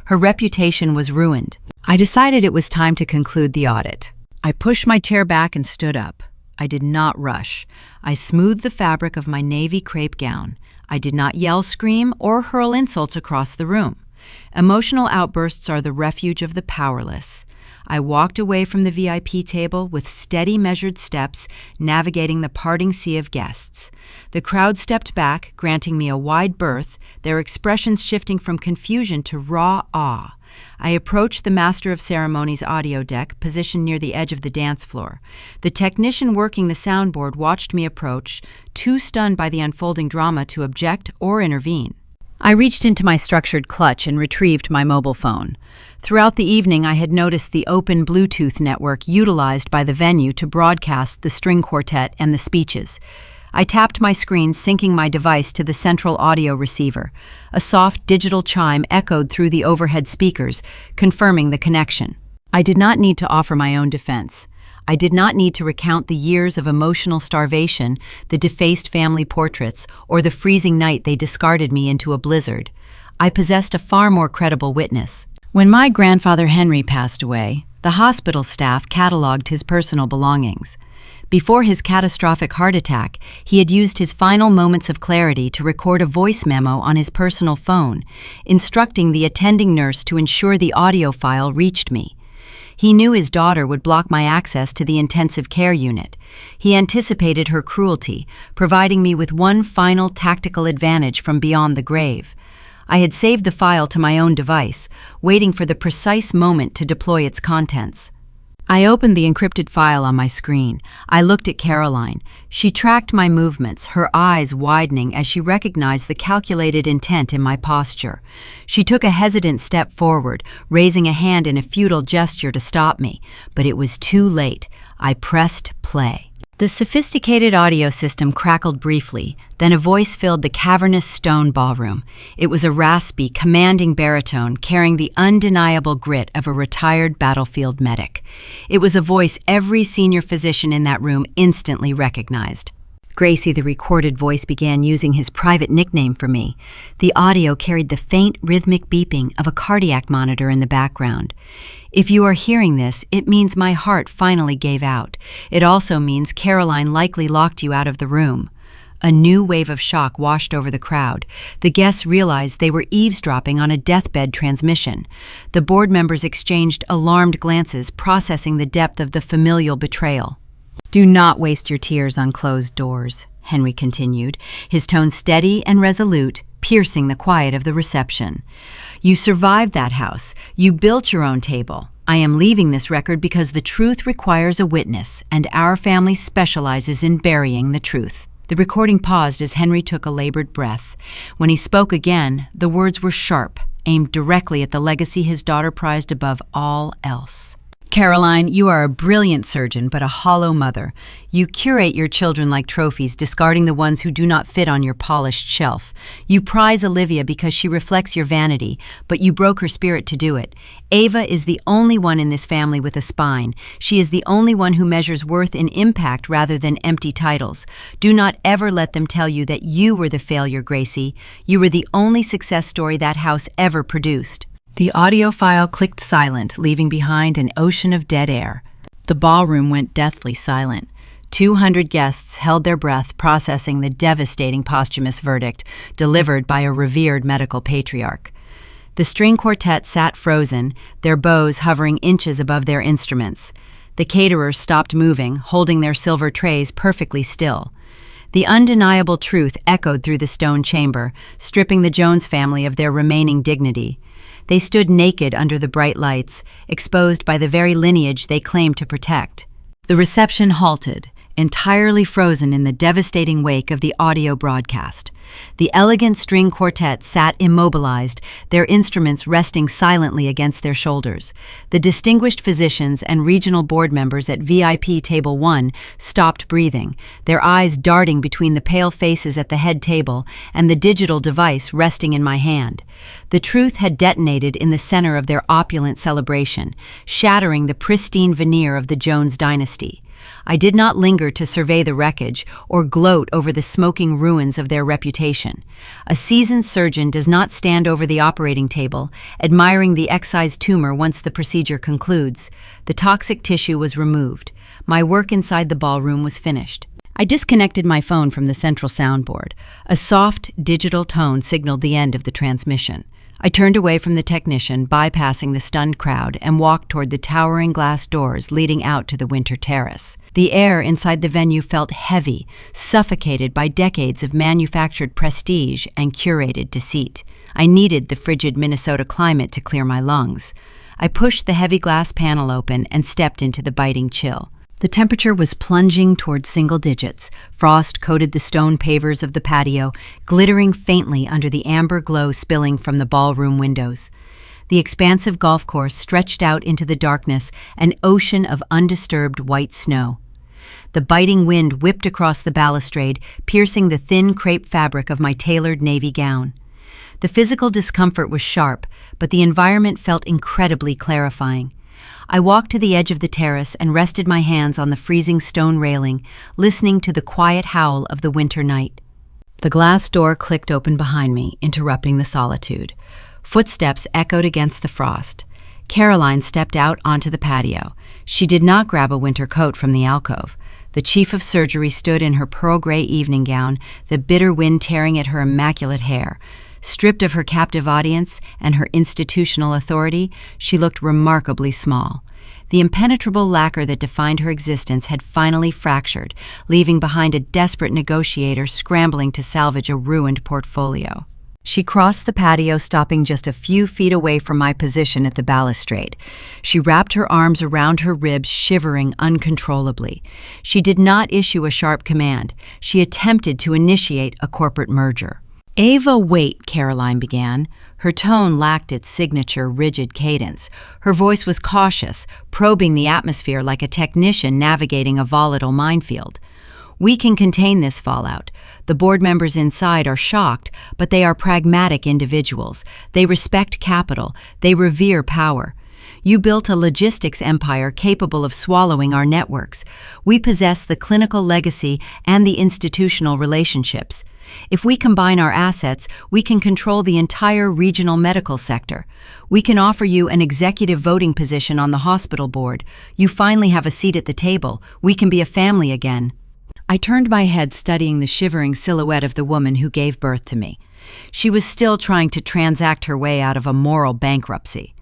Her reputation was ruined. I decided it was time to conclude the audit. I pushed my chair back and stood up. I did not rush. I smoothed the fabric of my navy crepe gown. I did not yell, scream, or hurl insults across the room. Emotional outbursts are the refuge of the powerless. I walked away from the VIP table with steady, measured steps, navigating the parting sea of guests. The crowd stepped back, granting me a wide berth, their expressions shifting from confusion to raw awe. I approached the Master of Ceremonies audio deck, positioned near the edge of the dance floor. The technician working the soundboard watched me approach, too stunned by the unfolding drama to object or intervene. I reached into my structured clutch and retrieved my mobile phone. Throughout the evening, I had noticed the open Bluetooth network utilized by the venue to broadcast the string quartet and the speeches. I tapped my screen, syncing my device to the central audio receiver. A soft digital chime echoed through the overhead speakers, confirming the connection. I did not need to offer my own defense. I did not need to recount the years of emotional starvation, the defaced family portraits, or the freezing night they discarded me into a blizzard. I possessed a far more credible witness. When my grandfather Henry passed away, the hospital staff cataloged his personal belongings. Before his catastrophic heart attack, he had used his final moments of clarity to record a voice memo on his personal phone, instructing the attending nurse to ensure the audio file reached me. He knew his daughter would block my access to the intensive care unit. He anticipated her cruelty, providing me with one final tactical advantage from beyond the grave. I had saved the file to my own device, waiting for the precise moment to deploy its contents. I opened the encrypted file on my screen. I looked at Caroline. She tracked my movements, her eyes widening as she recognized the calculated intent in my posture. She took a hesitant step forward, raising a hand in a futile gesture to stop me, but it was too late. I pressed play. The sophisticated audio system crackled briefly, then a voice filled the cavernous stone ballroom. It was a raspy, commanding baritone carrying the undeniable grit of a retired battlefield medic. It was a voice every senior physician in that room instantly recognized. Gracie, the recorded voice, began using his private nickname for me. The audio carried the faint, rhythmic beeping of a cardiac monitor in the background. If you are hearing this, it means my heart finally gave out. It also means Caroline likely locked you out of the room. A new wave of shock washed over the crowd. The guests realized they were eavesdropping on a deathbed transmission. The board members exchanged alarmed glances, processing the depth of the familial betrayal. "Do not waste your tears on closed doors," Henry continued, his tone steady and resolute, piercing the quiet of the reception. "You survived that house. You built your own table. I am leaving this record because the truth requires a witness, and our family specializes in burying the truth." The recording paused as Henry took a labored breath. When he spoke again, the words were sharp, aimed directly at the legacy his daughter prized above all else. "Caroline, you are a brilliant surgeon, but a hollow mother. You curate your children like trophies, discarding the ones who do not fit on your polished shelf. You prize Olivia because she reflects your vanity, but you broke her spirit to do it. Ava is the only one in this family with a spine. She is the only one who measures worth in impact rather than empty titles. Do not ever let them tell you that you were the failure, Gracie. You were the only success story that house ever produced." The audio file clicked silent, leaving behind an ocean of dead air. The ballroom went deathly silent. 200 guests held their breath, processing the devastating posthumous verdict delivered by a revered medical patriarch. The string quartet sat frozen, their bows hovering inches above their instruments. The caterers stopped moving, holding their silver trays perfectly still. The undeniable truth echoed through the stone chamber, stripping the Jones family of their remaining dignity. They stood naked under the bright lights, exposed by the very lineage they claimed to protect. The reception halted, entirely frozen in the devastating wake of the audio broadcast. The elegant string quartet sat immobilized, their instruments resting silently against their shoulders. The distinguished physicians and regional board members at VIP Table 1 stopped breathing, their eyes darting between the pale faces at the head table and the digital device resting in my hand. The truth had detonated in the center of their opulent celebration, shattering the pristine veneer of the Jones dynasty. I did not linger to survey the wreckage or gloat over the smoking ruins of their reputation. A seasoned surgeon does not stand over the operating table, admiring the excised tumor once the procedure concludes. The toxic tissue was removed. My work inside the ballroom was finished. I disconnected my phone from the central soundboard. A soft, digital tone signaled the end of the transmission. I turned away from the technician, bypassing the stunned crowd, and walked toward the towering glass doors leading out to the winter terrace. The air inside the venue felt heavy, suffocated by decades of manufactured prestige and curated deceit. I needed the frigid Minnesota climate to clear my lungs. I pushed the heavy glass panel open and stepped into the biting chill. The temperature was plunging toward single digits. Frost coated the stone pavers of the patio, glittering faintly under the amber glow spilling from the ballroom windows. The expansive golf course stretched out into the darkness, an ocean of undisturbed white snow. The biting wind whipped across the balustrade, piercing the thin crepe fabric of my tailored navy gown. The physical discomfort was sharp, but the environment felt incredibly clarifying. I walked to the edge of the terrace and rested my hands on the freezing stone railing, listening to the quiet howl of the winter night. The glass door clicked open behind me, interrupting the solitude. Footsteps echoed against the frost. Caroline stepped out onto the patio. She did not grab a winter coat from the alcove. The chief of surgery stood in her pearl gray evening gown, the bitter wind tearing at her immaculate hair. Stripped of her captive audience and her institutional authority, she looked remarkably small. The impenetrable lacquer that defined her existence had finally fractured, leaving behind a desperate negotiator scrambling to salvage a ruined portfolio. She crossed the patio, stopping just a few feet away from my position at the balustrade. She wrapped her arms around her ribs, shivering uncontrollably. She did not issue a sharp command. She attempted to initiate a corporate merger. "Ava, wait," Caroline began. Her tone lacked its signature rigid cadence. Her voice was cautious, probing the atmosphere like a technician navigating a volatile minefield. We can contain this fallout. The board members inside are shocked, but they are pragmatic individuals. They respect capital. They revere power. You built a logistics empire capable of swallowing our networks. We possess the clinical legacy and the institutional relationships. If we combine our assets, we can control the entire regional medical sector. We can offer you an executive voting position on the hospital board. You finally have a seat at the table. We can be a family again. I turned my head, studying the shivering silhouette of the woman who gave birth to me. She was still trying to transact her way out of a moral bankruptcy.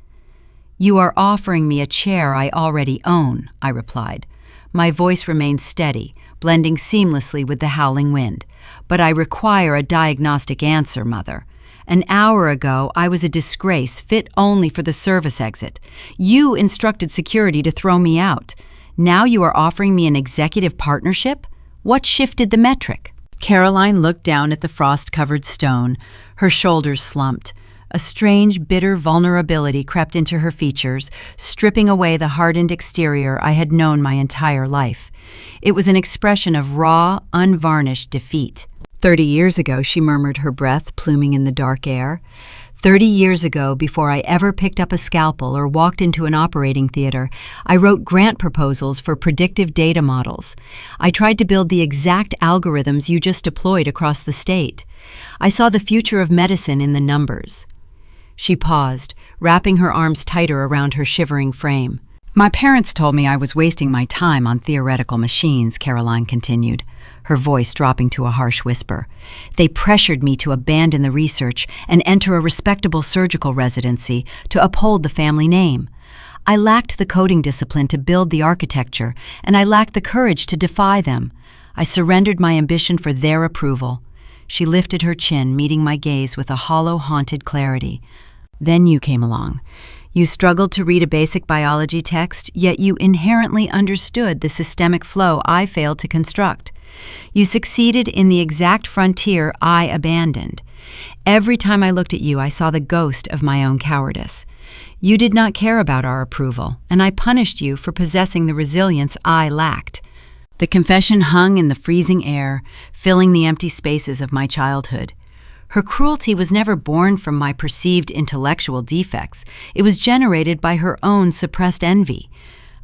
"You are offering me a chair I already own," I replied. My voice remained steady, blending seamlessly with the howling wind. "But I require a diagnostic answer, Mother. An hour ago, I was a disgrace, fit only for the service exit. You instructed security to throw me out. Now you are offering me an executive partnership? What shifted the metric?" Caroline looked down at the frost-covered stone. Her shoulders slumped. A strange, bitter vulnerability crept into her features, stripping away the hardened exterior I had known my entire life. It was an expression of raw, unvarnished defeat. 30 years ago, she murmured, her breath pluming in the dark air. 30 years ago, before I ever picked up a scalpel or walked into an operating theater, I wrote grant proposals for predictive data models. I tried to build the exact algorithms you just deployed across the state. I saw the future of medicine in the numbers. She paused, wrapping her arms tighter around her shivering frame. "My parents told me I was wasting my time on theoretical machines," Caroline continued, her voice dropping to a harsh whisper. "They pressured me to abandon the research and enter a respectable surgical residency to uphold the family name. I lacked the coding discipline to build the architecture, and I lacked the courage to defy them. I surrendered my ambition for their approval." She lifted her chin, meeting my gaze with a hollow, haunted clarity. "Then you came along. You struggled to read a basic biology text, yet you inherently understood the systemic flow I failed to construct. You succeeded in the exact frontier I abandoned. Every time I looked at you, I saw the ghost of my own cowardice. You did not care about our approval, and I punished you for possessing the resilience I lacked." The confession hung in the freezing air, filling the empty spaces of my childhood. Her cruelty was never born from my perceived intellectual defects. It was generated by her own suppressed envy.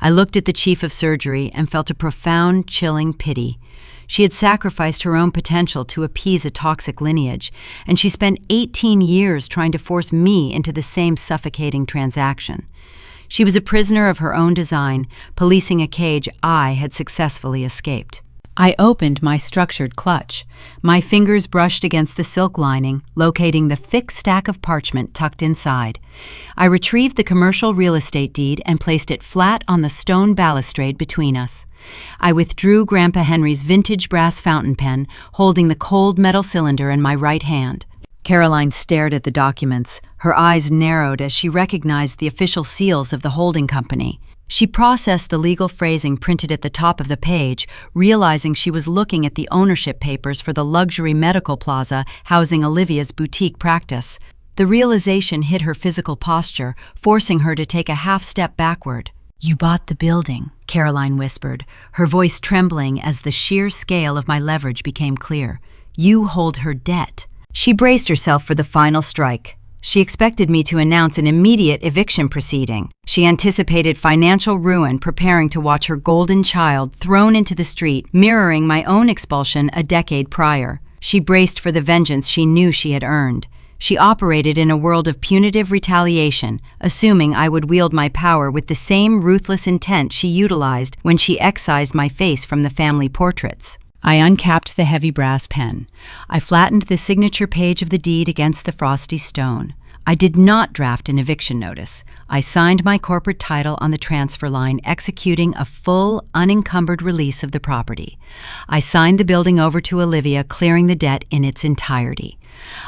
I looked at the chief of surgery and felt a profound, chilling pity. She had sacrificed her own potential to appease a toxic lineage, and she spent 18 years trying to force me into the same suffocating transaction. She was a prisoner of her own design, policing a cage I had successfully escaped. I opened my structured clutch. My fingers brushed against the silk lining, locating the thick stack of parchment tucked inside. I retrieved the commercial real estate deed and placed it flat on the stone balustrade between us. I withdrew Grandpa Henry's vintage brass fountain pen, holding the cold metal cylinder in my right hand. Caroline stared at the documents. Her eyes narrowed as she recognized the official seals of the holding company. She processed the legal phrasing printed at the top of the page, realizing she was looking at the ownership papers for the luxury medical plaza housing Olivia's boutique practice. The realization hit her physical posture, forcing her to take a half step backward. "You bought the building," Caroline whispered, her voice trembling as the sheer scale of my leverage became clear. "You hold her debt." She braced herself for the final strike. She expected me to announce an immediate eviction proceeding. She anticipated financial ruin, preparing to watch her golden child thrown into the street, mirroring my own expulsion a decade prior. She braced for the vengeance she knew she had earned. She operated in a world of punitive retaliation, assuming I would wield my power with the same ruthless intent she utilized when she excised my face from the family portraits. I uncapped the heavy brass pen. I flattened the signature page of the deed against the frosty stone. I did not draft an eviction notice. I signed my corporate title on the transfer line, executing a full, unencumbered release of the property. I signed the building over to Olivia, clearing the debt in its entirety.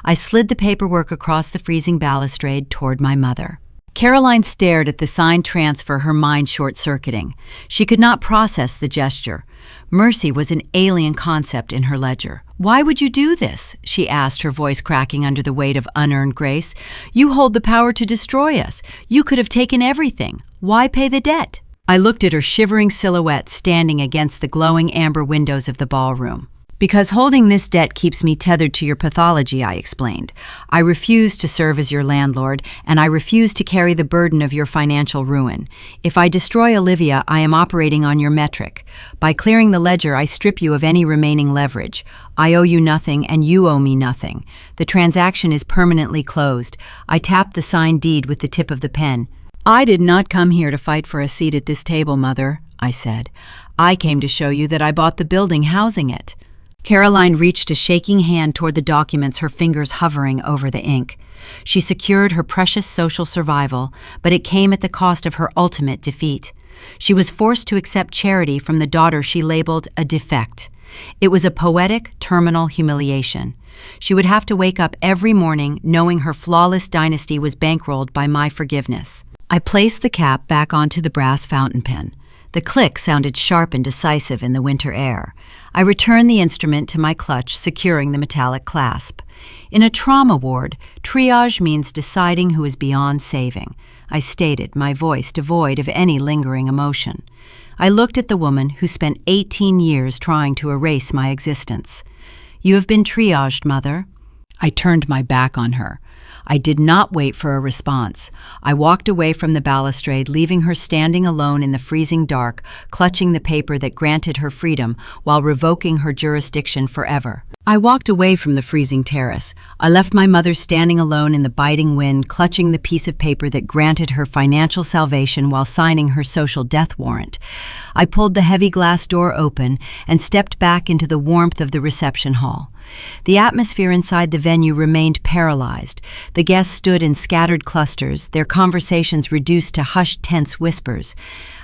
I slid the paperwork across the freezing balustrade toward my mother. Caroline stared at the signed transfer, her mind short-circuiting. She could not process the gesture. Mercy was an alien concept in her ledger. "Why would you do this?" she asked, her voice cracking under the weight of unearned grace. "You hold the power to destroy us. You could have taken everything. Why pay the debt?" I looked at her shivering silhouette standing against the glowing amber windows of the ballroom. "Because holding this debt keeps me tethered to your pathology," I explained. "I refuse to serve as your landlord, and I refuse to carry the burden of your financial ruin. If I destroy Olivia, I am operating on your metric. By clearing the ledger, I strip you of any remaining leverage. I owe you nothing, and you owe me nothing. The transaction is permanently closed." I tapped the signed deed with the tip of the pen. "I did not come here to fight for a seat at this table, Mother," I said. "I came to show you that I bought the building housing it." Caroline reached a shaking hand toward the documents, her fingers hovering over the ink. She secured her precious social survival, but it came at the cost of her ultimate defeat. She was forced to accept charity from the daughter she labeled a defect. It was a poetic, terminal humiliation. She would have to wake up every morning knowing her flawless dynasty was bankrolled by my forgiveness. I placed the cap back onto the brass fountain pen. The click sounded sharp and decisive in the winter air. I returned the instrument to my clutch, securing the metallic clasp. In a trauma ward, triage means deciding who is beyond saving, I stated, my voice devoid of any lingering emotion. I looked at the woman who spent 18 years trying to erase my existence. "You have been triaged, Mother." I turned my back on her. I did not wait for a response. I walked away from the balustrade, leaving her standing alone in the freezing dark, clutching the paper that granted her freedom while revoking her jurisdiction forever. I walked away from the freezing terrace. I left my mother standing alone in the biting wind, clutching the piece of paper that granted her financial salvation while signing her social death warrant. I pulled the heavy glass door open and stepped back into the warmth of the reception hall. The atmosphere inside the venue remained paralyzed. The guests stood in scattered clusters, their conversations reduced to hushed, tense whispers.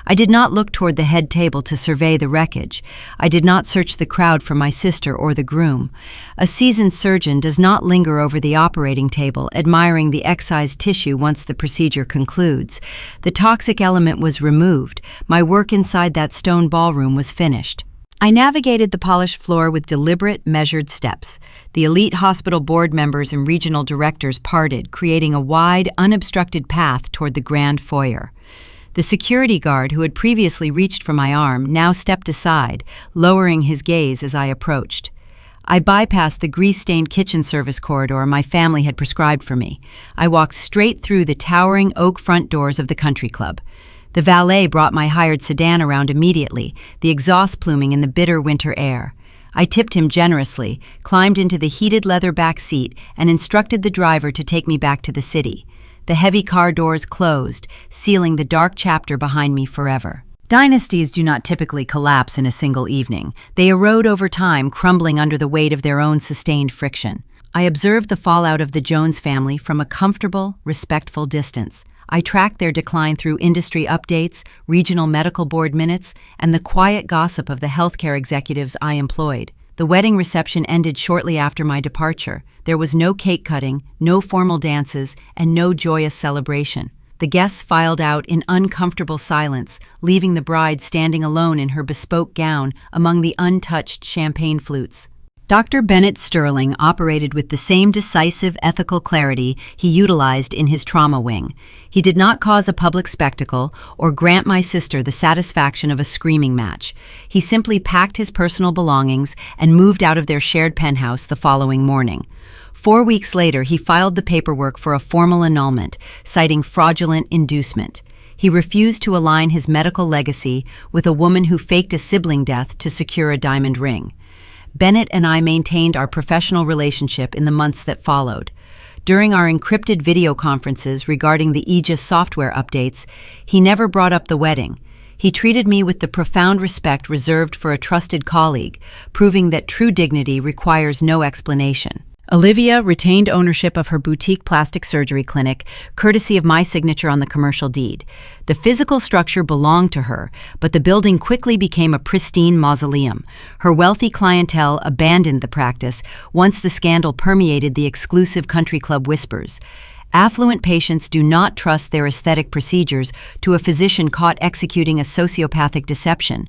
I did not look toward the head table to survey the wreckage. I did not search the crowd for my sister or the groom. A seasoned surgeon does not linger over the operating table, admiring the excised tissue once the procedure concludes. The toxic element was removed. My work inside that stone ballroom was finished. I navigated the polished floor with deliberate, measured steps. The elite hospital board members and regional directors parted, creating a wide, unobstructed path toward the grand foyer. The security guard who had previously reached for my arm now stepped aside, lowering his gaze as I approached. I bypassed the grease-stained kitchen service corridor my family had prescribed for me. I walked straight through the towering oak front doors of the country club. The valet brought my hired sedan around immediately, the exhaust pluming in the bitter winter air. I tipped him generously, climbed into the heated leather back seat, and instructed the driver to take me back to the city. The heavy car doors closed, sealing the dark chapter behind me forever. Dynasties do not typically collapse in a single evening. They erode over time, crumbling under the weight of their own sustained friction. I observed the fallout of the Jones family from a comfortable, respectful distance. I tracked their decline through industry updates, regional medical board minutes, and the quiet gossip of the healthcare executives I employed. The wedding reception ended shortly after my departure. There was no cake cutting, no formal dances, and no joyous celebration. The guests filed out in uncomfortable silence, leaving the bride standing alone in her bespoke gown among the untouched champagne flutes. Dr. Bennett Sterling operated with the same decisive ethical clarity he utilized in his trauma wing. He did not cause a public spectacle or grant my sister the satisfaction of a screaming match. He simply packed his personal belongings and moved out of their shared penthouse the following morning. 4 weeks later, he filed the paperwork for a formal annulment, citing fraudulent inducement. He refused to align his medical legacy with a woman who faked a sibling death to secure a diamond ring. Bennett and I maintained our professional relationship in the months that followed. During our encrypted video conferences regarding the Aegis software updates, he never brought up the wedding. He treated me with the profound respect reserved for a trusted colleague, proving that true dignity requires no explanation. Olivia retained ownership of her boutique plastic surgery clinic, courtesy of my signature on the commercial deed. The physical structure belonged to her, but the building quickly became a pristine mausoleum. Her wealthy clientele abandoned the practice once the scandal permeated the exclusive country club whispers. Affluent patients do not trust their aesthetic procedures to a physician caught executing a sociopathic deception.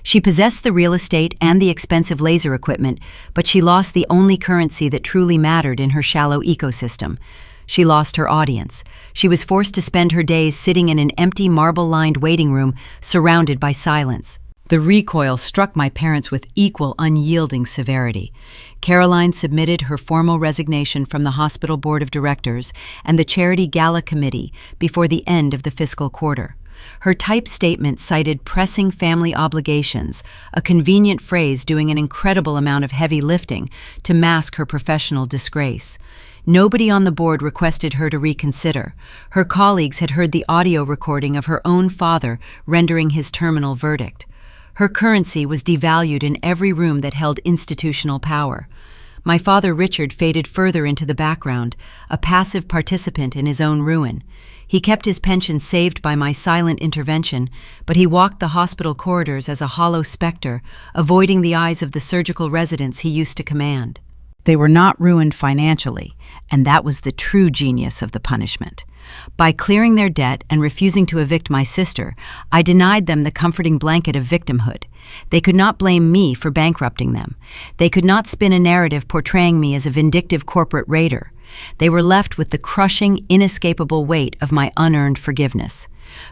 She possessed the real estate and the expensive laser equipment, but she lost the only currency that truly mattered in her shallow ecosystem. She lost her audience. She was forced to spend her days sitting in an empty marble-lined waiting room surrounded by silence. The recoil struck my parents with equal unyielding severity. Caroline submitted her formal resignation from the hospital board of directors and the charity gala committee before the end of the fiscal quarter. Her typed statement cited pressing family obligations, a convenient phrase doing an incredible amount of heavy lifting to mask her professional disgrace. Nobody on the board requested her to reconsider. Her colleagues had heard the audio recording of her own father rendering his terminal verdict. Her currency was devalued in every room that held institutional power. My father Richard faded further into the background, a passive participant in his own ruin. He kept his pension saved by my silent intervention, but he walked the hospital corridors as a hollow specter, avoiding the eyes of the surgical residents he used to command. They were not ruined financially, and that was the true genius of the punishment. By clearing their debt and refusing to evict my sister, I denied them the comforting blanket of victimhood. They could not blame me for bankrupting them. They could not spin a narrative portraying me as a vindictive corporate raider. They were left with the crushing, inescapable weight of my unearned forgiveness.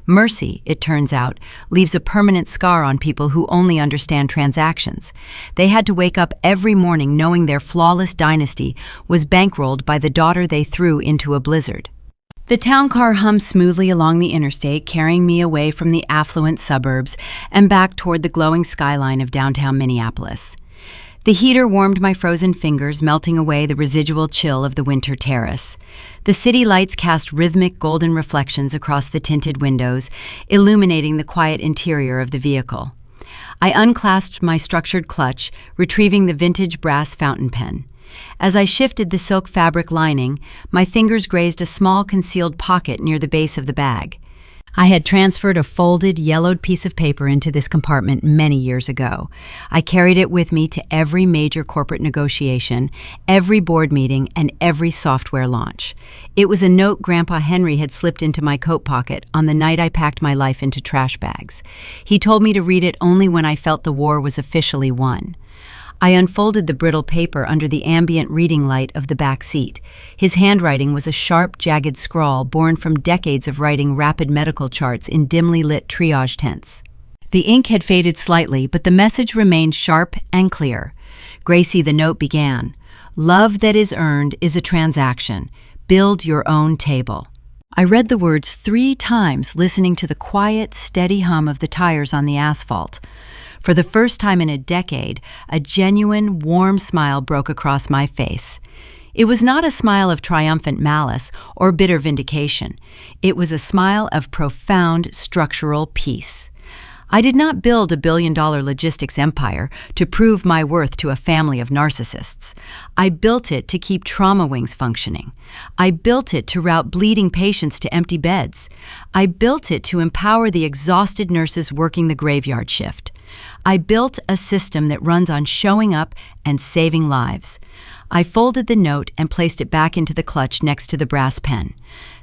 Mercy, it turns out, leaves a permanent scar on people who only understand transactions. They had to wake up every morning knowing their flawless dynasty was bankrolled by the daughter they threw into a blizzard. The town car hummed smoothly along the interstate, carrying me away from the affluent suburbs and back toward the glowing skyline of downtown Minneapolis. The heater warmed my frozen fingers, melting away the residual chill of the winter terrace. The city lights cast rhythmic golden reflections across the tinted windows, illuminating the quiet interior of the vehicle. I unclasped my structured clutch, retrieving the vintage brass fountain pen. As I shifted the silk fabric lining, my fingers grazed a small concealed pocket near the base of the bag. I had transferred a folded, yellowed piece of paper into this compartment many years ago. I carried it with me to every major corporate negotiation, every board meeting, and every software launch. It was a note Grandpa Henry had slipped into my coat pocket on the night I packed my life into trash bags. He told me to read it only when I felt the war was officially won. I unfolded the brittle paper under the ambient reading light of the back seat. His handwriting was a sharp, jagged scrawl born from decades of writing rapid medical charts in dimly lit triage tents. The ink had faded slightly, but the message remained sharp and clear. Gracie, the note began, "Love that is earned is a transaction. Build your own table." I read the words 3 times, listening to the quiet, steady hum of the tires on the asphalt. For the first time in a decade, a genuine, warm smile broke across my face. It was not a smile of triumphant malice or bitter vindication. It was a smile of profound structural peace. I did not build a billion-dollar logistics empire to prove my worth to a family of narcissists. I built it to keep trauma wings functioning. I built it to route bleeding patients to empty beds. I built it to empower the exhausted nurses working the graveyard shift. I built a system that runs on showing up and saving lives. I folded the note and placed it back into the clutch next to the brass pen.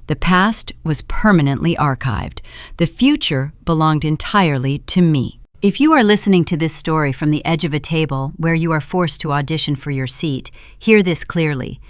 The past was permanently archived. The future belonged entirely to me. If you are listening to this story from the edge of a table where you are forced to audition for your seat, hear this clearly.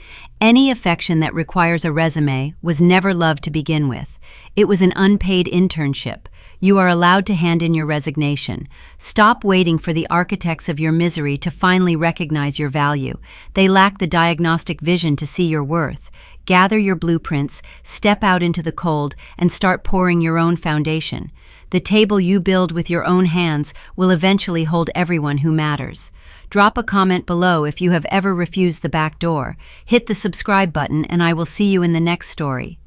Any affection that requires a resume was never love to begin with. It was an unpaid internship. You are allowed to hand in your resignation. Stop waiting for the architects of your misery to finally recognize your value. They lack the diagnostic vision to see your worth. Gather your blueprints, step out into the cold, and start pouring your own foundation. The table you build with your own hands will eventually hold everyone who matters. Drop a comment below if you have ever refused the back door. Hit the subscribe button, and I will see you in the next story.